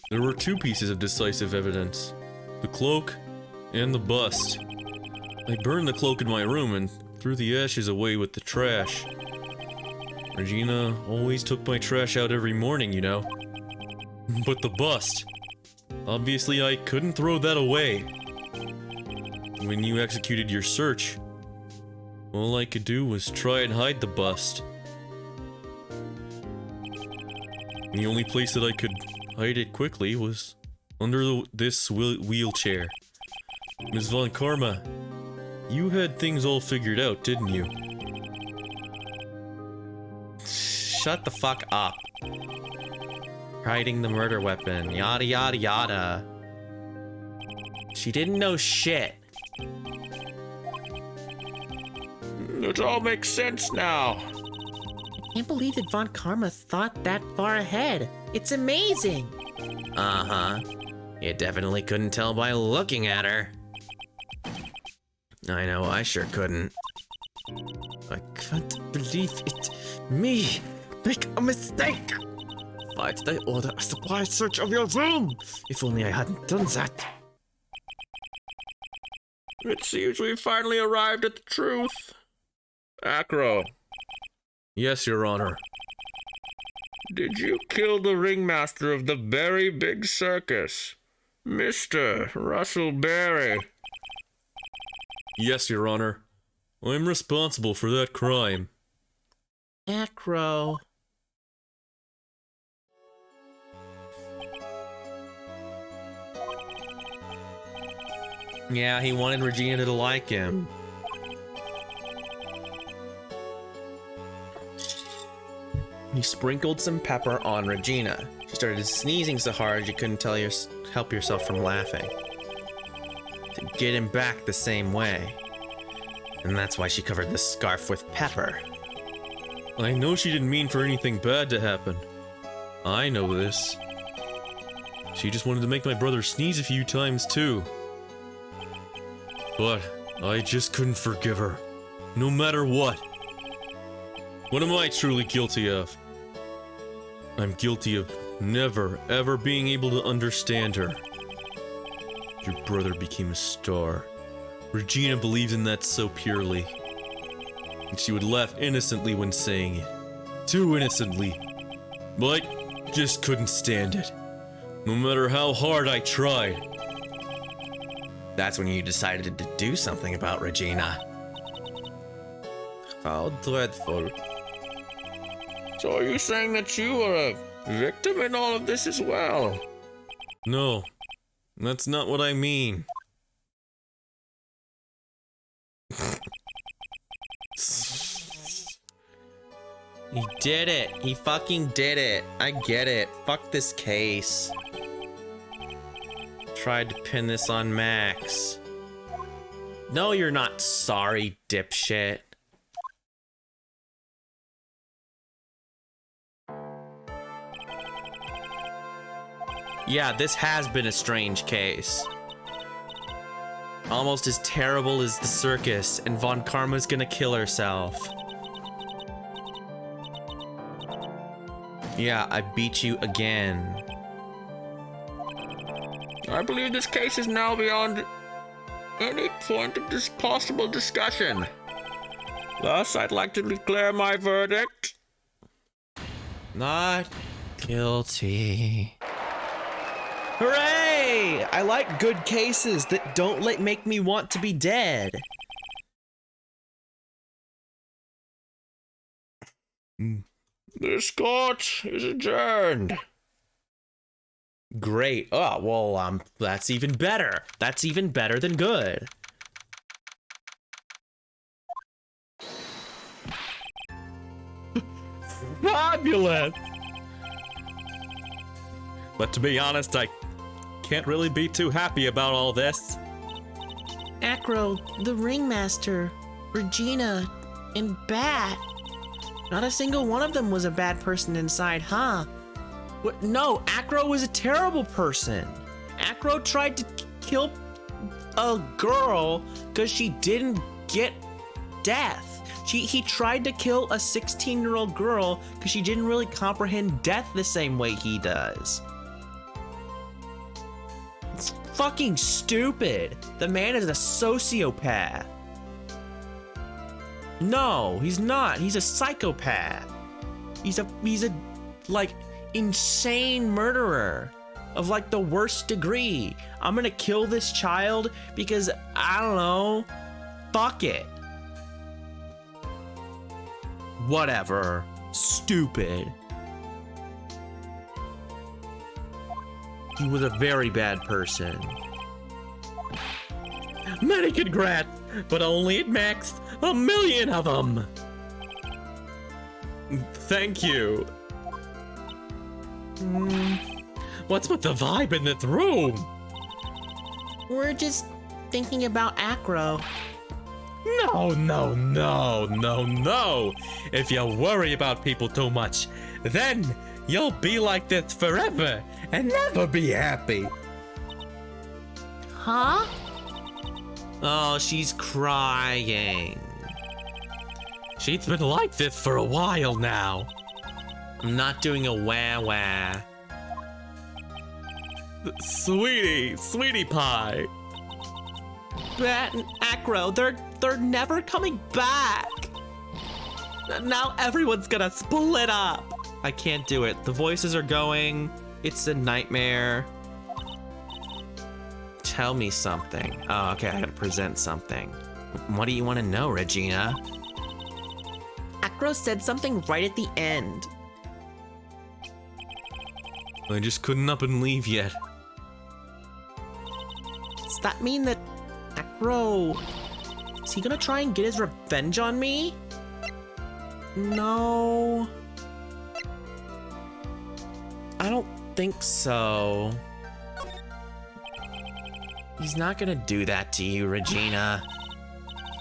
There were two pieces of decisive evidence. The cloak and the bust. I burned the cloak in my room and threw the ashes away with the trash. Regina always took my trash out every morning, you know. But the bust. Obviously, I couldn't throw that away. When you executed your search, all I could do was try and hide the bust. The only place that I could hide it quickly was under this wheelchair. Ms. Von Karma, you had things all figured out, didn't you? Shut the fuck up. Hiding the murder weapon, yada yada yada. She didn't know shit. It all makes sense now. I can't believe that Von Karma thought that far ahead. It's amazing. Uh-huh. You definitely couldn't tell by looking at her. I know, I sure couldn't. I can't believe it. Me make a mistake. Why did I order a surprise search of your room? If only I hadn't done that. It seems we finally arrived at the truth. Acro, Yes, Your Honor. did you kill the ringmaster of the Berry Big Circus, Mr. Russell Berry? Yes, Your Honor. I'm responsible for that crime. Acro. Yeah, he wanted Regina to like him. He sprinkled some pepper on Regina. She started sneezing so hard you couldn't help yourself from laughing. To get him back the same way. And that's why she covered the scarf with pepper. I know she didn't mean for anything bad to happen. I know this. She just wanted to make my brother sneeze a few times too. But I just couldn't forgive her. No matter what. What am I truly guilty of? I'm guilty of never, ever being able to understand her. Your brother became a star. Regina believes in that so purely. And she would laugh innocently when saying it. Too innocently. But I just couldn't stand it. No matter how hard I tried. That's when you decided to do something about Regina. How dreadful. So are you saying that you are a victim in all of this as well? No, that's not what I mean. He did it. He fucking did it. I get it. Fuck this case. Tried to pin this on Max. No, you're not sorry, dipshit. Yeah, this has been a strange case. Almost as terrible as the circus, and Von Karma's gonna kill herself. Yeah, I beat you again. I believe this case is now beyond any point of this possible discussion. Thus, I'd like to declare my verdict. Not guilty. Hooray! I like good cases that don't make me want to be dead. This court is adjourned. Great. Oh, well, that's even better. That's even better than good. Fabulous! But to be honest, I can't really be too happy about all this. Acro, the ringmaster, Regina, and Bat. Not a single one of them was a bad person inside, huh? What? No, Acro was a terrible person. Acro tried to kill a girl because she didn't get death. He tried to kill a 16-year-old girl because she didn't really comprehend death the same way he does. It's fucking stupid. The man is a sociopath. No, he's not. He's a psychopath. He's a like insane murderer of like the worst degree. I'm gonna kill this child because I don't know. Fuck it. Whatever. Stupid. He was a very bad person. Many congrats, but only at max 1,000,000 of them. Thank you. What's with the vibe in this room? We're just thinking about Acro. No. If you worry about people too much, then you'll be like this forever and never be happy. Huh? Oh, she's crying. She's been like this for a while now. I'm not doing a wah-wah. Sweetie pie. Bat and Acro, they're never coming back. Now everyone's gonna split up. I can't do it. The voices are going. It's a nightmare. Tell me something. Oh, okay, I gotta present something. What do you want to know, Regina? Acro said something right at the end. I just couldn't up and leave yet. Does that mean that Acro... Is he gonna try and get his revenge on me? No. I don't think so. He's not gonna do that to you, Regina.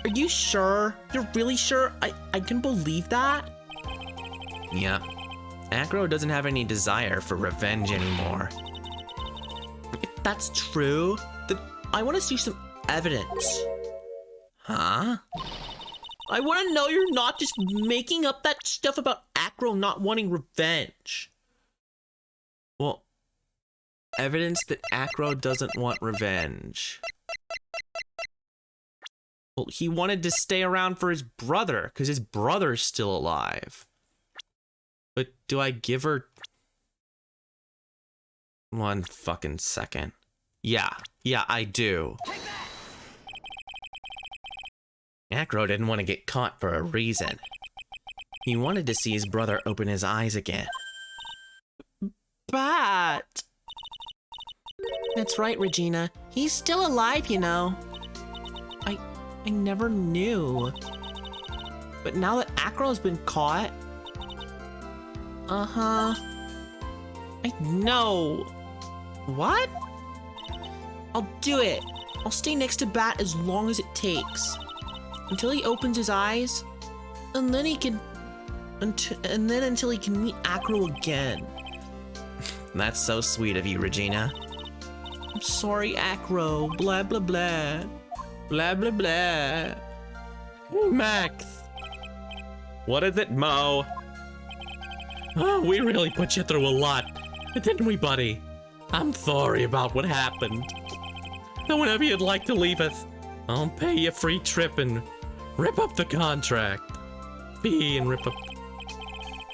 Are you sure? You're really sure? I can believe that? Yeah. Acro doesn't have any desire for revenge anymore. If that's true, then I want to see some evidence. Huh? I want to know you're not just making up that stuff about Acro not wanting revenge. Well, evidence that Acro doesn't want revenge. Well, he wanted to stay around for his brother, because his brother's still alive. But do I give her... One fucking second. Yeah, I do. Acro didn't want to get caught for a reason. He wanted to see his brother open his eyes again. Bat! That's right, Regina. He's still alive, you know. I never knew. But now that Acro's been caught... Uh-huh. I know. What? I'll do it. I'll stay next to Bat as long as it takes. Until he opens his eyes. And then he can... until he can meet Acro again. That's so sweet of you, Regina. I'm sorry, Acro. Blah, blah, blah. Blah, blah, blah. Max. What is it, Mo? Oh, we really put you through a lot, didn't we, buddy? I'm sorry about what happened. Now, whenever you'd like to leave us, I'll pay you a free trip and rip up the contract. Fee and rip up.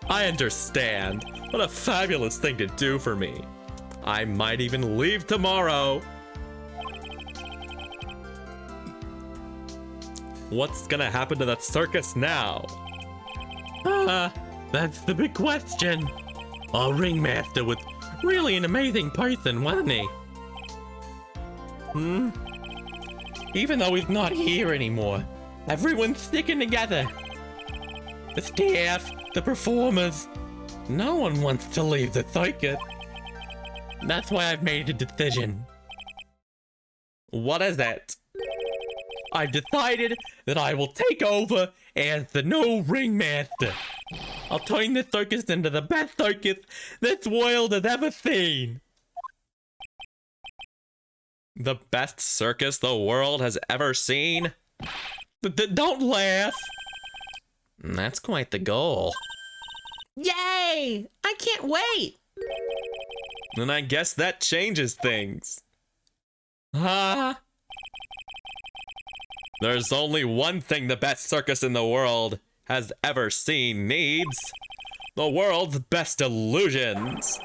I understand. What a fabulous thing to do for me. I might even leave tomorrow. What's gonna happen to that circus now? That's the big question. Our ringmaster was really an amazing person, wasn't he? Even though he's not here anymore, everyone's sticking together. The staff, the performers, no one wants to leave the circus. That's why I've made a decision. What is it? I've decided that I will take over as the new ringmaster. I'll turn this circus into the best circus this world has ever seen. The best circus the world has ever seen? Don't laugh. That's quite the goal. Yay! I can't wait! Then I guess that changes things. There's only one thing the best circus in the world has ever seen needs. The world's best illusions.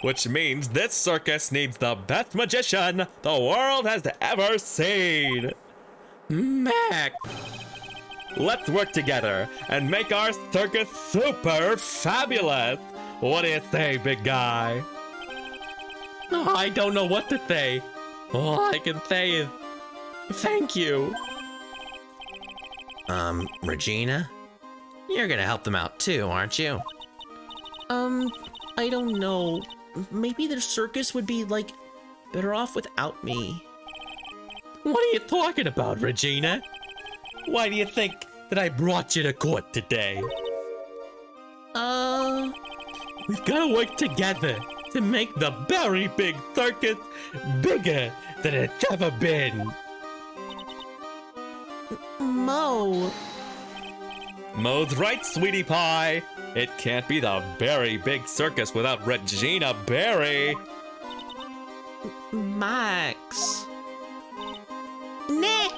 Which means this circus needs the best magician the world has ever seen. Mac. Let's work together and make our circus super fabulous. What do you say, big guy? I don't know what to say. All I can say is thank you. Regina? You're gonna help them out too, aren't you? I don't know. Maybe the circus would be, like, better off without me. What are you talking about, Regina? Why do you think that I brought you to court today? We've got to work together to make the very big circus bigger than it's ever been. Mo. Mo's right, sweetie pie. It can't be the very big circus without Regina Berry. Max. Nick!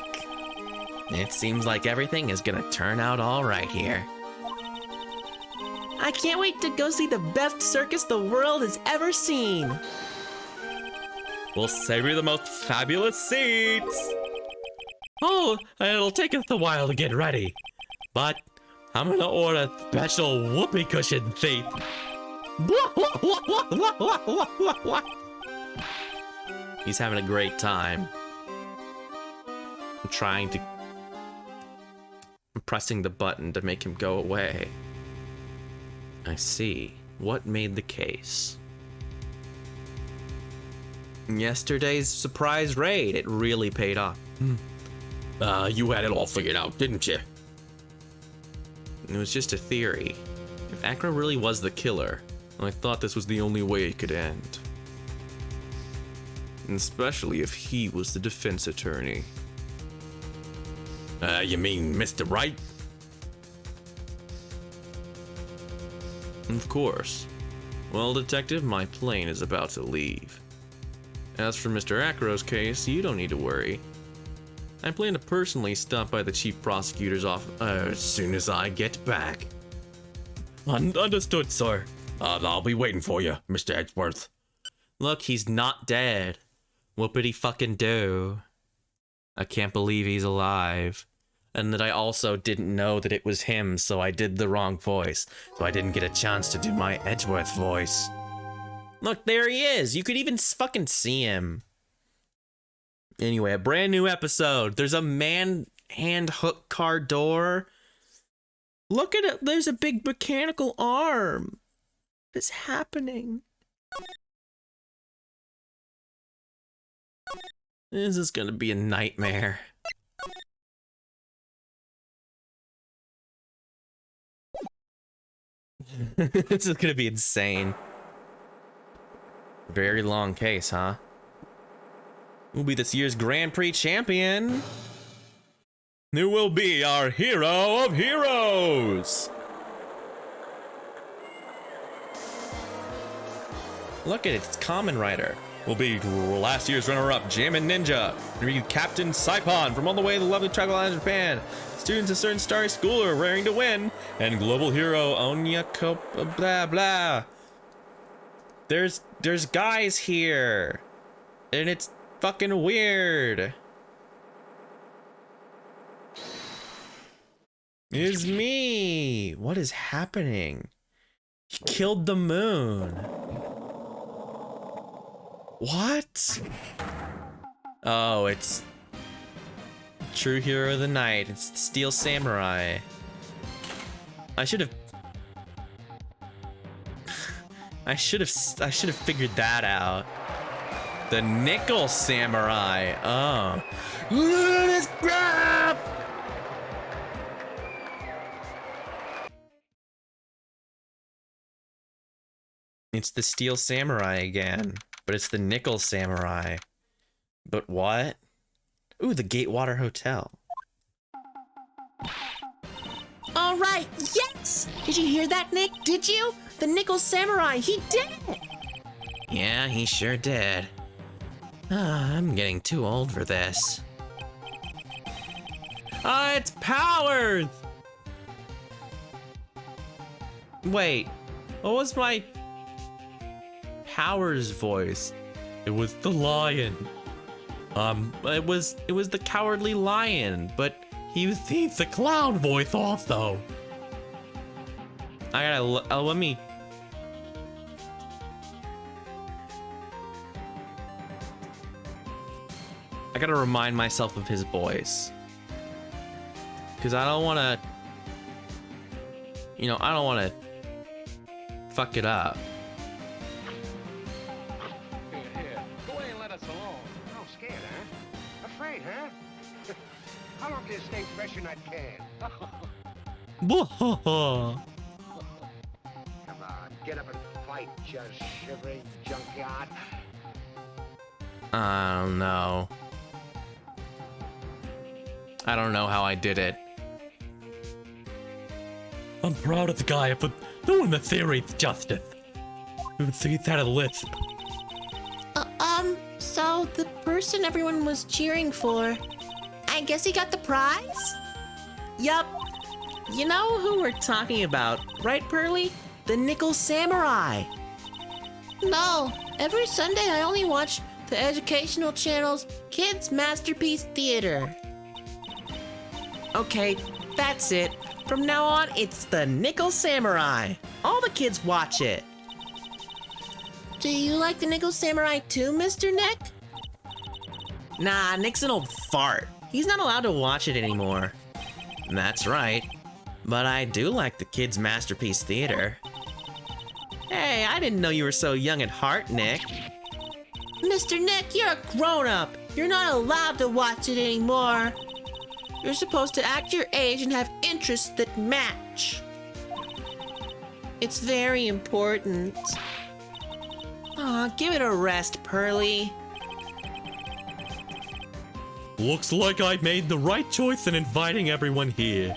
It seems like everything is gonna turn out all right here. I can't wait to go see the best circus the world has ever seen. We'll save you the most fabulous seats. Oh, it'll take us a while to get ready, but I'm gonna order special whoopee cushion seats. He's having a great time. I'm pressing the button to make him go away. I see. What made the case? Yesterday's surprise raid, it really paid off. You had it all figured out, didn't you? It was just a theory. If Acro really was the killer, I thought this was the only way it could end. And especially if he was the defense attorney. You mean Mr. Wright? Of course. Well, Detective, my plane is about to leave. As for Mr. Acro's case, you don't need to worry. I plan to personally stop by the chief prosecutor's office as soon as I get back. Understood, sir. I'll be waiting for you, Mr. Edgeworth. Look, he's not dead. Whoopity fucking do. I can't believe he's alive. And that I also didn't know that it was him, so I did the wrong voice. So I didn't get a chance to do my Edgeworth voice. Look, there he is. You could even fucking see him. Anyway, a brand new episode. There's a man hand hook car door. Look at it. There's a big mechanical arm. What's happening? This is gonna be a nightmare. This is gonna be insane. Very long case, huh? Who'll be this year's Grand Prix champion? Who will be our hero of heroes? Look at it, it's Kamen Rider. Will be last year's runner-up, Jammin' Ninja. Read Captain Saipan from all the way to the lovely tropical island of Japan. Students of certain starry school are raring to win. And global hero Onyako blah blah. There's guys here. And it's fucking weird. It's me. What is happening? He killed the moon. What? Oh, it's True Hero of the Night. It's the Steel Samurai. I should have figured that out. The Nickel Samurai. Oh. This crap! It's the Steel Samurai again. But it's the Nickel Samurai. But what? Ooh, the Gatewater Hotel. All right, yes! Did you hear that, Nick? Did you? The Nickel Samurai, he did it! Yeah, he sure did. I'm getting too old for this. It's Powers! Wait, what was my Powers voice? It was the lion. It was the Cowardly Lion, but He's the clown voice also. I gotta let me. I gotta remind myself of his voice, because I don't want to. I don't want to fuck it up. Here, go away and let us alone. Oh, scared, huh? Afraid, huh? How long can you stay fresh in that can? Come on, get up and fight, you shivering junkyard. I don't know. I don't know how I did it. I'm proud of the guy for doing the series justice. He's had a lisp. So the person everyone was cheering for, I guess he got the prize? Yup. You know who we're talking about, right, Pearly? The Nickel Samurai. No, every Sunday I only watch the educational channel's Kids Masterpiece Theater. Okay, that's it. From now on, it's the Nickel Samurai. All the kids watch it. Do you like the Nickel Samurai too, Mr. Nick? Nah, Nick's an old fart. He's not allowed to watch it anymore. That's right. But I do like the Kids Masterpiece Theater. Hey, I didn't know you were so young at heart, Nick. Mr. Nick, you're a grown-up. You're not allowed to watch it anymore. You're supposed to act your age and have interests that match. It's very important. Aw, give it a rest, Pearly. Looks like I made the right choice in inviting everyone here.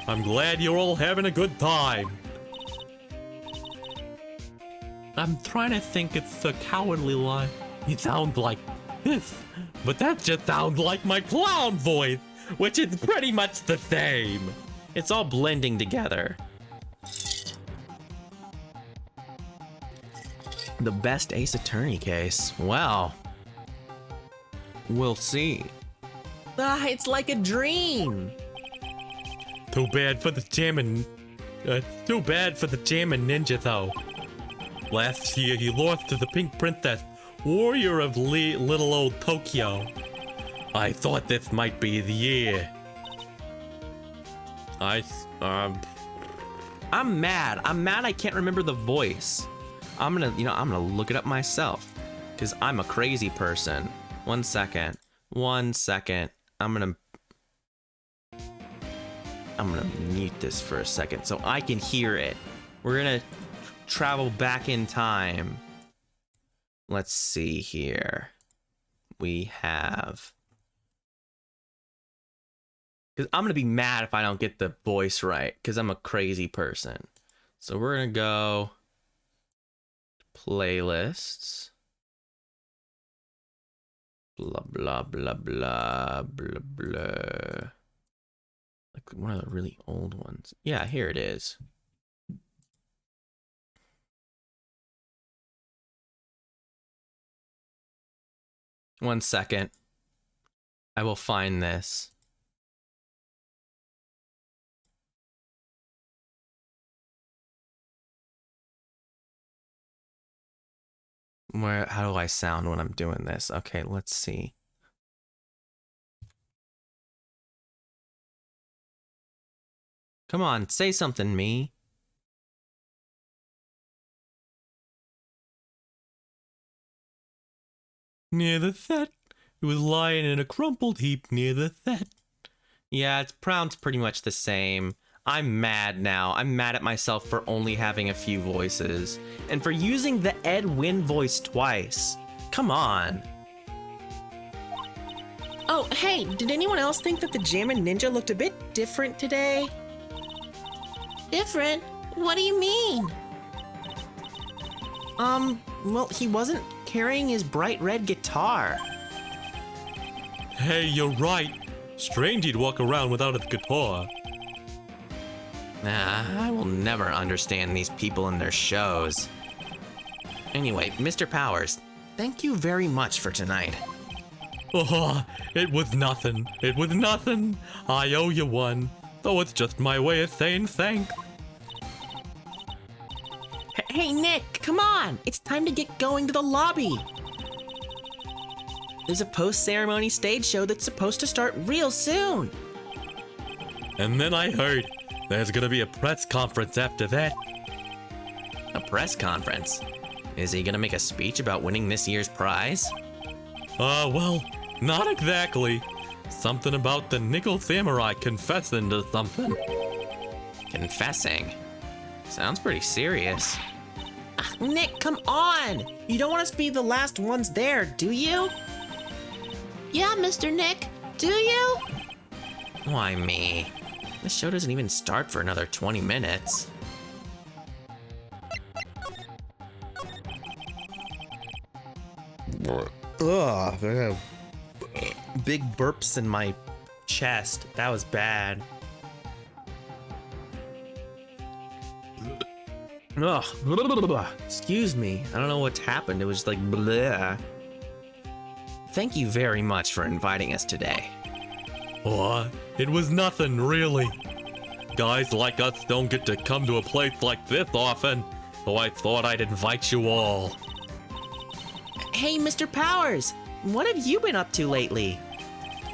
I'm glad you're all having a good time. I'm trying to think it's the Cowardly Lion. He sounds like this, but that just sounds like my clown voice, which is pretty much the same. It's all blending together. The best Ace Attorney case. Well, we'll see. Ah, it's like a dream. Too bad for the Jammin' Ninja though. Last year he lost to the Pink Princess, warrior of little old Tokyo. I thought this might be the year. I'm mad. I'm mad I can't remember the voice. I'm gonna look it up myself, because I'm a crazy person. 1 second. 1 second. I'm gonna mute this for a second so I can hear it. We're gonna travel back in time. Let's see here. We have... Because I'm gonna be mad if I don't get the voice right, because I'm a crazy person. So we're gonna go Playlists. Blah, blah, blah, blah, blah, blah. Like one of the really old ones. Yeah, here it is. One second. I will find this. How do I sound when I'm doing this? Okay, let's see. Come on, say something, me. Near the Thet, it was lying in a crumpled heap near the Thet. Yeah, it's sounds pretty much the same. I'm mad now. I'm mad at myself for only having a few voices. And for using the Ed Wynn voice twice. Come on. Oh, hey, did anyone else think that the Jammin' Ninja looked a bit different today? Different? What do you mean? Well, he wasn't carrying his bright red guitar. Hey, you're right. Strange he'd walk around without his guitar. Nah, I will never understand these people and their shows. Anyway, Mr. Powers, thank you very much for tonight. Oh, it was nothing. It was nothing. I owe you one. Though it's just my way of saying thanks. Hey, Nick, come on! It's time to get going to the lobby. There's a post-ceremony stage show that's supposed to start real soon. And then I heard there's gonna be a press conference after that. A press conference? Is he gonna make a speech about winning this year's prize? Well, not exactly. Something about the Nickel Samurai confessing to something. Confessing? Sounds pretty serious. Nick, come on! You don't want us to be the last ones there, do you? Yeah, Mr. Nick, do you? Why me? This show doesn't even start for another 20 minutes. Ugh, big burps in my chest. That was bad. Ugh. Excuse me. I don't know what's happened. It was like bleh. Thank you very much for inviting us today. Oh, it was nothing, really. Guys like us don't get to come to a place like this often, so I thought I'd invite you all. Hey, Mr. Powers, what have you been up to lately?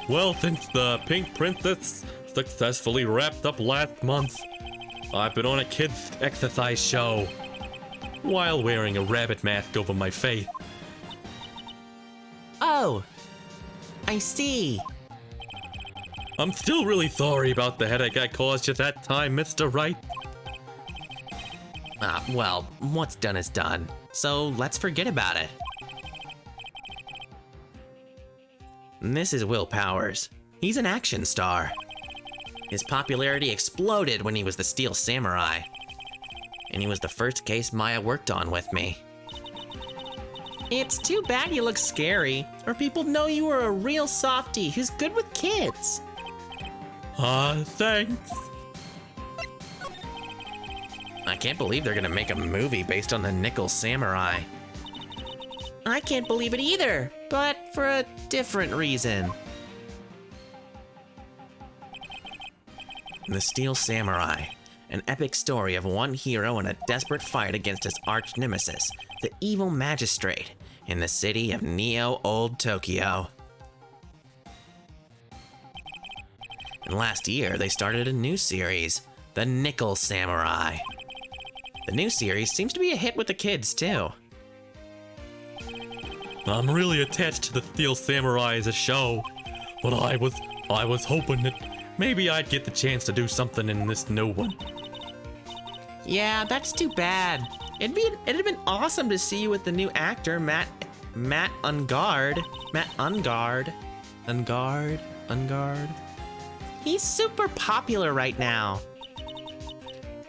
Well, since the Pink Princess successfully wrapped up last month, I've been on a kids' exercise show while wearing a rabbit mask over my face. Oh, I see. I'm still really sorry about the headache I caused you that time, Mr. Wright. Well, what's done is done, so let's forget about it. This is Will Powers. He's an action star. His popularity exploded when he was the Steel Samurai. And he was the first case Maya worked on with me. It's too bad you look scary, or people know you are a real softie who's good with kids. Thanks. I can't believe they're gonna make a movie based on the Nickel Samurai. I can't believe it either, but for a different reason. The Steel Samurai, an epic story of one hero in a desperate fight against his arch nemesis, the evil magistrate, in the city of Neo-Old Tokyo. And last year, they started a new series, The Nickel Samurai. The new series seems to be a hit with the kids, too. I'm really attached to the Steel Samurai as a show, but I was hoping that maybe I'd get the chance to do something in this new one. Yeah, that's too bad. It'd have been awesome to see you with the new actor, Matt Ungard. Ungard. He's super popular right now.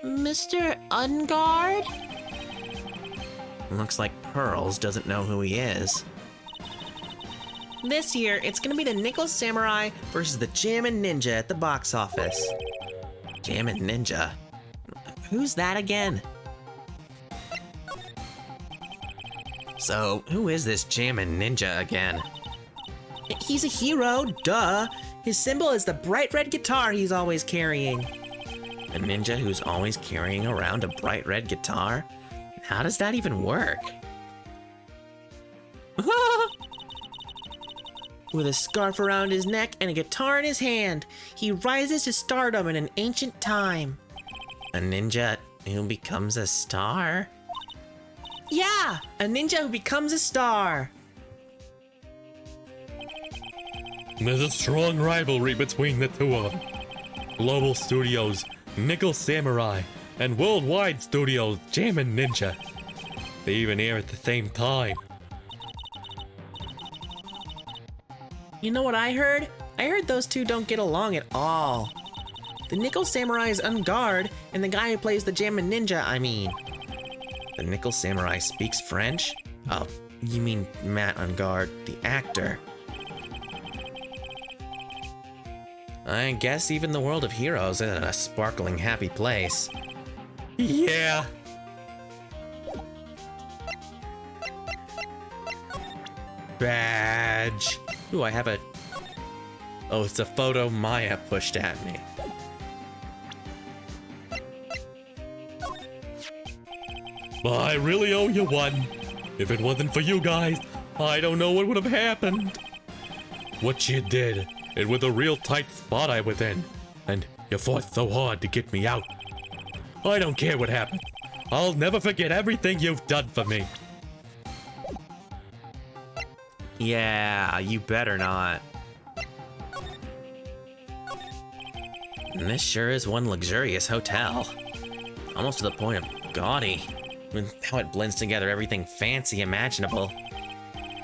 Mr. Ungard? Looks like Pearls doesn't know who he is. This year, it's gonna be the Nickel Samurai versus the Jammin' Ninja at the box office. Jammin' Ninja? Who's that again? So, who is this Jammin' Ninja again? He's a hero, duh. His symbol is the bright red guitar he's always carrying. A ninja who's always carrying around a bright red guitar? How does that even work? With a scarf around his neck and a guitar in his hand, he rises to stardom in an ancient time. A ninja who becomes a star? Yeah, a ninja who becomes a star. There's a strong rivalry between the two of them. Global Studios, Nickel Samurai, and Worldwide Studios, Jammin' Ninja. They even air at the same time. You know what I heard? I heard those two don't get along at all. The Nickel Samurai is on guard, and the guy who plays the Jammin' Ninja, I mean. The Nickel Samurai speaks French? Oh, you mean Matt on guard, the actor. I guess even the world of heroes isn't a sparkling, happy place. Yeah. Badge. Ooh, I have a... Oh, it's a photo Maya pushed at me. I really owe you one. If it wasn't for you guys, I don't know what would have happened. What you did, it was a real tight spot I was in, and you fought so hard to get me out. I don't care what happened. I'll never forget everything you've done for me. Yeah, you better not. And this sure is one luxurious hotel. Almost to the point of gaudy. With how it blends together everything fancy imaginable.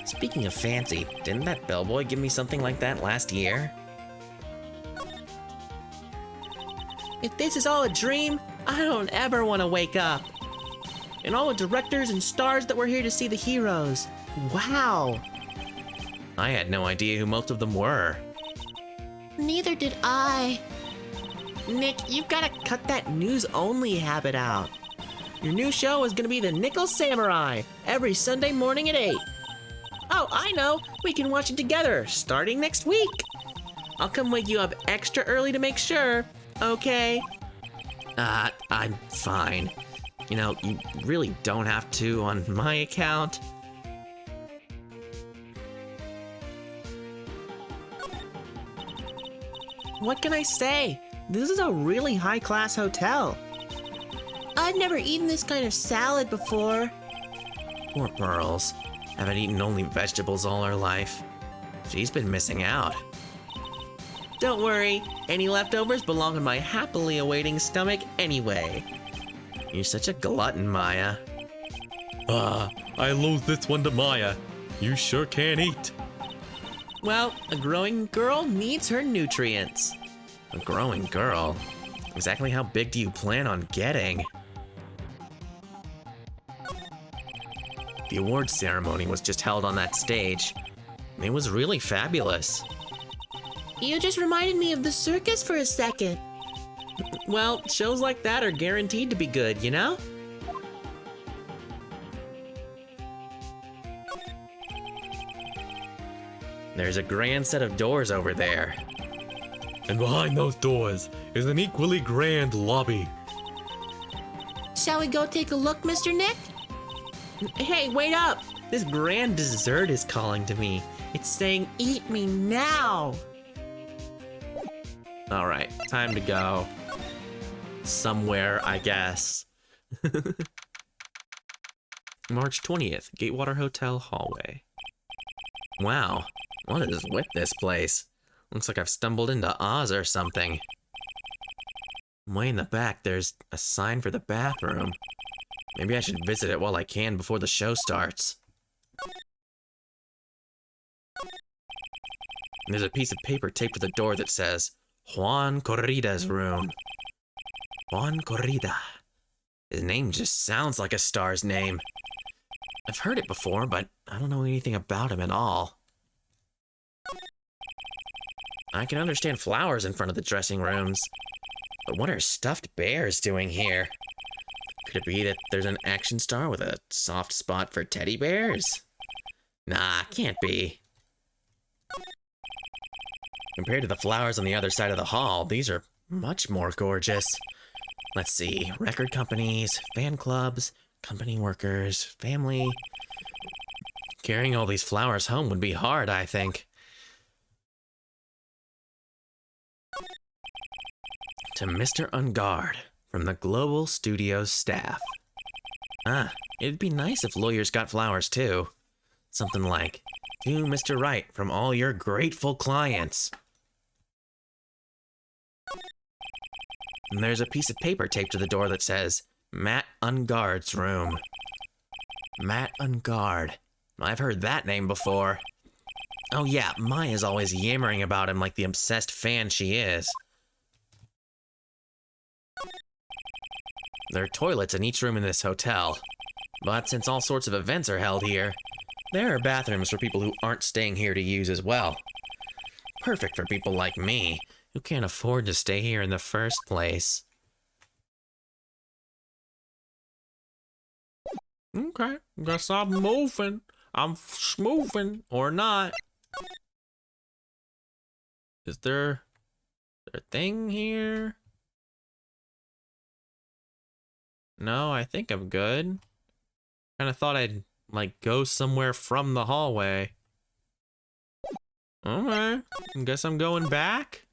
Speaking of fancy, didn't that bellboy give me something like that last year? If this is all a dream, I don't ever want to wake up. And all the directors and stars that were here to see the heroes. Wow. I had no idea who most of them were. Neither did I. Nick, you've got to cut that news-only habit out. Your new show is going to be the Nickel Samurai, every Sunday morning at 8. Oh, I know. We can watch it together, starting next week. I'll come wake you up extra early to make sure, okay? I'm fine. You know, you really don't have to on my account. What can I say? This is a really high-class hotel. I've never eaten this kind of salad before. Poor Pearls. Haven't eaten only vegetables all her life. She's been missing out. Don't worry, any leftovers belong in my happily awaiting stomach anyway. You're such a glutton, Maya. I lose this one to Maya. You sure can eat. Well, a growing girl needs her nutrients. A growing girl? Exactly how big do you plan on getting? The awards ceremony was just held on that stage. It was really fabulous. You just reminded me of the circus for a second. Well, shows like that are guaranteed to be good, you know? There's a grand set of doors over there. And behind those doors is an equally grand lobby. Shall we go take a look, Mr. Nick? Hey, wait up! This grand dessert is calling to me. It's saying, eat me now! Alright, time to go. Somewhere, I guess. March 20th, Gatewater Hotel hallway. Wow, what is with this place? Looks like I've stumbled into Oz or something. Way in the back, there's a sign for the bathroom. Maybe I should visit it while I can before the show starts. There's a piece of paper taped to the door that says, Juan Corrida's room. Juan Corrida. His name just sounds like a star's name. I've heard it before, but I don't know anything about him at all. I can understand flowers in front of the dressing rooms, but what are stuffed bears doing here? Could it be that there's an action star with a soft spot for teddy bears? Nah, can't be. Compared to the flowers on the other side of the hall, these are much more gorgeous. Let's see, record companies, fan clubs, company workers, family. Carrying all these flowers home would be hard, I think. To Mr. Ungard, from the Global Studios staff. Ah, it'd be nice if lawyers got flowers too. Something like, to Mr. Wright, from all your grateful clients. And there's a piece of paper taped to the door that says, Matt Ungard's room. Matt Ungard. I've heard that name before. Oh yeah, Maya's always yammering about him like the obsessed fan she is. There are toilets in each room in this hotel. But since all sorts of events are held here, there are bathrooms for people who aren't staying here to use as well. Perfect for people like me, who can't afford to stay here in the first place. Okay, guess I'm moving. I'm moving or not. Is there a thing here? No, I think I'm good. Kind of thought I'd, like, go somewhere from the hallway. Okay, guess I'm going back.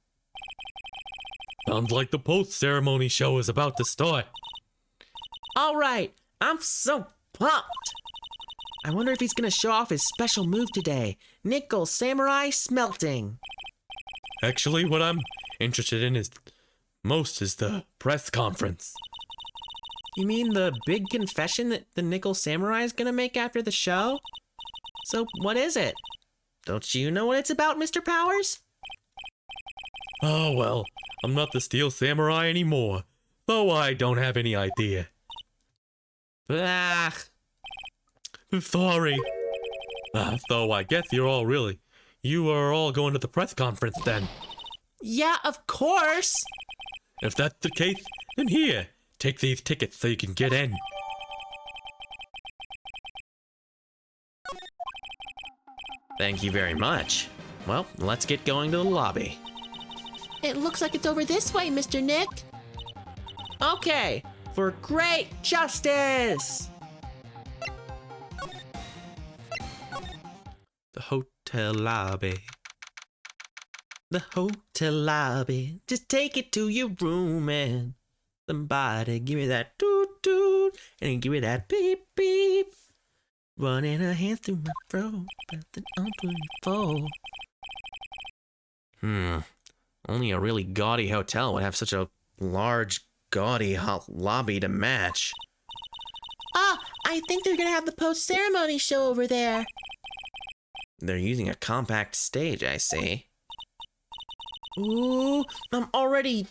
Sounds like the post-ceremony show is about to start. All right, I'm so pumped. I wonder if he's gonna show off his special move today. Nickel Samurai Smelting. Actually, what I'm interested in is the press conference. You mean the big confession that the Nickel Samurai is gonna make after the show? So what is it? Don't you know what it's about, Mr. Powers? Oh well, I'm not the Steel Samurai anymore, though I don't have any idea. Ah, Sorry. Though I guess you are all going to the press conference then. yeah, of course. If that's the case, then here, take these tickets so you can get in. Thank you very much. Well, let's get going to the lobby. It looks like it's over this way, Mr. Nick. Okay, for great justice. The hotel lobby. The hotel lobby. Just take it to your room and somebody give me that toot toot and give me that beep beep. Running her hands through my throat, breathing onto your phone. Only a really gaudy hotel would have such a large, gaudy lobby to match. Ah, I think they're gonna have the post-ceremony show over there. They're using a compact stage, I see. Ooh, I'm all ready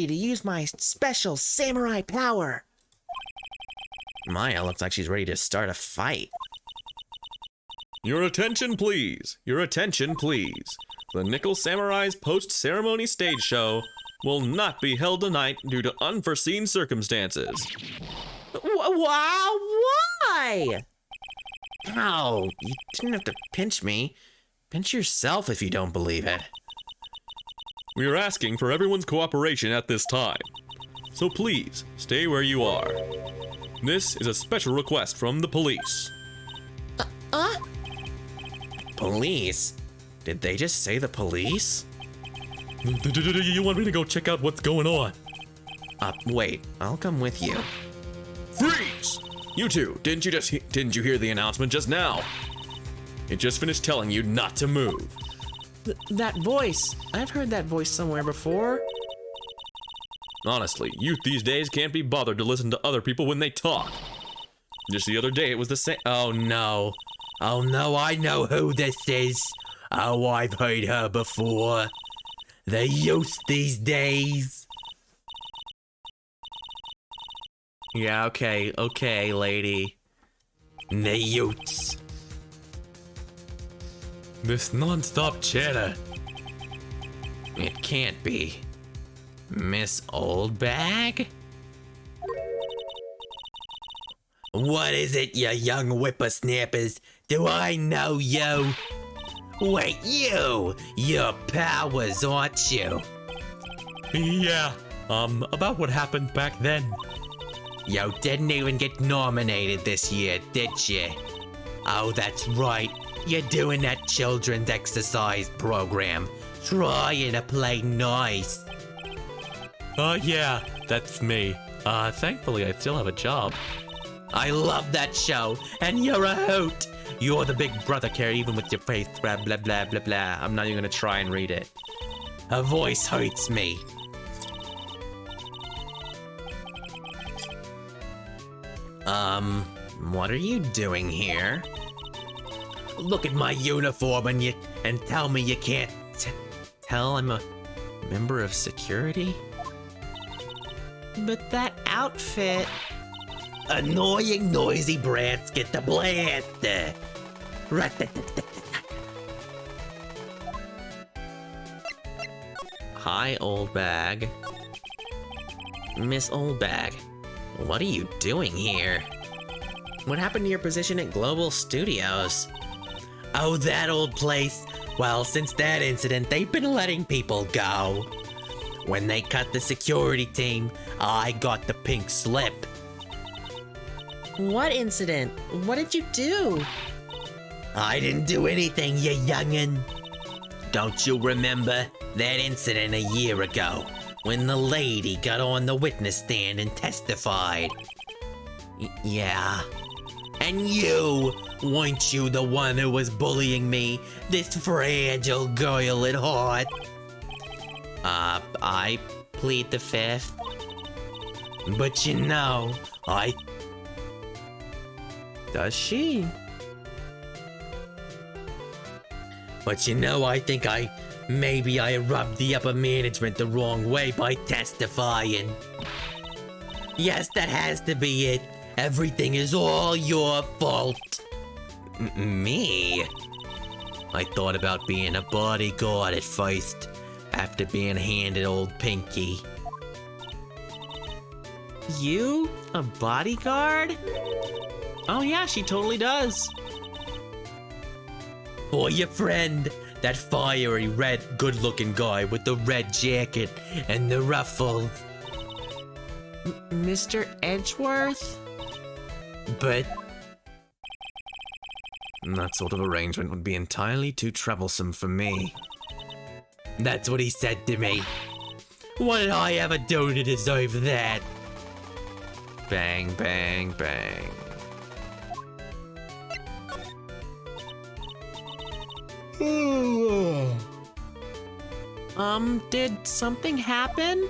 to use my special samurai power. Maya looks like she's ready to start a fight. Your attention, please. Your attention, please. The Nickel Samurai's post-ceremony stage show will not be held tonight due to unforeseen circumstances. Wow, why? Ow, you didn't have to pinch me. Pinch yourself if you don't believe it. We are asking for everyone's cooperation at this time. So please, stay where you are. This is a special request from the police. Police? Did they just say the police? You want me to go check out what's going on? Wait, I'll come with you. Freeze! You two, didn't you hear the announcement just now? It just finished telling you not to move. That voice. I've heard that voice somewhere before. Honestly, youth these days can't be bothered to listen to other people when they talk. Just the other day it was the same. Oh no, I know who this is. Oh, I've heard her before. The youth these days. Yeah, okay, lady. Newts. This non-stop chatter. It can't be. Miss Oldbag? What is it, you young whippersnappers? Do I know you? Wait, you're Powers, aren't you? Yeah, about what happened back then. You didn't even get nominated this year, did you? Oh, that's right. You're doing that children's exercise program. Trying to play nice. Yeah, that's me. Thankfully I still have a job. I love that show, and you're a hoot. You're the big brother character, even with your face, blah, blah, blah, blah, blah. I'm not even gonna try and read it. Her voice hurts me. What are you doing here? Look at my uniform and tell me you can't Tell I'm a member of security? But that outfit... Annoying, noisy brats get the blaster. Hi, old bag. Miss Oldbag, what are you doing here? What happened to your position at Global Studios? Oh, that old place. Well, since that incident, they've been letting people go. When they cut the security team, I got the pink slip. What incident? What did you do? I didn't do anything, you youngin'. Don't you remember that incident a year ago when the lady got on the witness stand and testified? Yeah. And weren't you the one who was bullying me, this fragile girl at heart? I plead the fifth. But Does she? I think maybe I rubbed the upper management the wrong way by testifying. Yes, that has to be it. Everything is all your fault. Me? I thought about being a bodyguard at first, after being handed old Pinky. You? A bodyguard? Oh yeah, she totally does. For your friend, that fiery red good-looking guy with the red jacket and the ruffles. Mr. Edgeworth? But that sort of arrangement would be entirely too troublesome for me. that's what he said to me. What did I ever do to deserve that? Bang, bang, bang. Did something happen?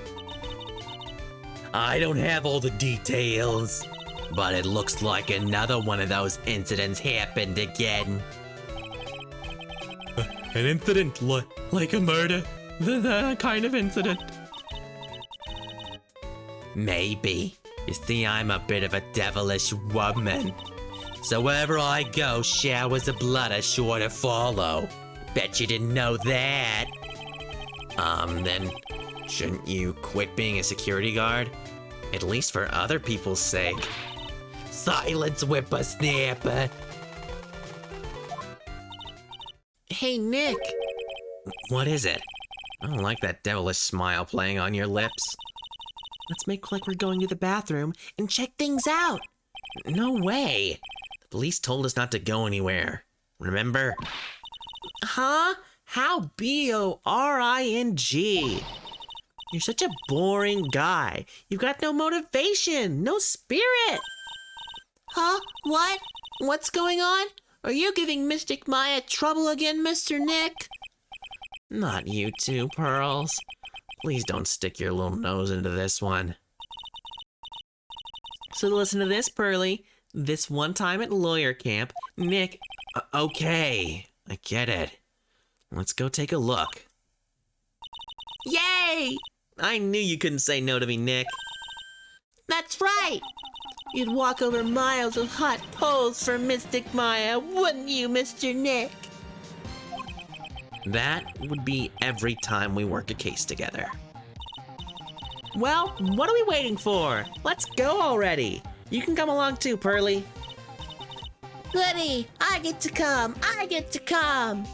I don't have all the details, but it looks like another one of those incidents happened again. An incident like a murder? The kind of incident? Maybe. You see, I'm a bit of a devilish woman. So wherever I go, showers of blood are sure to follow. Bet you didn't know that. Then shouldn't you quit being a security guard? At least for other people's sake. Silence, whippersnapper. Hey, Nick. What is it? I don't like that devilish smile playing on your lips. Let's make like we're going to the bathroom and check things out. No way. The police told us not to go anywhere. Remember? Huh? How boring. You're such a boring guy. You've got no motivation, no spirit. Huh? What? What's going on? Are you giving Mystic Maya trouble again, Mr. Nick? Not you too, Pearls. Please don't stick your little nose into this one. So listen to this, Pearly. This one time at lawyer camp, Nick... Okay, I get it. Let's go take a look. Yay! I knew you couldn't say no to me, Nick. That's right. You'd walk over miles of hot coals for Mystic Maya, wouldn't you, Mr. Nick? That would be every time we work a case together. Well, what are we waiting for? Let's go already. You can come along too, Pearly. Goody, I get to come, I get to come.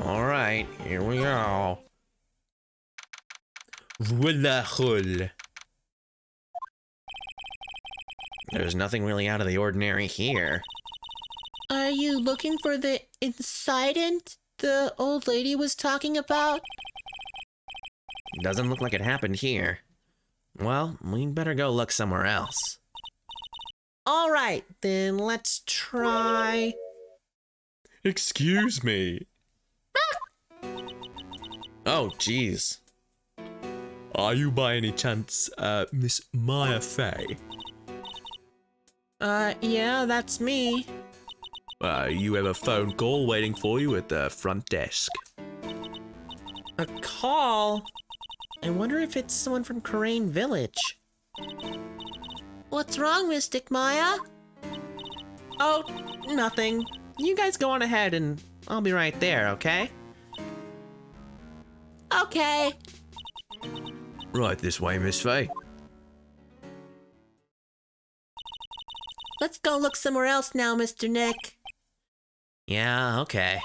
All right, here we go. Relajul. There's nothing really out of the ordinary here. Are you looking for the incident the old lady was talking about? Doesn't look like it happened here. Well, we'd better go look somewhere else. All right, then let's try. Excuse me. Oh, jeez. Are you by any chance, Miss Maya Fey? Yeah, that's me. You have a phone call waiting for you at the front desk. A call? I wonder if it's someone from Crane Village. What's wrong, Mystic Maya? Oh, nothing. You guys go on ahead and I'll be right there, okay? Okay. Right this way, Miss Fey. Let's go look somewhere else now, Mr. Nick. Yeah, okay.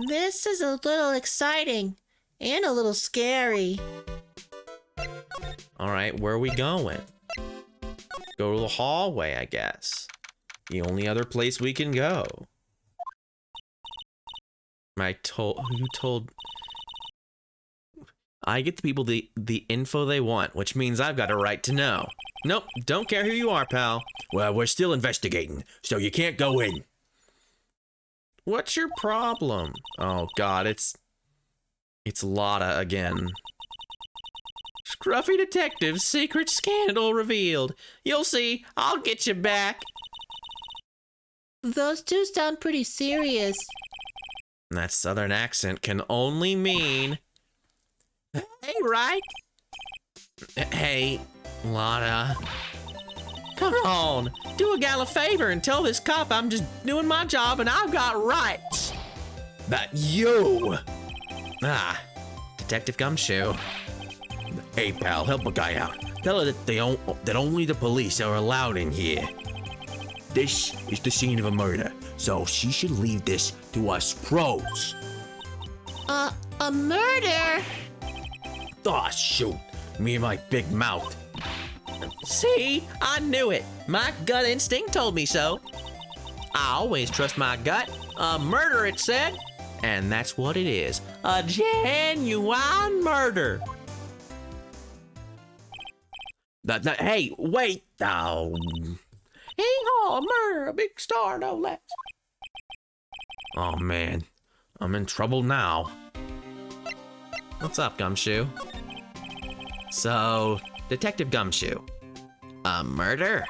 This is a little exciting and a little scary. All right, where are we going? Go to the hallway, I guess. The only other place we can go. Who told? I get the people the info they want, which means I've got a right to know. Nope, don't care who you are, pal. Well, we're still investigating, so you can't go in. What's your problem? Oh God, it's Lotta again. Scruffy detective's secret scandal revealed. You'll see, I'll get you back. Those two sound pretty serious. That southern accent can only mean... Hey, right? Hey, Lotta. Come on, do a gal a favor and tell this cop I'm just doing my job and I've got rights. But you! Ah, Detective Gumshoe. Hey, pal, help a guy out. Tell her that only the police are allowed in here. This is the scene of a murder, so she should leave this to us pros. A murder? Aw, shoot. Me and my big mouth. See? I knew it. My gut instinct told me so. I always trust my gut. A murder, it said. And that's what it is. A genuine murder. Hey, wait. Oh. Hee-haw, a murder, a big star, no less. Oh man, I'm in trouble now. What's up, Gumshoe? So, Detective Gumshoe. A murder?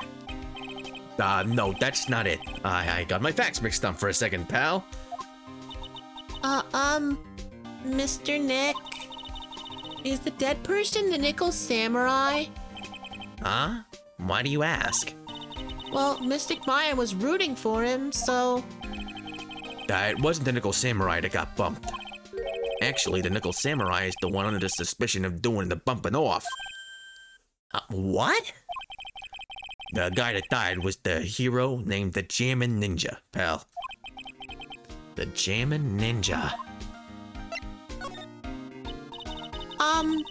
No, that's not it. I got my facts mixed up for a second, pal. Mr. Nick? Is the dead person the Nickel Samurai? Huh? Why do you ask? Well, Mystic Maya was rooting for him, so... It wasn't the Nickel Samurai that got bumped. Actually, the Nickel Samurai is the one under the suspicion of doing the bumping off. What? The guy that died was the hero named the Jammin' Ninja, pal. The Jammin' Ninja.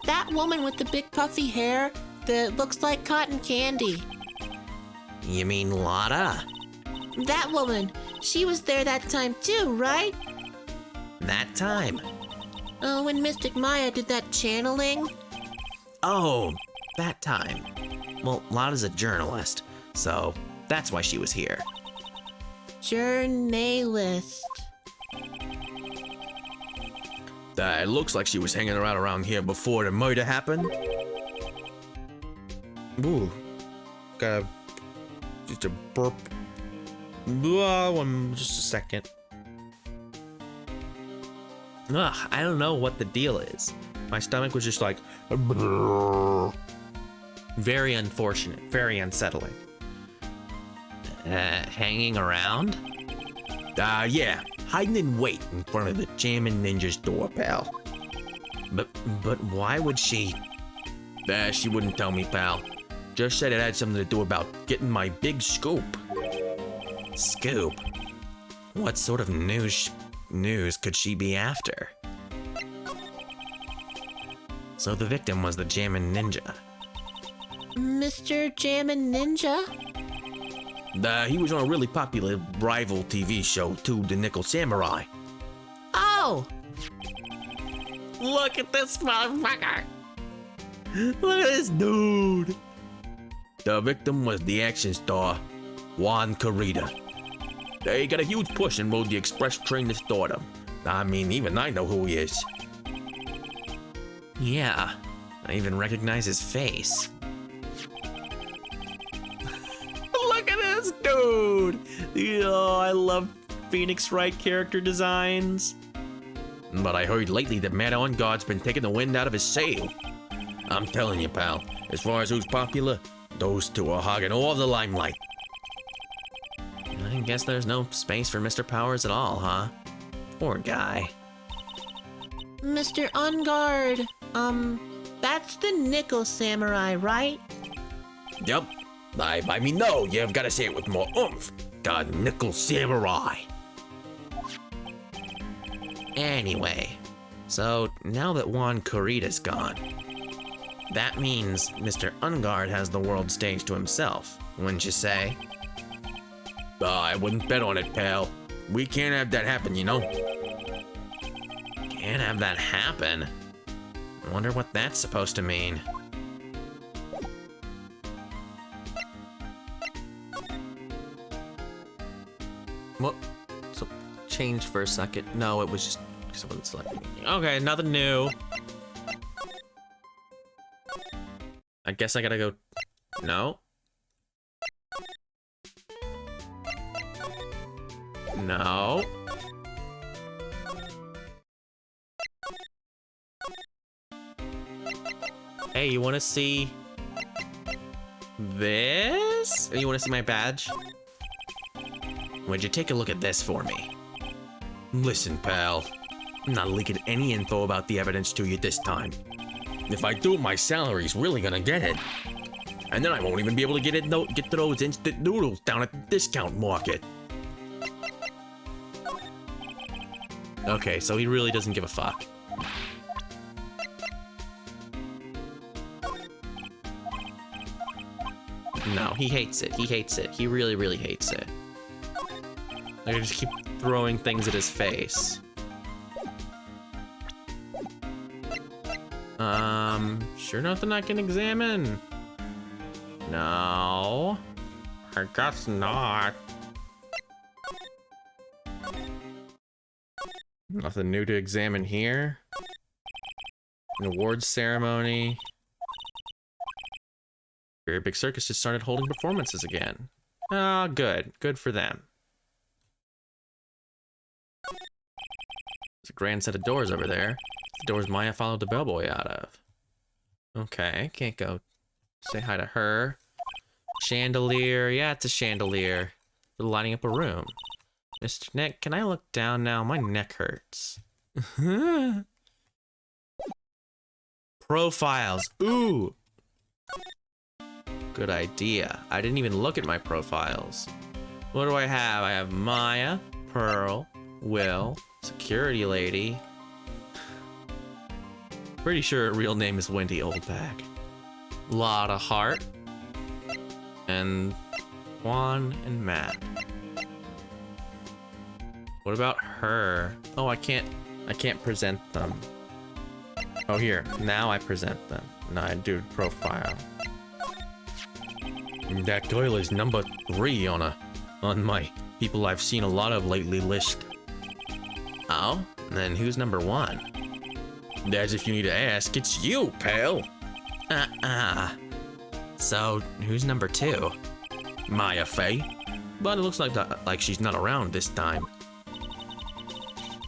That woman with the big puffy hair that looks like cotton candy. You mean Lotta? That woman. She was there that time too, right? That time? When Mystic Maya did that channeling? Oh, that time. Well, Lotta's a journalist, so that's why she was here. Journalist. It looks like she was hanging around here before the murder happened. Ooh. Got just a burp. Just a second. Ugh, I don't know what the deal is. My stomach was just like, very unfortunate, very unsettling. Hanging around? Yeah, hiding in wait in front of the Jammin' Ninja's door, pal. But why would she? She wouldn't tell me, pal. Just said it had something to do about getting my big scoop. Scoop? What sort of news could she be after? So the victim was the Jammin' Ninja. Mr. Jammin' Ninja? He was on a really popular rival TV show, too, The Nickel Samurai. Oh! Look at this motherfucker! Look at this dude! The victim was the action star, Juan Carita. He got a huge push and rode the express train to stardom. I mean, even I know who he is. Yeah, I even recognize his face. Look at this dude! Oh, I love Phoenix Wright character designs. But I heard lately that Matt On-Guard's been taking the wind out of his sail. I'm telling you, pal, as far as who's popular, those two are hogging all the limelight. I guess there's no space for Mr. Powers at all, huh? Poor guy. Mr. On Guard, that's the Nickel Samurai, right? Yep. I mean, no, you've got to say it with more oomph. The Nickel Samurai. Anyway, so now that Juan Carita's gone, that means Mr. Ungard has the world stage to himself, wouldn't you say? I wouldn't bet on it, pal. We can't have that happen, you know? Can't have that happen. I wonder what that's supposed to mean. What? So, changed for a second. No, it was just someone selecting. Okay, nothing new. I guess I gotta go. No. No. Hey, you wanna see this? You wanna see my badge? Would you take a look at this for me? Listen, pal. I'm not leaking any info about the evidence to you this time. If I do, my salary's really gonna get it. And then I won't even be able to get to those instant noodles down at the discount market. Okay, so he really doesn't give a fuck. No, he hates it. He hates it. He really, really hates it. I just keep throwing things at his face. Sure nothing I can examine? No. I guess not. Nothing new to examine here. An awards ceremony. Very Big Circus just started holding performances again. Ah, good. Good for them. There's a grand set of doors over there. The doors Maya followed the bellboy out of. Okay, can't go say hi to her. Chandelier. Yeah, it's a chandelier. For lighting up a room. Mr. Neck, can I look down now? My neck hurts. Profiles. Ooh. Good idea. I didn't even look at my profiles. What do I have? I have Maya, Pearl, Will, Security Lady. Pretty sure her real name is Wendy Oldback. Lotta Heart. And Juan and Matt. What about her? Oh, I can't present them. Oh, here. Now I present them. Now I do profile. That girl is number 3 on my people I've seen a lot of lately list. Oh? Then who's number 1? As if you need to ask, it's you, pal. So, who's number 2? Maya Fey. But it looks like she's not around this time.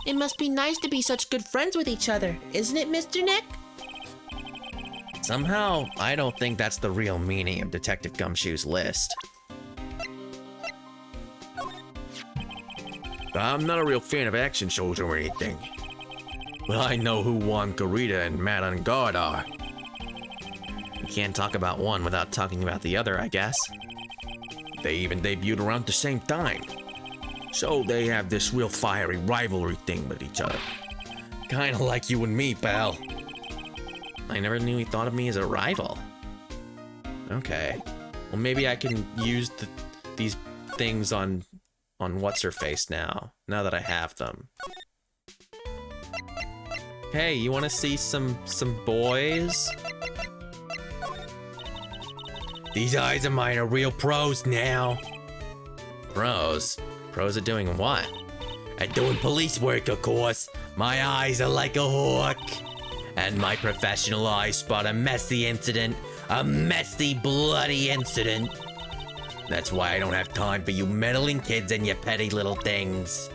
It must be nice to be such good friends with each other, isn't it, Mr. Nick? Somehow, I don't think that's the real meaning of Detective Gumshoe's list. I'm not a real fan of action shows or anything. But I know who Juan Garita and Matt on Guard are. You can't talk about one without talking about the other, I guess. They even debuted around the same time. So they have this real fiery rivalry thing with each other. Kinda like you and me, pal. I never knew he thought of me as a rival. Okay. Well, maybe I can use these things on What's-Her-Face now that I have them. Hey, you want to see some boys? These eyes of mine are real pros now. Pros? Pros at doing what? At doing police work, of course. My eyes are like a hawk. And my professional eyes spot a messy incident. A messy, bloody incident. That's why I don't have time for you meddling kids and your petty little things.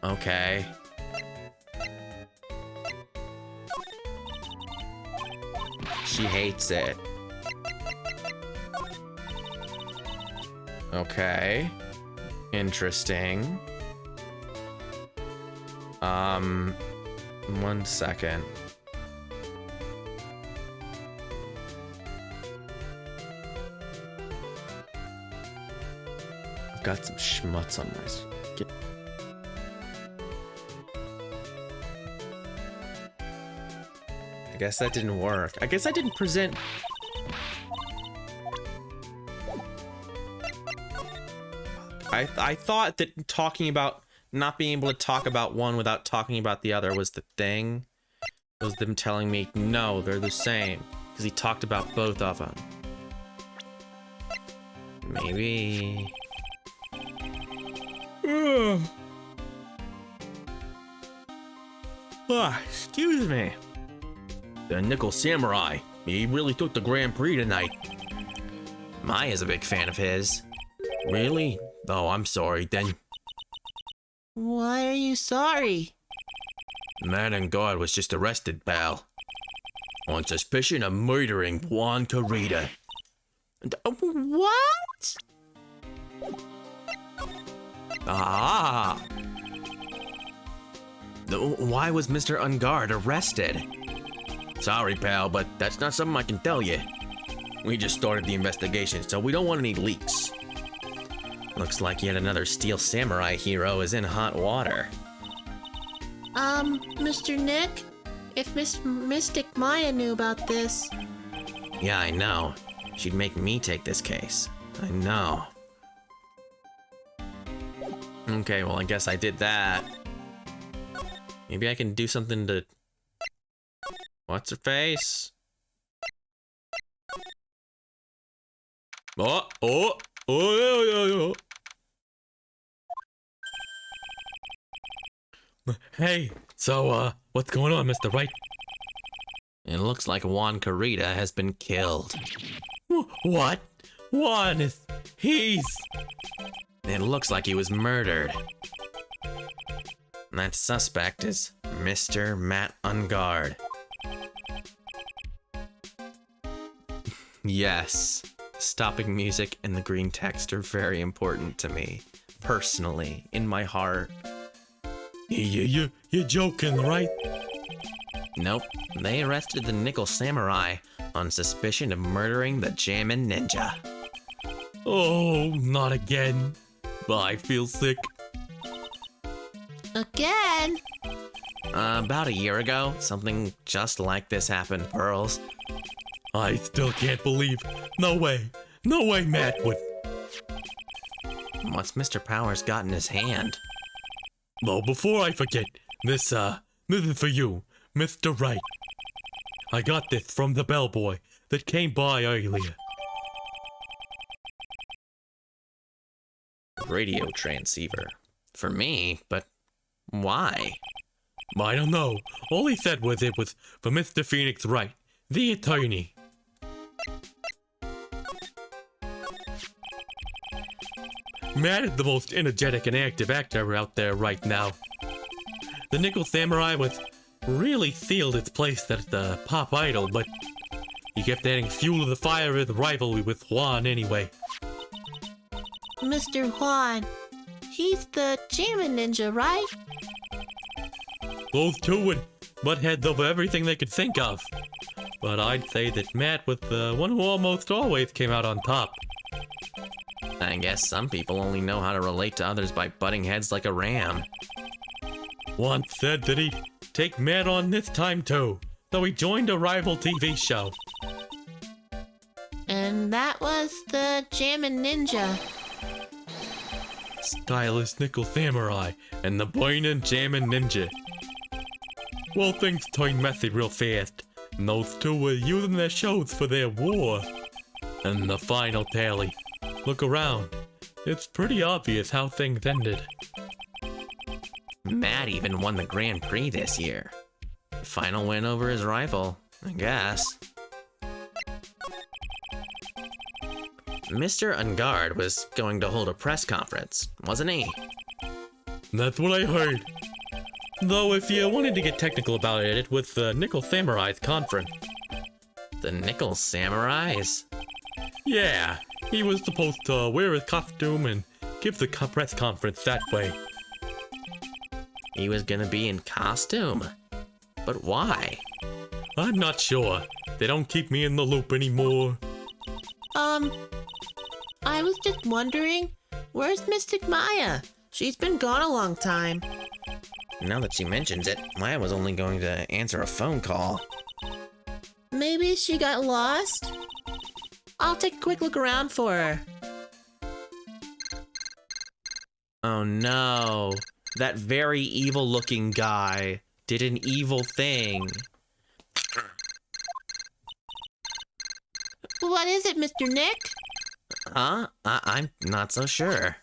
Okay. She hates it. Okay. Interesting. 1 second. I've got some schmutz on my skin. I guess that didn't work. I guess I didn't present. I thought that talking about not being able to talk about one without talking about the other was the thing. It was them telling me, no, they're the same. Because he talked about both of them. Maybe... Excuse me. The Nickel Samurai. He really took the Grand Prix tonight. Maya's a big fan of his. Really? Oh, I'm sorry then. Why are you sorry? Man on Guard was just arrested, pal. On suspicion of murdering Juan Garita. What? Ah! Why was Mr. Ungard arrested? Sorry, pal, but that's not something I can tell you. We just started the investigation, so we don't want any leaks. Looks like yet another Steel Samurai hero is in hot water. Mr. Nick? If Miss Mystic Maya knew about this... Yeah, I know. She'd make me take this case. I know. Okay, well, I guess I did that. Maybe I can do something to... What's her face? Oh. Hey, so, what's going on, Mr. Wright? It looks like Juan Garita has been killed. What? Juan is... he's... It looks like he was murdered. That suspect is Mr. Matt Ungard. Yes, stopping music and the green text are very important to me, personally, in my heart. You're joking, right? Nope, they arrested the Nickel Samurai on suspicion of murdering the Jammin' Ninja. Oh, not again. I feel sick. Again? About a year ago, something just like this happened, Pearls. I still can't believe. No way Matt would. What's Mr. Powers got in his hand? Oh, before I forget, this is for you, Mr. Wright. I got this from the bellboy that came by earlier. Radio transceiver. For me, but why? I don't know. All he said was it was for Mr. Phoenix Wright, the attorney. Matt is the most energetic and active actor out there right now. The Nickel Samurai was really sealed its place as the pop idol, but he kept adding fuel to the fire of the rivalry with Juan anyway. Mr. Juan, he's the Jammin' Ninja, right? Those two would butt heads over everything they could think of. But I'd say that Matt was the one who almost always came out on top. I guess some people only know how to relate to others by butting heads like a ram. Juan said that he'd take Matt on this time too, though he joined a rival TV show. And that was the Jammin' Ninja. Stylish Nickel Samurai and the Burnin' Jammin' Ninja. Well, things turned messy real fast, and those two were using their shows for their war. And the final tally. Look around. It's pretty obvious how things ended. Matt even won the Grand Prix this year. Final win over his rival, I guess. Mr. Ungard was going to hold a press conference, wasn't he? That's what I heard. Though if you wanted to get technical about it, it was the Nickel Samurai's conference. The Nickel Samurais? Yeah, he was supposed to wear his costume and give the press conference that way. He was gonna be in costume? But why? I'm not sure. They don't keep me in the loop anymore. I was just wondering, where's Mystic Maya? She's been gone a long time. Now that she mentions it, Maya was only going to answer a phone call. Maybe she got lost? I'll take a quick look around for her. Oh no. That very evil looking guy did an evil thing. What is it, Mr. Nick? Huh? I'm not so sure.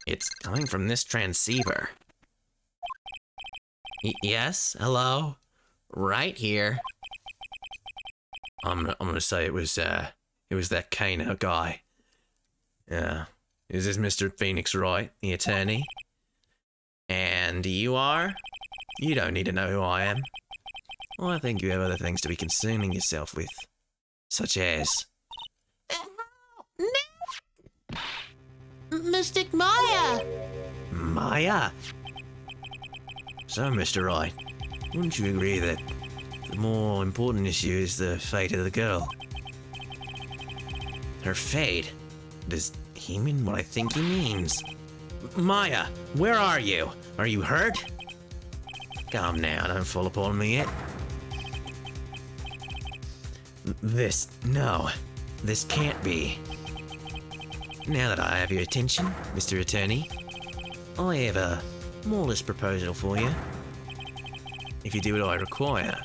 It's coming from this transceiver. Yes? Hello? Right here. I'm gonna say it was that Kano guy. Yeah. Is this Mr. Phoenix Wright, the attorney? And you are? You don't need to know who I am. Well, I think you have other things to be concerning yourself with. Such as... Nick! Mystic Maya! Maya? So, Mr. Wright, wouldn't you agree that the more important issue is the fate of the girl? Her fate? Does he mean what I think he means? Maya, where are you? Are you hurt? Calm now, don't fall upon me yet. No, this can't be. Now that I have your attention, Mr. Attorney, I have a modest proposal for you. If you do what I require,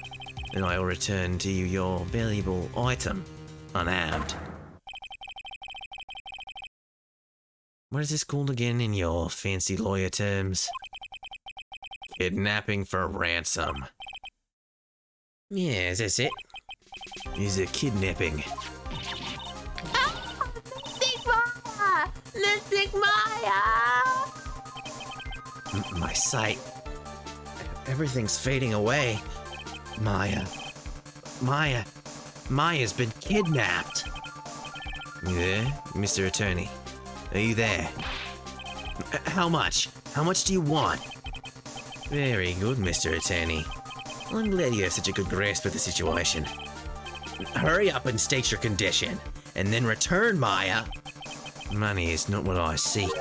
then I will return to you your valuable item, unarmed. What is this called again in your fancy lawyer terms? Kidnapping for ransom. Yes, that's it. Is it kidnapping? Mystic Maya! Mystic Maya! My sight. Everything's fading away. Maya's been kidnapped. Yeah, Mr. Attorney. Are you there? How much? How much do you want? Very good, Mr. Attorney. I'm glad you have such a good grasp of the situation. Hurry up and state your condition, and then return Maya. Money is not what I seek.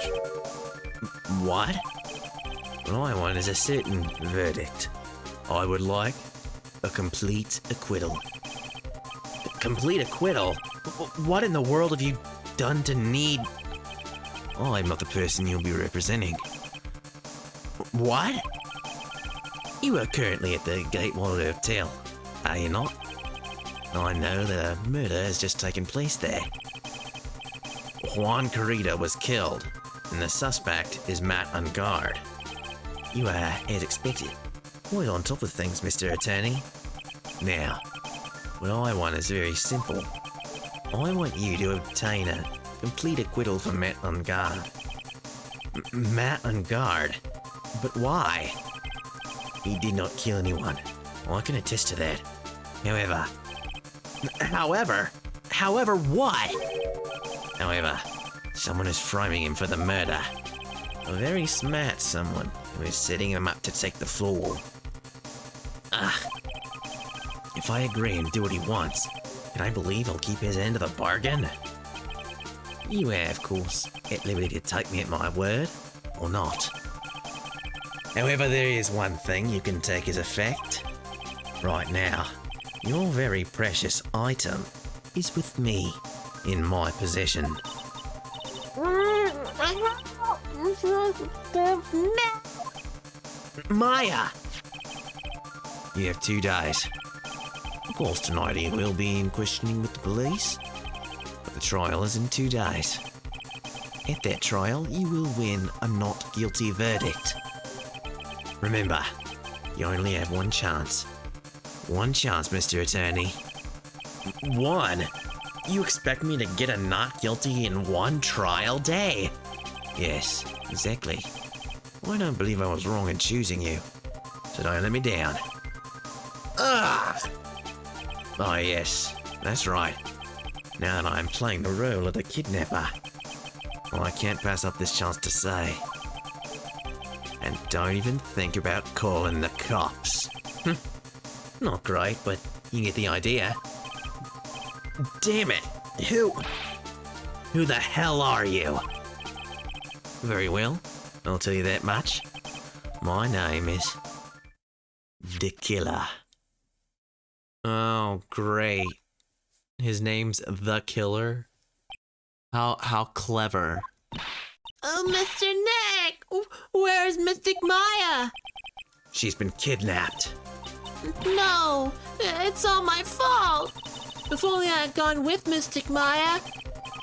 What? What I want is a certain verdict. I would like a complete acquittal. Complete acquittal? What in the world have you done to need... Oh, I'm not the person you'll be representing. What? You are currently at the Gatewater Hotel, are you not? I know that a murder has just taken place there. Juan Carita was killed, and the suspect is Matt Ungard. You are, as expected, quite on top of things, Mr. Attorney. Now, what I want is very simple. I want you to obtain a complete acquittal for Matt Ungard. Matt Ungard? But why? He did not kill anyone. I can attest to that. However what? However, someone is framing him for the murder. A very smart someone who is setting him up to take the fall. If I agree and do what he wants, can I believe he'll keep his end of the bargain? You are, of course, at liberty to take me at my word, or not. However, there is one thing you can take as a fact. Right now, your very precious item is with me, in my possession. Maya! You have 2 days. Of course, tonight he will be in questioning with the police, but the trial is in 2 days. At that trial, you will win a not guilty verdict. Remember, you only have one chance. One chance, Mr. Attorney. One? You expect me to get a not guilty in one trial day? Yes, exactly. I don't believe I was wrong in choosing you, so don't let me down. Ugh! Oh yes, that's right. Now that I'm playing the role of the kidnapper, well, I can't pass up this chance to say. And don't even think about calling the cops. Not great, but you get the idea. Damn it! Who the hell are you? Very well, I'll tell you that much. My name is the Killer. Oh, great. His name's The Killer? How clever. Oh, Mr. Nick! Where's Mystic Maya? She's been kidnapped. No, it's all my fault. If only I had gone with Mystic Maya.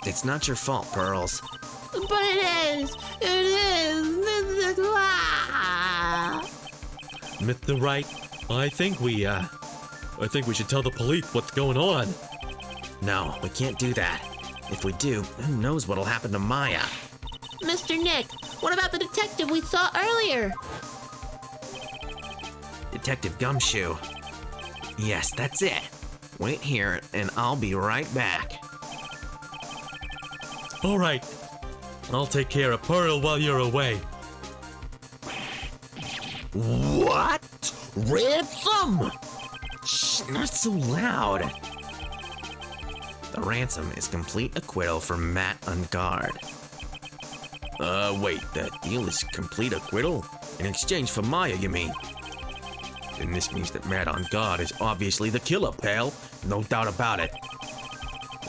It's not your fault, Pearls. But it is. It is. Mystic Maya. Mr. Right, I think we should tell the police what's going on. No, we can't do that. If we do, who knows what'll happen to Maya? Mr. Nick, what about the detective we saw earlier? Detective Gumshoe. Yes, that's it. Wait here, and I'll be right back. All right, I'll take care of Pearl while you're away. What? Ransom? Shh, not so loud. The ransom is complete acquittal for Matt Ungard. Wait, that deal is complete acquittal? In exchange for Maya, you mean? Then this means that Matt Ungard is obviously the killer, pal. No doubt about it.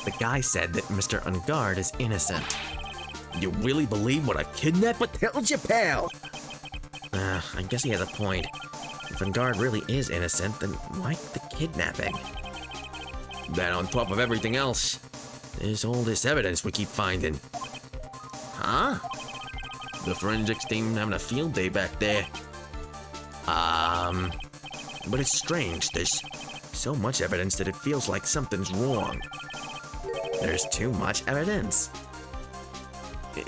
The guy said that Mr. Ungard is innocent. You really believe what a kidnapper tells you, pal? I guess he has a point. If Ungard really is innocent, then why the kidnapping? Then on top of everything else, there's all this evidence we keep finding. Huh? The forensics team having a field day back there. But it's strange, there's so much evidence that it feels like something's wrong. There's too much evidence.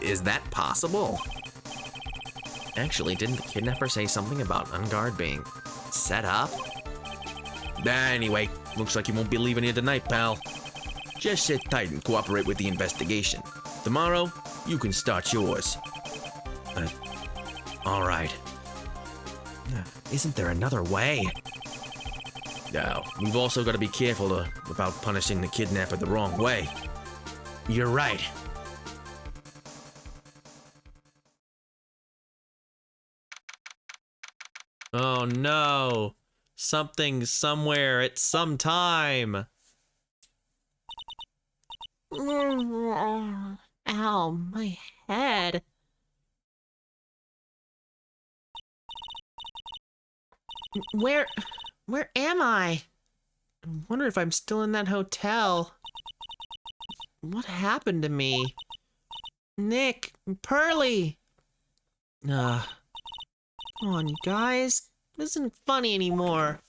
Is that possible? Actually, didn't the kidnapper say something about Ungard being set up? Anyway, looks like you won't be leaving here tonight, pal. Just sit tight and cooperate with the investigation. Tomorrow, you can start yours. All right. Isn't there another way? Now, we've also got to be careful about punishing the kidnapper the wrong way. You're right. Oh no. Something somewhere at some time. Ow, my head. Where am I? I wonder if I'm still in that hotel. What happened to me? Nick, Pearly. Come on, you guys. This isn't funny anymore.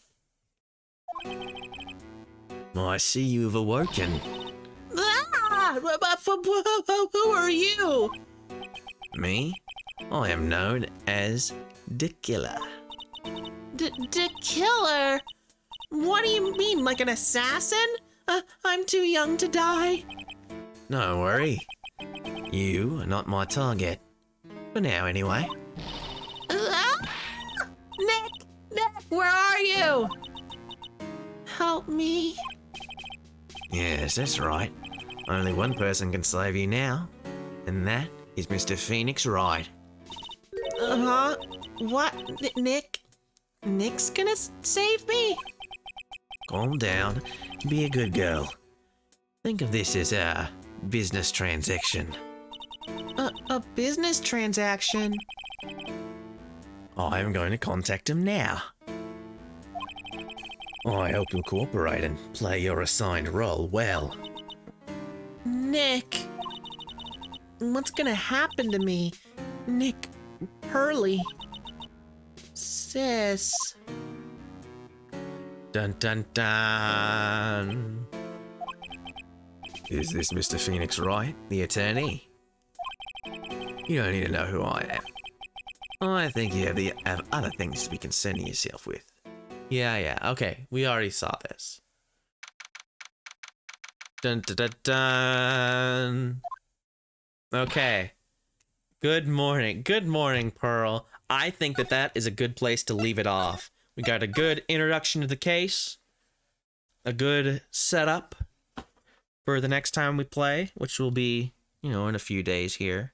I see you've awoken. Ah! Who are you? Me? I am known as the Killer. The killer? What do you mean, like an assassin? I'm too young to die. Don't worry. You are not my target. For now, anyway. Nick, where are you? Help me. Yes, that's right. Only one person can save you now, and that is Mr. Phoenix Wright. Huh? What? Nick? Nick's gonna save me? Calm down. Be a good girl. Think of this as a business transaction. A business transaction? I'm going to contact him now. I hope you'll cooperate and play your assigned role well. Nick. What's gonna happen to me? Nick, Pearly, Sis. Dun dun dun. Is this Mr. Phoenix Wright, the attorney? You don't need to know who I am. I think you have other things to be concerning yourself with. Yeah, okay. We already saw this. Dun dun dun dun. Okay. Good morning, Pearl. I think that is a good place to leave it off. We got a good introduction to the case, a good setup for the next time we play, which will be, in a few days here.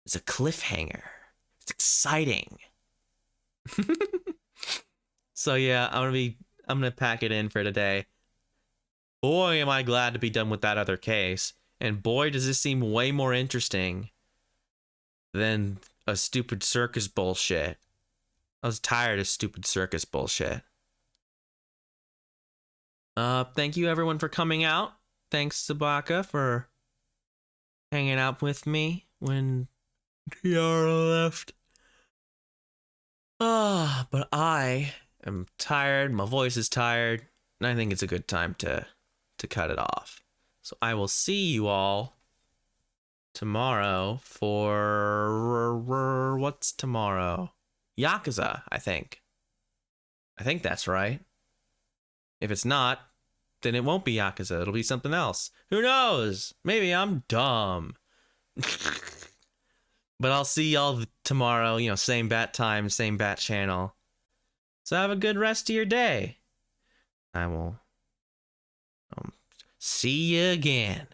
It's a cliffhanger. It's exciting. So yeah, I'm gonna pack it in for today. Boy, am I glad to be done with that other case. And boy, does this seem way more interesting than a stupid circus bullshit. I was tired of stupid circus bullshit. Thank you everyone for coming out. Thanks, Sabaka, for hanging out with me when Tiara left. But I am tired, my voice is tired, and I think it's a good time to cut it off. So I will see you all tomorrow for... what's tomorrow? Yakuza, I think. I think that's right. If it's not, then it won't be Yakuza. It'll be something else. Who knows? Maybe I'm dumb. But I'll see y'all tomorrow, same bat time, same bat channel. So have a good rest of your day. I will see you again.